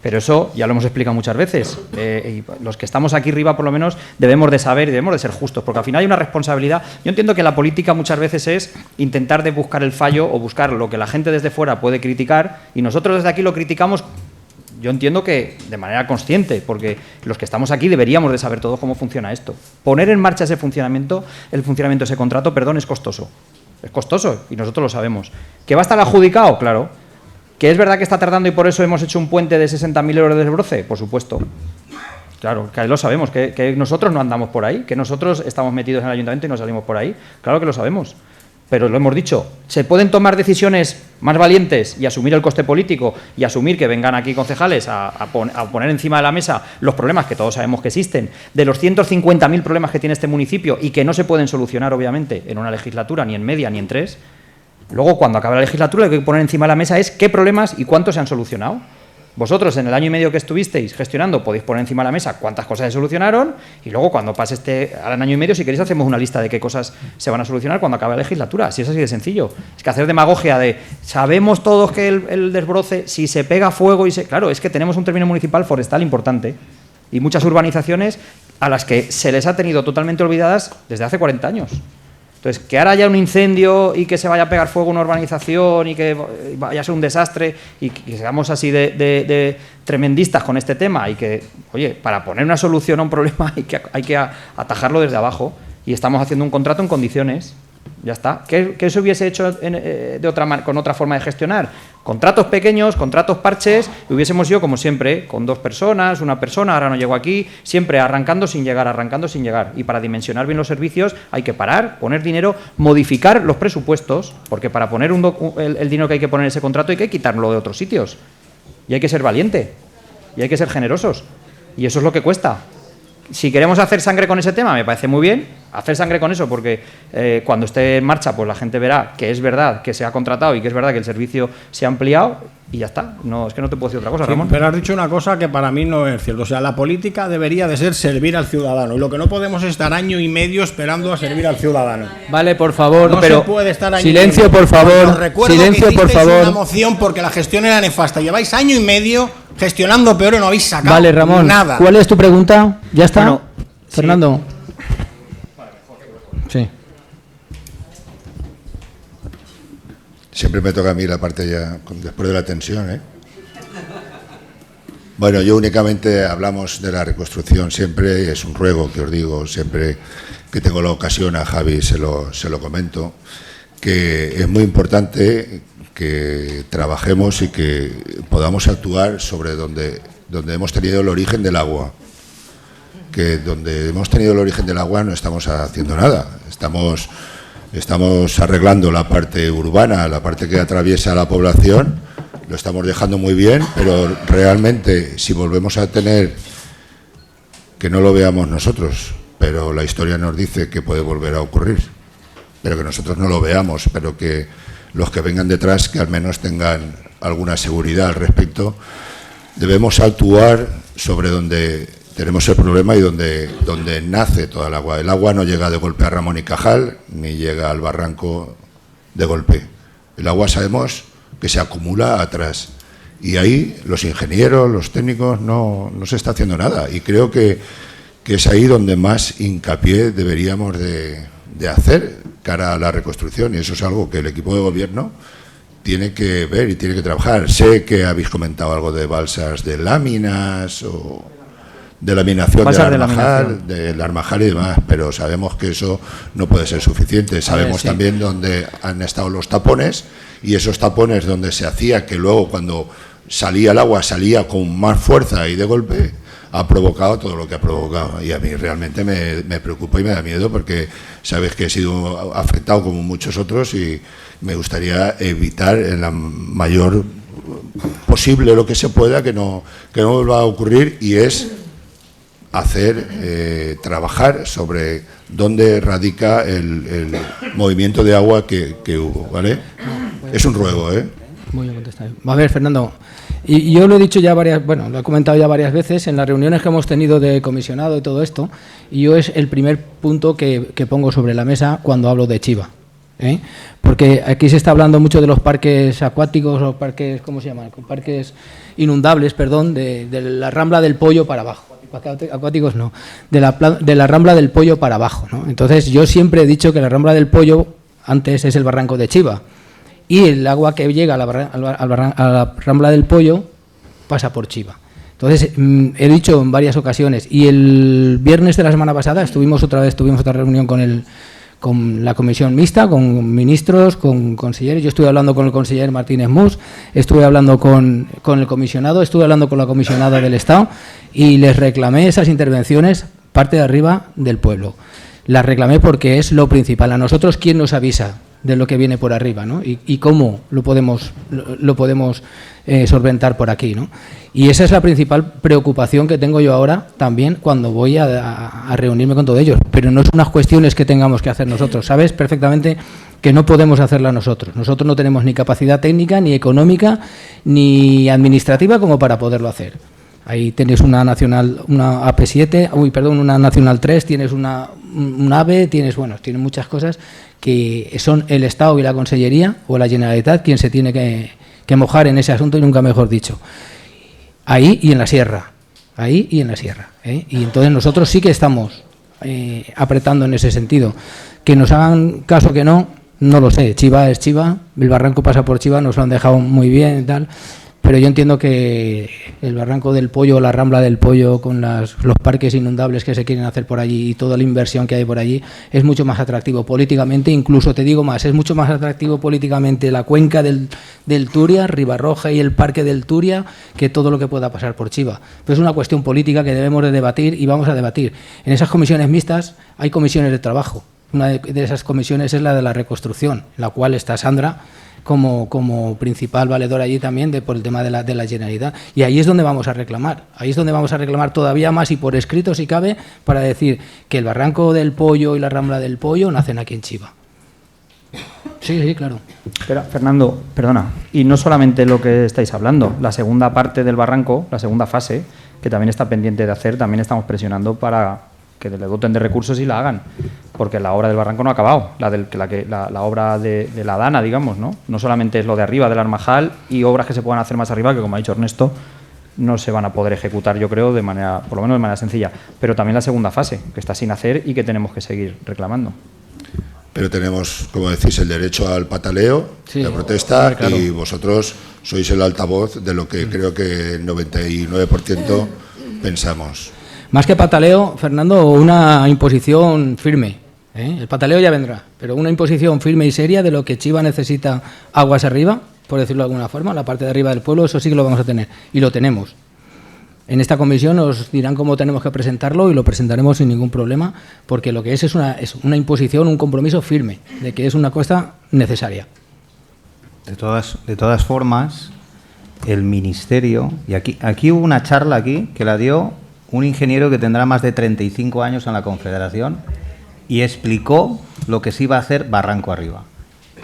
Pero eso ya lo hemos explicado muchas veces. Y los que estamos aquí arriba, por lo menos, debemos de saber y debemos de ser justos, porque al final hay una responsabilidad. Yo entiendo que la política muchas veces es intentar de buscar el fallo o buscar lo que la gente desde fuera puede criticar, y nosotros desde aquí lo criticamos. Yo entiendo que de manera consciente, porque los que estamos aquí deberíamos de saber todos cómo funciona esto. Poner en marcha el funcionamiento de ese contrato, es costoso. Es costoso y nosotros lo sabemos. ¿Que va a estar adjudicado? Claro. ¿Que es verdad que está tardando y por eso hemos hecho un puente de 60.000 euros de desbroce? Por supuesto. Claro, que lo sabemos, que nosotros no andamos por ahí, que nosotros estamos metidos en el ayuntamiento y no salimos por ahí. Claro que lo sabemos. Pero lo hemos dicho, ¿se pueden tomar decisiones más valientes y asumir el coste político y asumir que vengan aquí concejales a poner encima de la mesa los problemas que todos sabemos que existen, de los 150.000 problemas que tiene este municipio y que no se pueden solucionar, obviamente, en una legislatura, ni en media, ni en 3? Luego, cuando acabe la legislatura, lo que hay que poner encima de la mesa es qué problemas y cuántos se han solucionado. Vosotros, en el año y medio que estuvisteis gestionando, podéis poner encima de la mesa cuántas cosas se solucionaron, y luego, cuando pase al año y medio, si queréis, hacemos una lista de qué cosas se van a solucionar cuando acabe la legislatura. Si es así de sencillo. Es que hacer demagogia de sabemos todos que el desbroce, si se pega fuego Claro, es que tenemos un término municipal forestal importante y muchas urbanizaciones a las que se les ha tenido totalmente olvidadas desde hace 40 años. Entonces, que ahora haya un incendio y que se vaya a pegar fuego una urbanización y que vaya a ser un desastre y que seamos así de tremendistas con este tema, y que, oye, para poner una solución a un problema hay que atajarlo desde abajo, y estamos haciendo un contrato en condiciones. Ya está. ¿Qué se hubiese hecho con otra forma de gestionar? Contratos pequeños, contratos parches, y hubiésemos ido, como siempre, con 2 personas, una persona, ahora no llego aquí, siempre arrancando sin llegar. Y para dimensionar bien los servicios hay que parar, poner dinero, modificar los presupuestos, porque para poner el dinero que hay que poner en ese contrato hay que quitarlo de otros sitios. Y hay que ser valiente, y hay que ser generosos. Y eso es lo que cuesta. Si queremos hacer sangre con ese tema, me parece muy bien hacer sangre con eso, porque cuando esté en marcha, pues la gente verá que es verdad que se ha contratado y que es verdad que el servicio se ha ampliado, y ya está. No, es que no te puedo decir otra cosa, Ramón. Pero has dicho una cosa que para mí no es cierto. O sea, la política debería de ser servir al ciudadano, y lo que no podemos es estar año y medio esperando a servir al ciudadano. Vale, por favor. No pero se puede estar año silencio, y medio. por favor. Os recuerdo Silencio, que por favor. una moción porque la gestión era nefasta. Lleváis año y medio gestionando peor y no habéis sacado Vale, Ramón, nada. ¿cuál es tu pregunta? ¿Ya está? Bueno, Fernando. Sí. Siempre me toca a mí la parte ya, después de la tensión, ¿eh? Bueno, yo únicamente hablamos de la reconstrucción siempre, y es un ruego que os digo, siempre que tengo la ocasión a Javi se lo comento, que es muy importante que trabajemos y que podamos actuar sobre donde hemos tenido el origen del agua. Que donde hemos tenido el origen del agua no estamos haciendo nada. Estamos arreglando la parte urbana, la parte que atraviesa la población, lo estamos dejando muy bien, pero realmente si volvemos a tener, que no lo veamos nosotros, pero la historia nos dice que puede volver a ocurrir, pero que nosotros no lo veamos, pero que los que vengan detrás que al menos tengan alguna seguridad al respecto, debemos actuar sobre donde tenemos el problema y donde nace toda el agua. El agua no llega de golpe a Ramón y Cajal, ni llega al barranco de golpe. El agua sabemos que se acumula atrás. Y ahí los ingenieros, los técnicos, no se está haciendo nada. Y creo que es ahí donde más hincapié deberíamos de hacer cara a la reconstrucción. Y eso es algo que el equipo de gobierno tiene que ver y tiene que trabajar. Sé que habéis comentado algo de balsas de láminas o de laminación del Armajal y demás, pero sabemos que eso no puede ser suficiente. Sabemos también dónde han estado los tapones, y esos tapones donde se hacía que luego cuando salía el agua salía con más fuerza y de golpe, ha provocado todo lo que ha provocado. Y a mí realmente me preocupa y me da miedo, porque sabes que he sido afectado como muchos otros y me gustaría evitar en la mayor posible lo que se pueda que no vuelva a ocurrir, y es trabajar sobre dónde radica el movimiento de agua que hubo, ¿vale? Es un ruego, ¿eh? Muy bien contestado. A ver, Fernando, y yo lo he dicho ya lo he comentado ya varias veces en las reuniones que hemos tenido de comisionado y todo esto, y yo es el primer punto que pongo sobre la mesa cuando hablo de Chiva, ¿eh? Porque aquí se está hablando mucho de los parques acuáticos, o parques, ¿cómo se llaman? Parques inundables, perdón, de la Rambla del Pollo para abajo. Acuáticos no, de la Rambla del Pollo para abajo, ¿no? Entonces yo siempre he dicho que la Rambla del Pollo antes es el barranco de Chiva, y el agua que llega a la Rambla del Pollo pasa por Chiva. Entonces he dicho en varias ocasiones, y el viernes de la semana pasada tuvimos otra reunión con la comisión mixta, con ministros, con consejeros. Yo estuve hablando con el conseller Martínez Mus, estuve hablando con el comisionado, estuve hablando con la comisionada del Estado, y les reclamé esas intervenciones parte de arriba del pueblo. Las reclamé porque es lo principal. A nosotros, ¿quién nos avisa de lo que viene por arriba, ¿no? Y cómo lo podemos solventar por aquí, ¿no? Y esa es la principal preocupación que tengo yo ahora también cuando voy a reunirme con todos ellos. Pero no son unas cuestiones que tengamos que hacer nosotros. Sabes perfectamente que no podemos hacerlas nosotros. Nosotros no tenemos ni capacidad técnica, ni económica, ni administrativa como para poderlo hacer. Ahí tienes una Nacional, una AP7, una Nacional 3, tienes un AVE, tienes muchas cosas que son el Estado y la Consellería o la Generalitat quien se tiene que mojar en ese asunto, y nunca mejor dicho. Ahí y en la sierra, ¿eh? Y entonces nosotros sí que estamos apretando en ese sentido. Que nos hagan caso que no lo sé. Chiva es Chiva, el barranco pasa por Chiva, nos lo han dejado muy bien y tal. Pero yo entiendo que el Barranco del Pollo, la Rambla del Pollo, con los parques inundables que se quieren hacer por allí y toda la inversión que hay por allí, es mucho más atractivo políticamente. Incluso te digo más, es mucho más atractivo políticamente la cuenca del Turia, Ribarroja y el Parque del Turia, que todo lo que pueda pasar por Chiva. Pero es una cuestión política que debemos de debatir, y vamos a debatir. En esas comisiones mixtas hay comisiones de trabajo. Una de esas comisiones es la de la reconstrucción, en la cual está Sandra como principal valedor allí también por el tema de la Generalitat. Y ahí es donde vamos a reclamar. Ahí es donde vamos a reclamar todavía más, y por escrito si cabe, para decir que el Barranco del Pollo y la Rambla del Pollo nacen aquí en Chiva. Sí, claro. Pero, Fernando, perdona, y no solamente lo que estáis hablando, la segunda parte del barranco, la segunda fase, que también está pendiente de hacer, también estamos presionando para que le doten de recursos y la hagan, porque la obra del barranco no ha acabado, la obra de la Dana, digamos, ¿no? No solamente es lo de arriba del Armajal y obras que se puedan hacer más arriba, que como ha dicho Ernesto, no se van a poder ejecutar, yo creo, por lo menos de manera sencilla, pero también la segunda fase, que está sin hacer y que tenemos que seguir reclamando. Pero tenemos, como decís, el derecho al pataleo, la protesta, claro. Y vosotros sois el altavoz de lo que creo que el 99% pensamos. Más que pataleo, Fernando, una imposición firme, ¿eh? El pataleo ya vendrá, pero una imposición firme y seria de lo que Chiva necesita aguas arriba, por decirlo de alguna forma, la parte de arriba del pueblo, eso sí que lo vamos a tener, y lo tenemos. En esta comisión nos dirán cómo tenemos que presentarlo, y lo presentaremos sin ningún problema, porque lo que es una imposición, un compromiso firme, de que es una cosa necesaria. De todas formas, el Ministerio, y aquí hubo una charla aquí que la dio un ingeniero que tendrá más de 35 años en la Confederación, y explicó lo que se iba a hacer barranco arriba.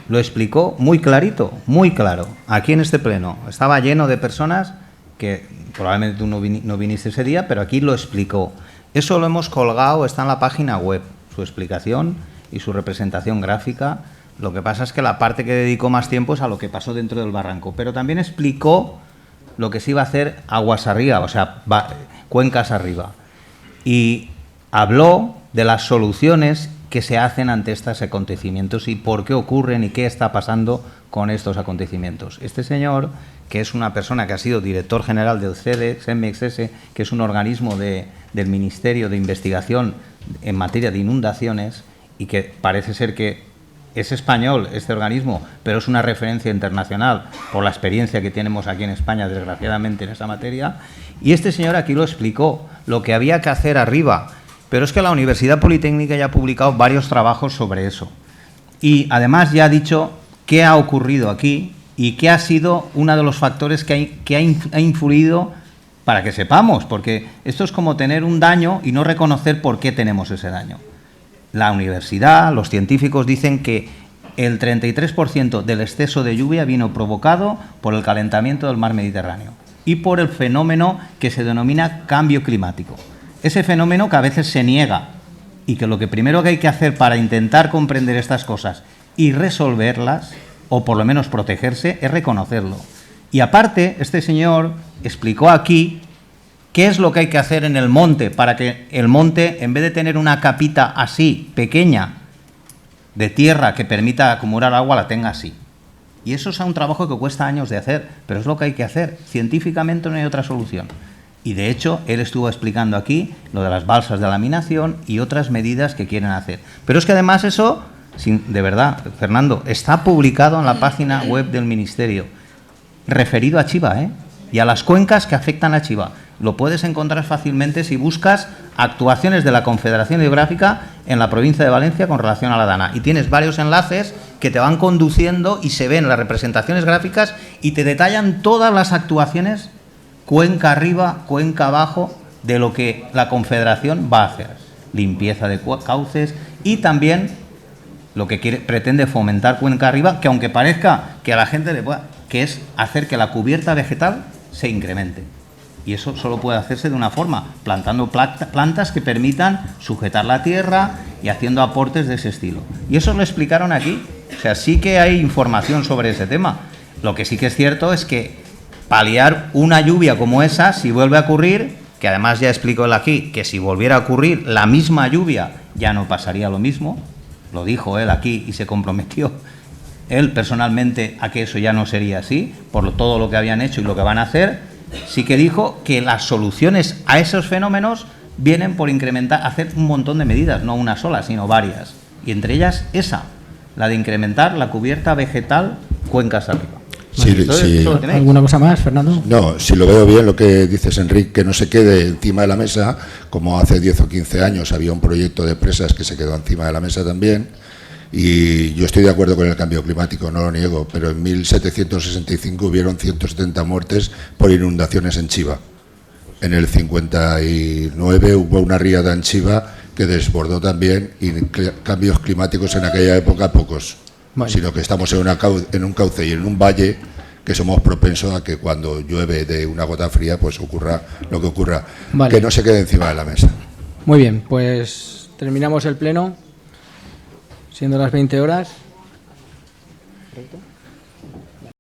Lo explicó muy clarito, muy claro. Aquí en este pleno estaba lleno de personas que probablemente tú no viniste ese día, pero aquí lo explicó. Eso lo hemos colgado, está en la página web, su explicación y su representación gráfica. Lo que pasa es que la parte que dedicó más tiempo es a lo que pasó dentro del barranco, pero también explicó lo que se iba a hacer aguas arriba, o sea, cuencas arriba. Y habló de las soluciones que se hacen ante estos acontecimientos y por qué ocurren y qué está pasando con estos acontecimientos. Este señor, que es una persona que ha sido director general del CEMEX-S, que es un organismo del Ministerio de Investigación en materia de inundaciones, y que parece ser que es español este organismo, pero es una referencia internacional por la experiencia que tenemos aquí en España, desgraciadamente, en esa materia. Y este señor aquí lo explicó. lo que había que hacer arriba. Pero es que la Universidad Politécnica ya ha publicado varios trabajos sobre eso. Y además ya ha dicho qué ha ocurrido aquí y qué ha sido uno de los factores que ha influido para que sepamos, porque esto es como tener un daño y no reconocer por qué tenemos ese daño. La universidad, los científicos dicen que el 33% del exceso de lluvia vino provocado por el calentamiento del mar Mediterráneo y por el fenómeno que se denomina cambio climático. Ese fenómeno que a veces se niega y que lo que primero que hay que hacer para intentar comprender estas cosas y resolverlas, o por lo menos protegerse, es reconocerlo. Y aparte, este señor explicó aquí qué es lo que hay que hacer en el monte para que el monte, en vez de tener una capita así, pequeña, de tierra que permita acumular agua, la tenga así. Y eso es un trabajo que cuesta años de hacer, pero es lo que hay que hacer. Científicamente no hay otra solución. Y de hecho, él estuvo explicando aquí lo de las balsas de laminación y otras medidas que quieren hacer. Pero es que además eso, de verdad, Fernando, está publicado en la página web del Ministerio, referido a Chiva, y a las cuencas que afectan a Chiva. Lo puedes encontrar fácilmente si buscas actuaciones de la Confederación Hidrográfica en la provincia de Valencia con relación a la Dana. Y tienes varios enlaces que te van conduciendo y se ven las representaciones gráficas y te detallan todas las actuaciones, cuenca arriba, cuenca abajo, de lo que la Confederación va a hacer. Limpieza de cauces y también lo que pretende fomentar cuenca arriba, que aunque parezca que a la gente le pueda, que es hacer que la cubierta vegetal se incremente. Y eso solo puede hacerse de una forma, plantando plantas que permitan sujetar la tierra y haciendo aportes de ese estilo. Y eso lo explicaron aquí. O sea, sí que hay información sobre ese tema. Lo que sí que es cierto es que paliar una lluvia como esa, si vuelve a ocurrir, que además ya explicó él aquí, que si volviera a ocurrir la misma lluvia ya no pasaría lo mismo, lo dijo él aquí y se comprometió él personalmente a que eso ya no sería así, por todo lo que habían hecho y lo que van a hacer. Sí que dijo que las soluciones a esos fenómenos vienen por hacer un montón de medidas, no una sola, sino varias. Y entre ellas esa, la de incrementar la cubierta vegetal cuencas arriba. Sí. ¿Alguna cosa más, Fernando? No, si lo veo bien lo que dices, Enrique, que no se quede encima de la mesa, como hace 10 o 15 años había un proyecto de presas que se quedó encima de la mesa también. Y yo estoy de acuerdo con el cambio climático, no lo niego, pero en 1765 hubieron 170 muertes por inundaciones en Chiva. En el 59 hubo una riada en Chiva que desbordó también, y cambios climáticos en aquella época pocos, sino que estamos en un cauce y en un valle que somos propensos a que cuando llueve de una gota fría pues ocurra lo que ocurra, que no se quede encima de la mesa. Muy bien, pues terminamos el pleno. Siendo las 20 horas. ¿Correcto?